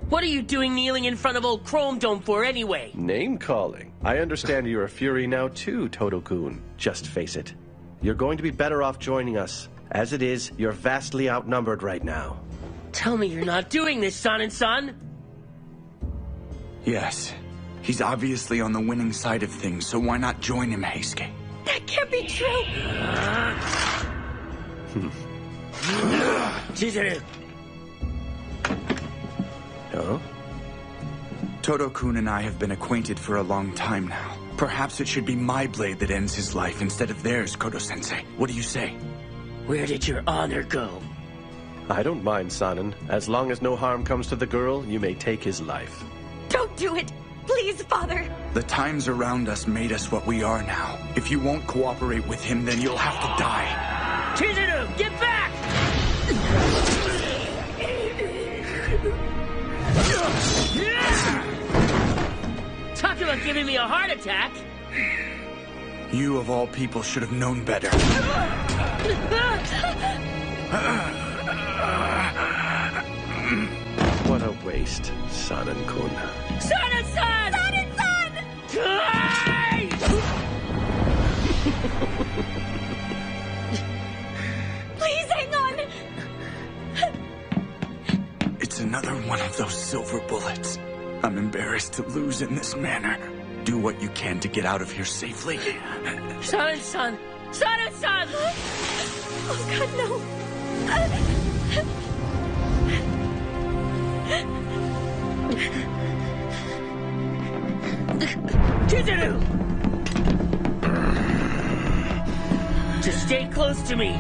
what are you doing kneeling in front of old Chrome Dome for anyway? Name-calling. I understand you're a fury now too, Toto-kun. Just face it. You're going to be better off joining us. As it is, you're vastly outnumbered right now. Tell me you're not doing this, son. Yes. He's obviously on the winning side of things, so why not join him, Heisuke? That can't be true! Chizuru! Huh? Toto-kun and I have been acquainted for a long time now. Perhaps it should be my blade that ends his life instead of theirs, Kodo-sensei. What do you say? Where did your honor go? I don't mind, Sanin. As long as no harm comes to the girl, you may take his life. Don't do it! Please, Father! The times around us made us what we are now. If you won't cooperate with him, then you'll have to die. Chizuru, get back! Talk about giving me a heart attack! You, of all people, should have known better. What a waste, Sanin-kun. Sanin-san! Sanin-san! Please hang on! It's another one of those silver bullets. I'm embarrassed to lose in this manner. Do what you can to get out of here safely. Sanin-san! Sanin-san! Oh, God, no! Chizuru! Just stay close to me.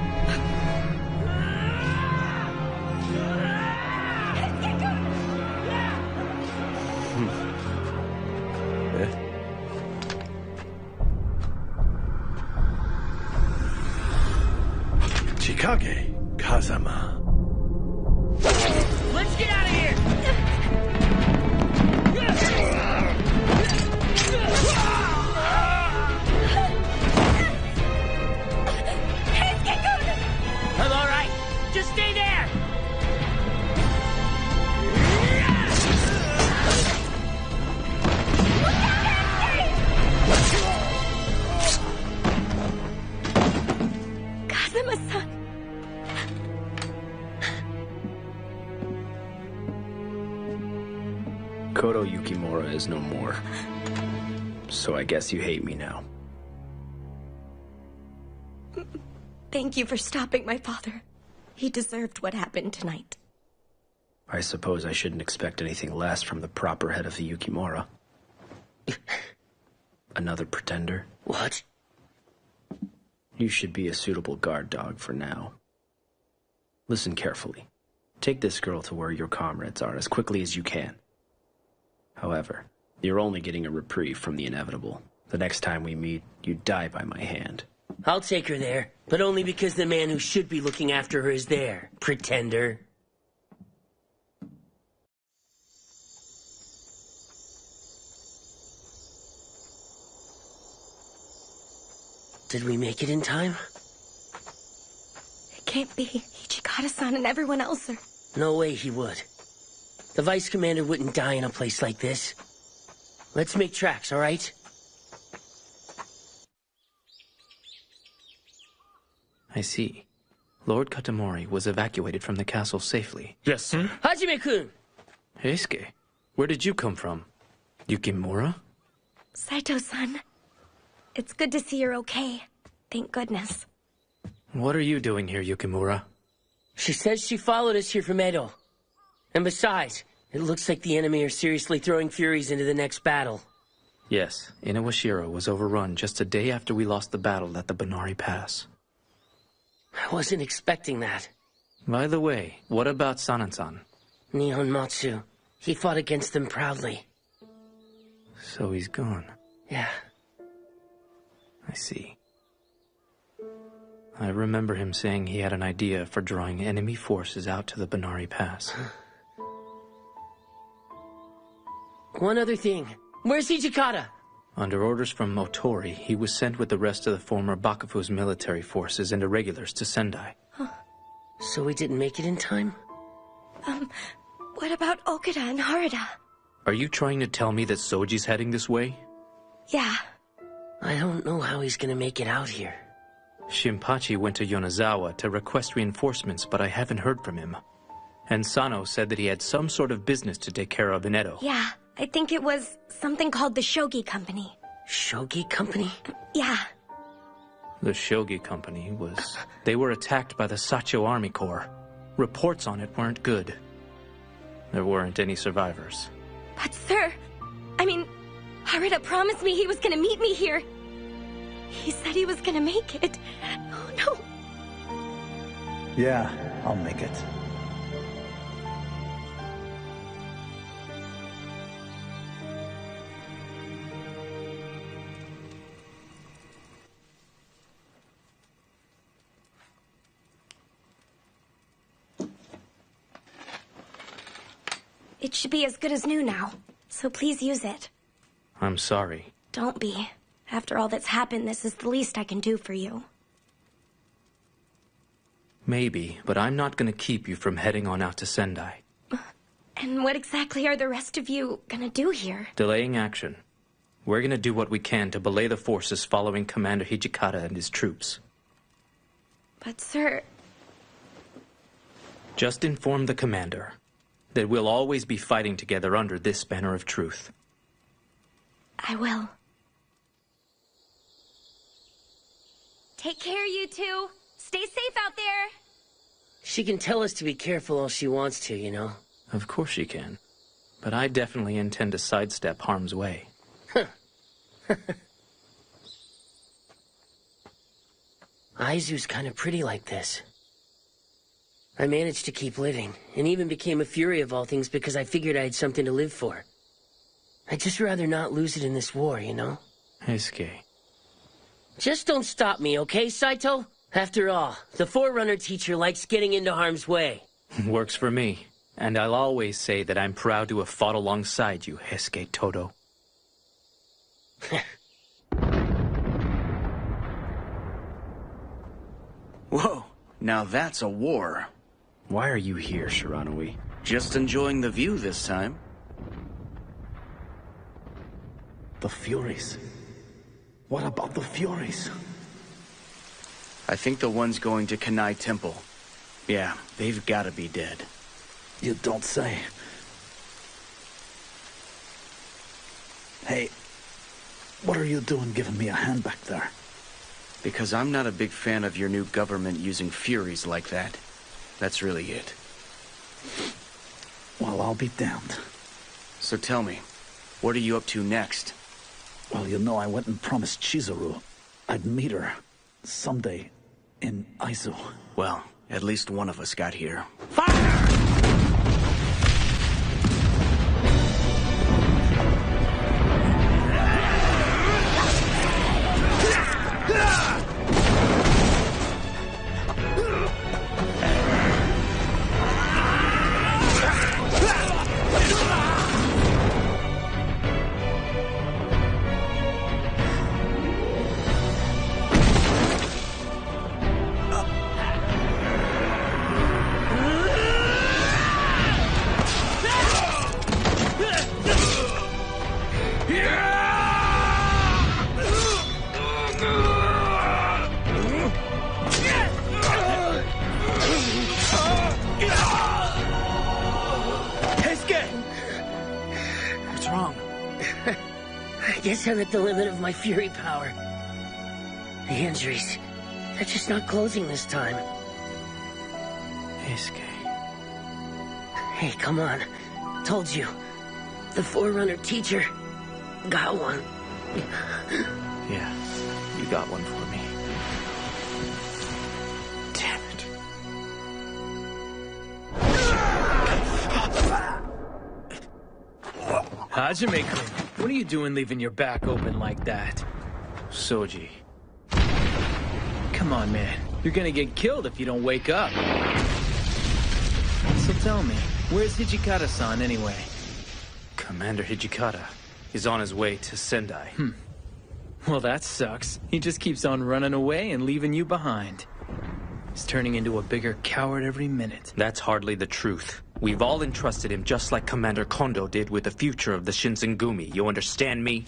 Chikage Kazama. Let's get out of here! I'm all right. Just stay there. Kazama-san. Kodo Yukimura is no more. So I guess you hate me now. Thank you for stopping my father. He deserved what happened tonight. I suppose I shouldn't expect anything less from the proper head of the Yukimura. Another pretender? What? You should be a suitable guard dog for now. Listen carefully. Take this girl to where your comrades are as quickly as you can. However, you're only getting a reprieve from the inevitable. The next time we meet, you die by my hand. I'll take her there, but only because the man who should be looking after her is there, pretender. Did we make it in time? It can't be. Ichikata-san and everyone else are... No way he would. The vice commander wouldn't die in a place like this. Let's make tracks, all right? I see. Lord Katamori was evacuated from the castle safely. Yes, sir. Hajime-kun! Heisuke, where did you come from? Yukimura? Saito-san, it's good to see you're okay. Thank goodness. What are you doing here, Yukimura? She says she followed us here from Edo. And besides, it looks like the enemy are seriously throwing Furies into the next battle. Yes, Inawashiro was overrun just a day after we lost the battle at the Bonari Pass. I wasn't expecting that. By the way, what about Sanan-san? Nihon Matsu. He fought against them proudly. So he's gone. Yeah. I see. I remember him saying he had an idea for drawing enemy forces out to the Bonari Pass. One other thing. Where's Hijikata? Under orders from Motori, he was sent with the rest of the former Bakufu's military forces and irregulars to Sendai. So we didn't make it in time? What about Okada and Harada? Are you trying to tell me that Soji's heading this way? Yeah. I don't know how he's gonna make it out here. Shinpachi went to Yonezawa to request reinforcements, but I haven't heard from him. And Sano said that he had some sort of business to take care of in Edo. Yeah, I think it was something called the Shogi Company. Shogi Company? Yeah. The Shogi Company was... They were attacked by the Sacho Army Corps. Reports on it weren't good. There weren't any survivors. But sir, Harada promised me he was gonna meet me here. He said he was gonna make it. Oh no. Yeah, I'll make it. It should be as good as new now, so please use it. I'm sorry. Don't be. After all that's happened, this is the least I can do for you. Maybe, but I'm not gonna keep you from heading on out to Sendai. And what exactly are the rest of you gonna do here? Delaying action. We're gonna do what we can to belay the forces following Commander Hijikata and his troops. But sir... Just inform the commander that we'll always be fighting together under this banner of truth. I will. Take care, you two. Stay safe out there. She can tell us to be careful all she wants to, you know. Of course she can. But I definitely intend to sidestep harm's way. Aizu's kind of pretty like this. I managed to keep living, and even became a Fury of all things because I figured I had something to live for. I'd just rather not lose it in this war, you know? Heisuke. Just don't stop me, okay, Saito? After all, the Forerunner teacher likes getting into harm's way. Works for me. And I'll always say that I'm proud to have fought alongside you, Heisuke Todo. Whoa, now that's a war. Why are you here, Shiranui? Just enjoying the view this time. The Furies. What about the Furies? I think the ones going to Kanai Temple. Yeah, they've gotta be dead. You don't say. Hey, what are you doing giving me a hand back there? Because I'm not a big fan of your new government using Furies like that. That's really it. Well, I'll be damned. So tell me, what are you up to next? Well, you know I went and promised Chizuru I'd meet her someday in Aizu. Well, at least one of us got here. I guess I'm at the limit of my Fury power. The injuries, they're just not closing this time. Heisuke. Hey, come on. Told you. The Forerunner teacher got one. Yeah, you got one for me. Damn it. Hajime-kun, what are you doing leaving your back open like that? Soji. Come on, man. You're gonna get killed if you don't wake up. So tell me, where's Hijikata-san anyway? Commander Hijikata is on his way to Sendai. Well, that sucks. He just keeps on running away and leaving you behind. He's turning into a bigger coward every minute. That's hardly the truth. We've all entrusted him just like Commander Kondo did with the future of the Shinsengumi. You understand me?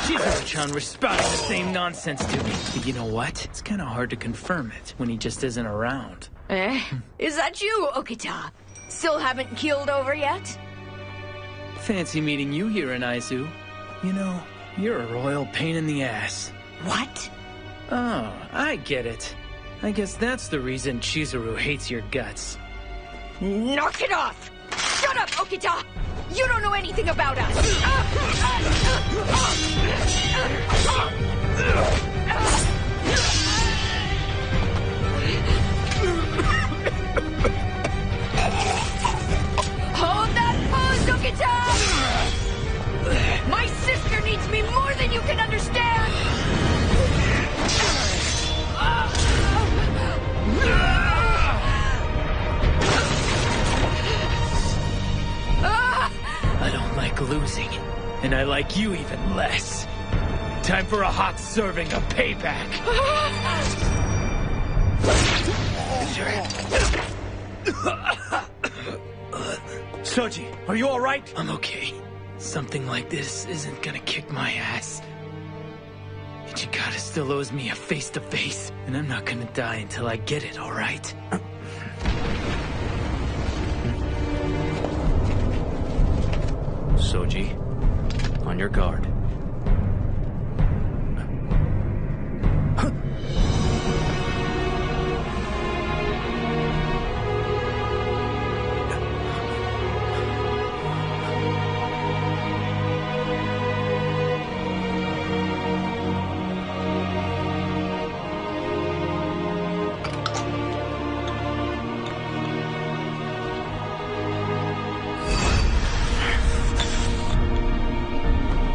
Chizuru-chan was spouting the same nonsense to me. But you know what? It's kind of hard to confirm it when he just isn't around. Is that you, Okita? Still haven't keeled over yet? Fancy meeting you here, Inaizu. You know, you're a royal pain in the ass. What? Oh, I get it. I guess that's the reason Chizuru hates your guts. Knock it off! Shut up, Okita! You don't know anything about us! Hold that pose, Okita! My sister needs me more than you can understand! I don't like losing, and I like you even less. Time for a hot serving of payback. Soji, are you all right? I'm okay. Something like this isn't gonna kick my ass. Ichikata still owes me a face-to-face, and I'm not gonna die until I get it, all right? Soji, on your guard.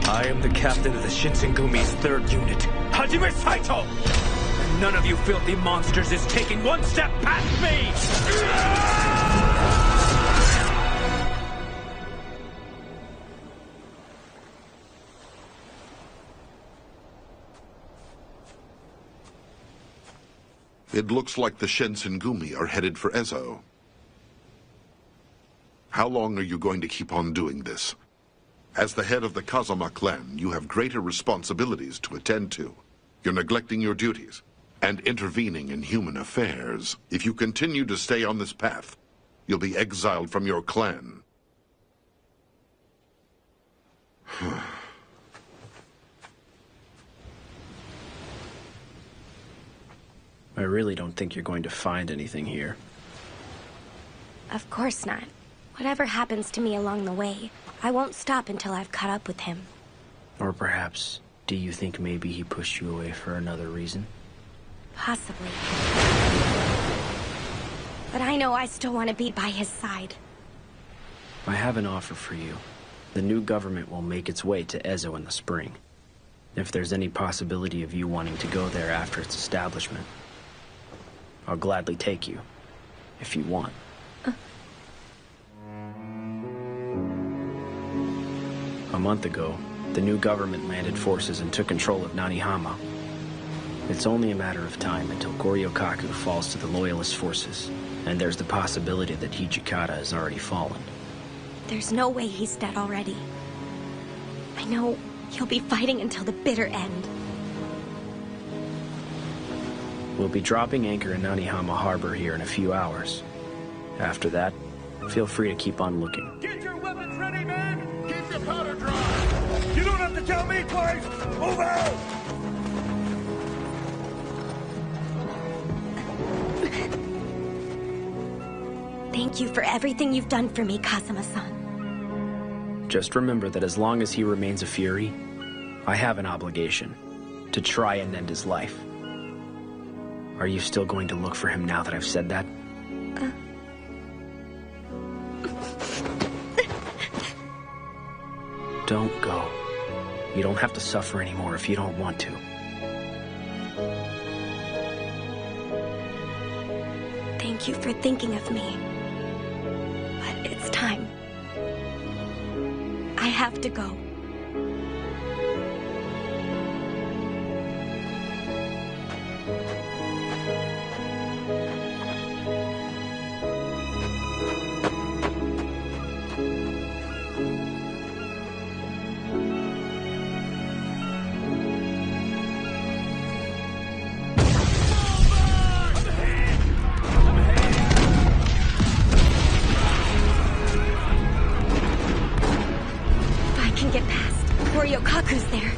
I am the captain of the Shinsengumi's 3rd unit, Hajime Saito! And none of you filthy monsters is taking one step past me! It looks like the Shinsengumi are headed for Ezo. How long are you going to keep on doing this? As the head of the Kazama clan, you have greater responsibilities to attend to. You're neglecting your duties and intervening in human affairs. If you continue to stay on this path, you'll be exiled from your clan. I really don't think you're going to find anything here. Of course not. Whatever happens to me along the way, I won't stop until I've caught up with him. Or perhaps, do you think maybe he pushed you away for another reason? Possibly. But I know I still want to be by his side. I have an offer for you. The new government will make its way to Ezo in the spring. If there's any possibility of you wanting to go there after its establishment, I'll gladly take you, if you want. A month ago, the new government landed forces and took control of Nanihama. It's only a matter of time until Goryokaku falls to the Loyalist forces, and there's the possibility that Hijikata has already fallen. There's no way he's dead already. I know he'll be fighting until the bitter end. We'll be dropping anchor in Nanihama Harbor here in a few hours. After that, feel free to keep on looking. Get your weapons ready, men! Keep your powder dry! You don't have to tell me twice! Move out! Thank you for everything you've done for me, Kazama-san. Just remember that as long as he remains a Fury, I have an obligation to try and end his life. Are you still going to look for him now that I've said that? Don't go. You don't have to suffer anymore if you don't want to. Thank you for thinking of me. But it's time. I have to go. If I can get past before Yokaku's there.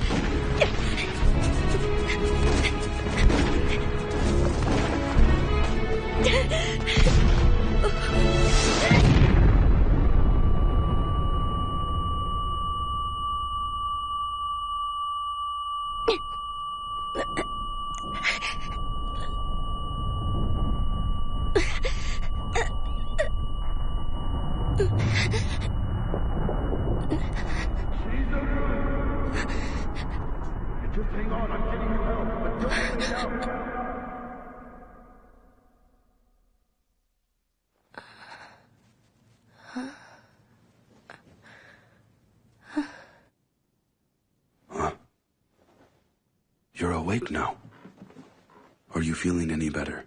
Just hang on, I'm getting you help, but don't wait out. You're awake now. Are you feeling any better?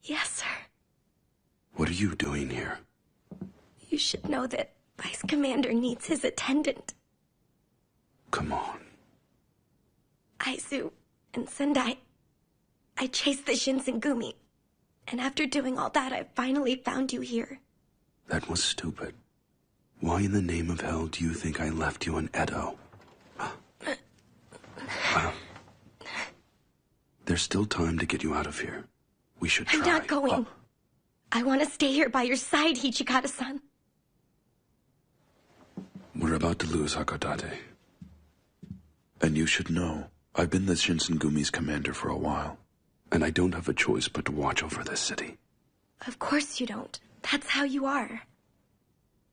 Yes, sir. What are you doing here? You should know that Vice Commander needs his attendant. Come on. Aizu and Sendai. I chased the Shinsengumi. And after doing all that, I finally found you here. That was stupid. Why in the name of hell do you think I left you in Edo? There's still time to get you out of here. We should try. I'm not going. I want to stay here by your side, Hichikata-san. We're about to lose Hakodate. And you should know, I've been the Shinsengumi's commander for a while, and I don't have a choice but to watch over this city. Of course you don't. That's how you are.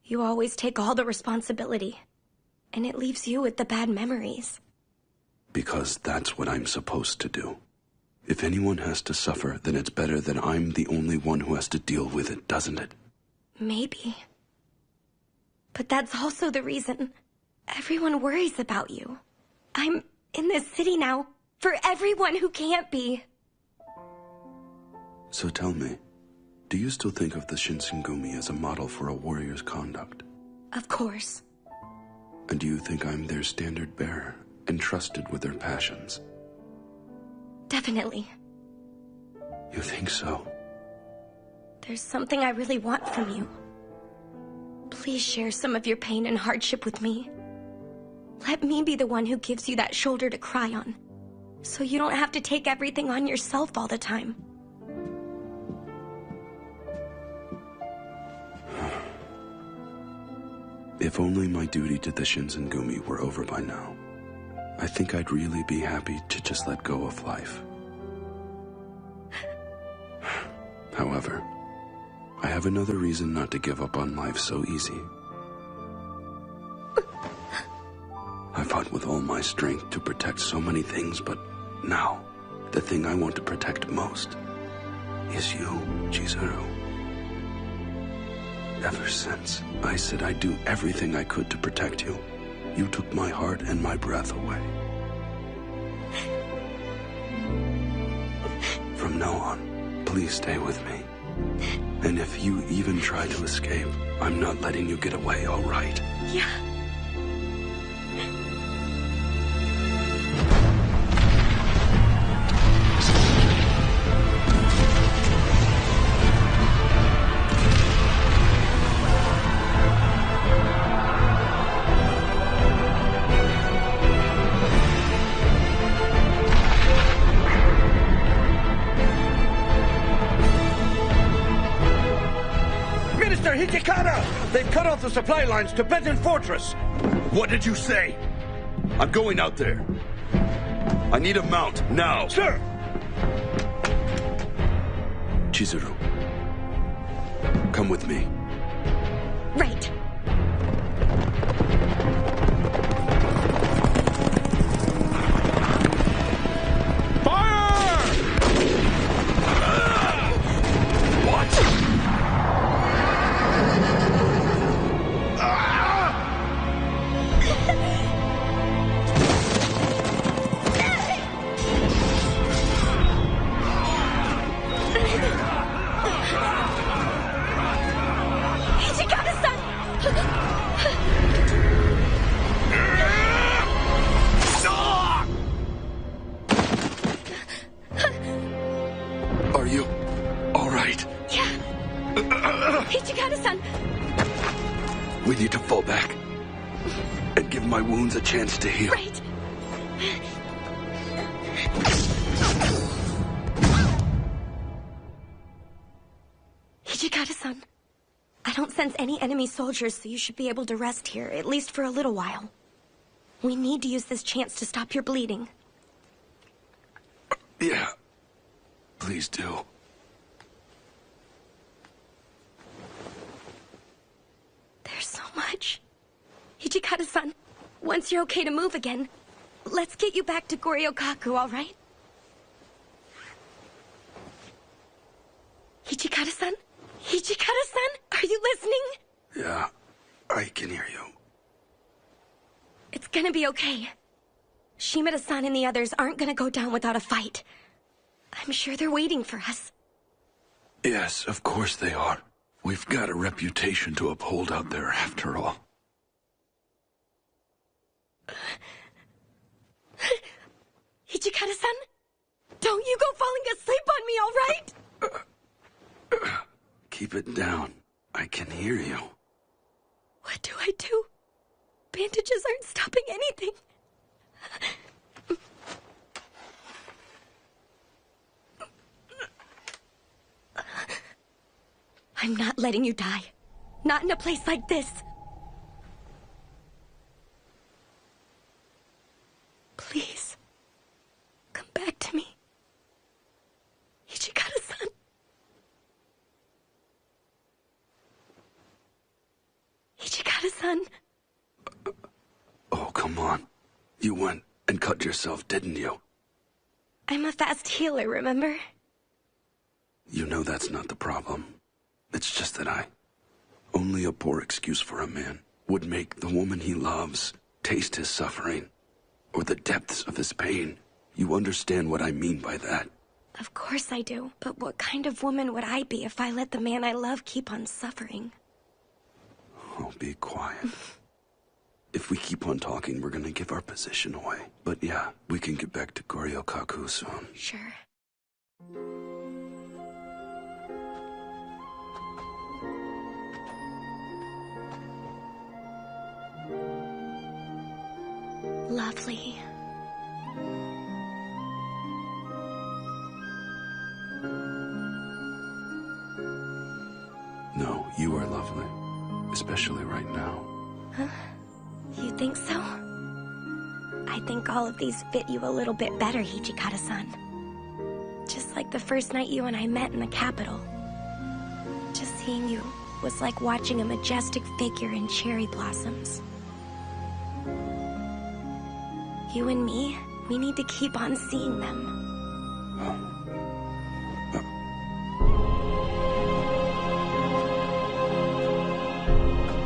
You always take all the responsibility, and it leaves you with the bad memories. Because that's what I'm supposed to do. If anyone has to suffer, then it's better that I'm the only one who has to deal with it, doesn't it? Maybe. But that's also the reason everyone worries about you. I'm in this city now for everyone who can't be. So tell me, do you still think of the Shinsengumi as a model for a warrior's conduct? Of course. And do you think I'm their standard bearer, entrusted with their passions? Definitely. You think so? There's something I really want from you. Please share some of your pain and hardship with me. Let me be the one who gives you that shoulder to cry on, so you don't have to take everything on yourself all the time. If only my duty to the Shinsengumi were over by now. I think I'd really be happy to just let go of life. However, I have another reason not to give up on life so easy. I fought with all my strength to protect so many things, but now, the thing I want to protect most is you, Chizuru. Ever since I said I'd do everything I could to protect you, you took my heart and my breath away. From now on, please stay with me. And if you even try to escape, I'm not letting you get away, all right? Yeah. Hichikata! They've cut off the supply lines to Benton Fortress! What did you say? I'm going out there. I need a mount, now! Sir! Chizuru, come with me. Right. We need to fall back and give my wounds a chance to heal. Right. Hijikata-san, I don't sense any enemy soldiers, so you should be able to rest here, at least for a little while. We need to use this chance to stop your bleeding. Yeah. Please do. There's so much. Hijikata-san, once you're okay to move again, let's get you back to Goryokaku, all right? Hijikata-san? Hijikata-san? Are you listening? Yeah, I can hear you. It's gonna be okay. Shimada-san and the others aren't gonna go down without a fight. I'm sure they're waiting for us. Yes, of course they are. We've got a reputation to uphold out there after all. Hijikata-san? Don't you go falling asleep on me, all right? Keep it down. I can hear you. What do I do? Bandages aren't stopping anything. I'm not letting you die. Not in a place like this. Please. Come back to me. Hijikata-san. Hijikata-san. Oh, come on. You went and cut yourself, didn't you? I'm a fast healer, remember? You know that's not the problem. It's just that only a poor excuse for a man would make the woman he loves taste his suffering, or the depths of his pain. You understand what I mean by that? Of course I do. But what kind of woman would I be if I let the man I love keep on suffering? Oh, be quiet. If we keep on talking, we're gonna give our position away. But yeah, we can get back to Goryokaku soon. Sure. Lovely. No, you are lovely. Especially right now. Huh? You think so? I think all of these fit you a little bit better, Hijikata-san. Just like the first night you and I met in the capital. Just seeing you was like watching a majestic figure in cherry blossoms. You and me, we need to keep on seeing them.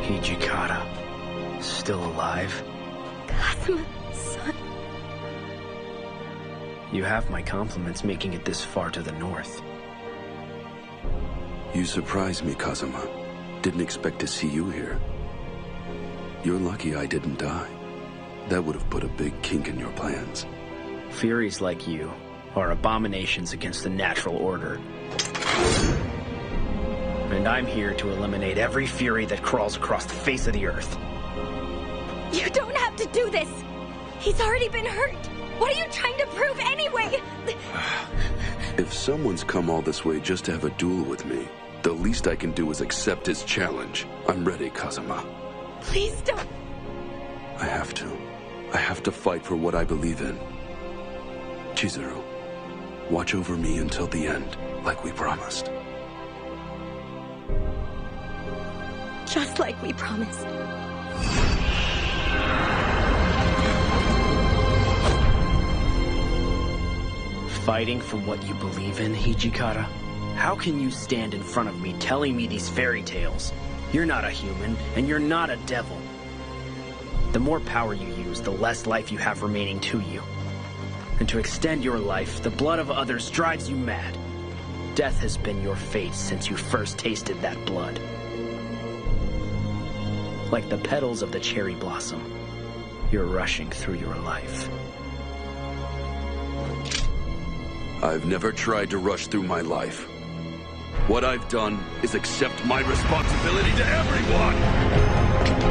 Hijikata, still alive? Kazuma-san. You have my compliments making it this far to the north. You surprised me, Kazuma. Didn't expect to see you here. You're lucky I didn't die. That would have put a big kink in your plans. Furies like you are abominations against the natural order. And I'm here to eliminate every Fury that crawls across the face of the earth. You don't have to do this! He's already been hurt! What are you trying to prove anyway? If someone's come all this way just to have a duel with me, the least I can do is accept his challenge. I'm ready, Kazuma. Please don't. I have to. I have to fight for what I believe in. Chizuru, watch over me until the end, like we promised. Just like we promised. Fighting for what you believe in, Hijikata? How can you stand in front of me telling me these fairy tales? You're not a human, and you're not a devil. The more power you use, the less life you have remaining to you. And to extend your life, the blood of others drives you mad. Death has been your fate since you first tasted that blood. Like the petals of the cherry blossom, you're rushing through your life. I've never tried to rush through my life. What I've done is accept my responsibility to everyone!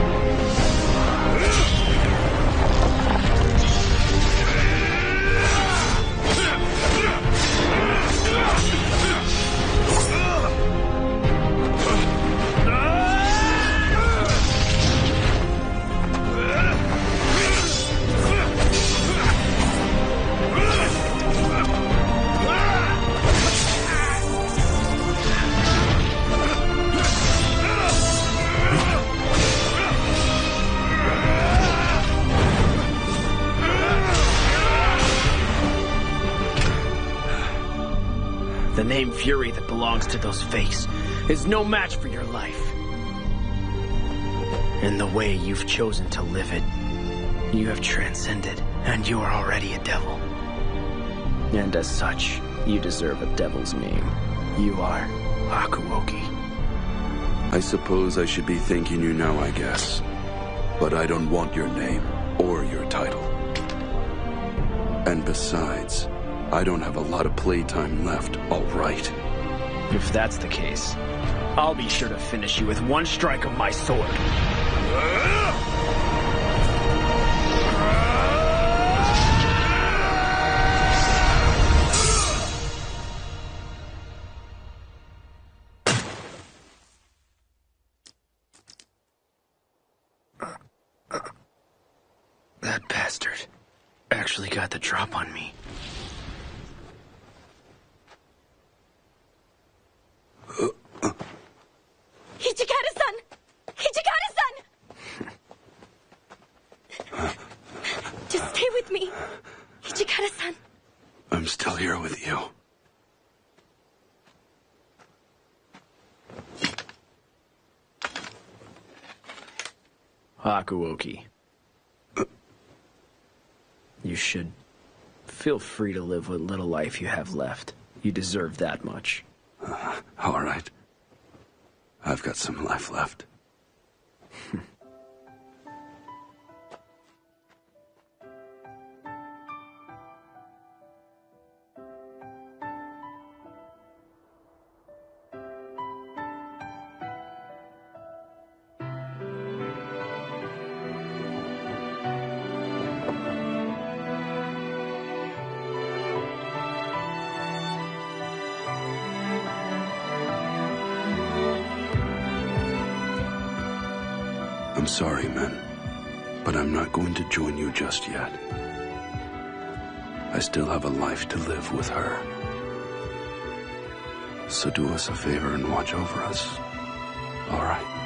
name fury that belongs to those fakes is no match for your life. And the way you've chosen to live it, you have transcended, and you are already a devil. And as such, you deserve a devil's name. You are Hakuoki. I suppose I should be thanking you now, I guess. But I don't want your name or your title. And besides, I don't have a lot of playtime left, all right? If that's the case, I'll be sure to finish you with one strike of my sword. That bastard actually got the drop on me. Hijikata-san! Hijikata-san! Just stay with me. Hijikata-san. I'm still here with you. Hakuoki. You should feel free to live what little life you have left. You deserve that much. All right. I've got some life left. I'm sorry, men, but I'm not going to join you just yet. I still have a life to live with her. So do us a favor and watch over us. All right?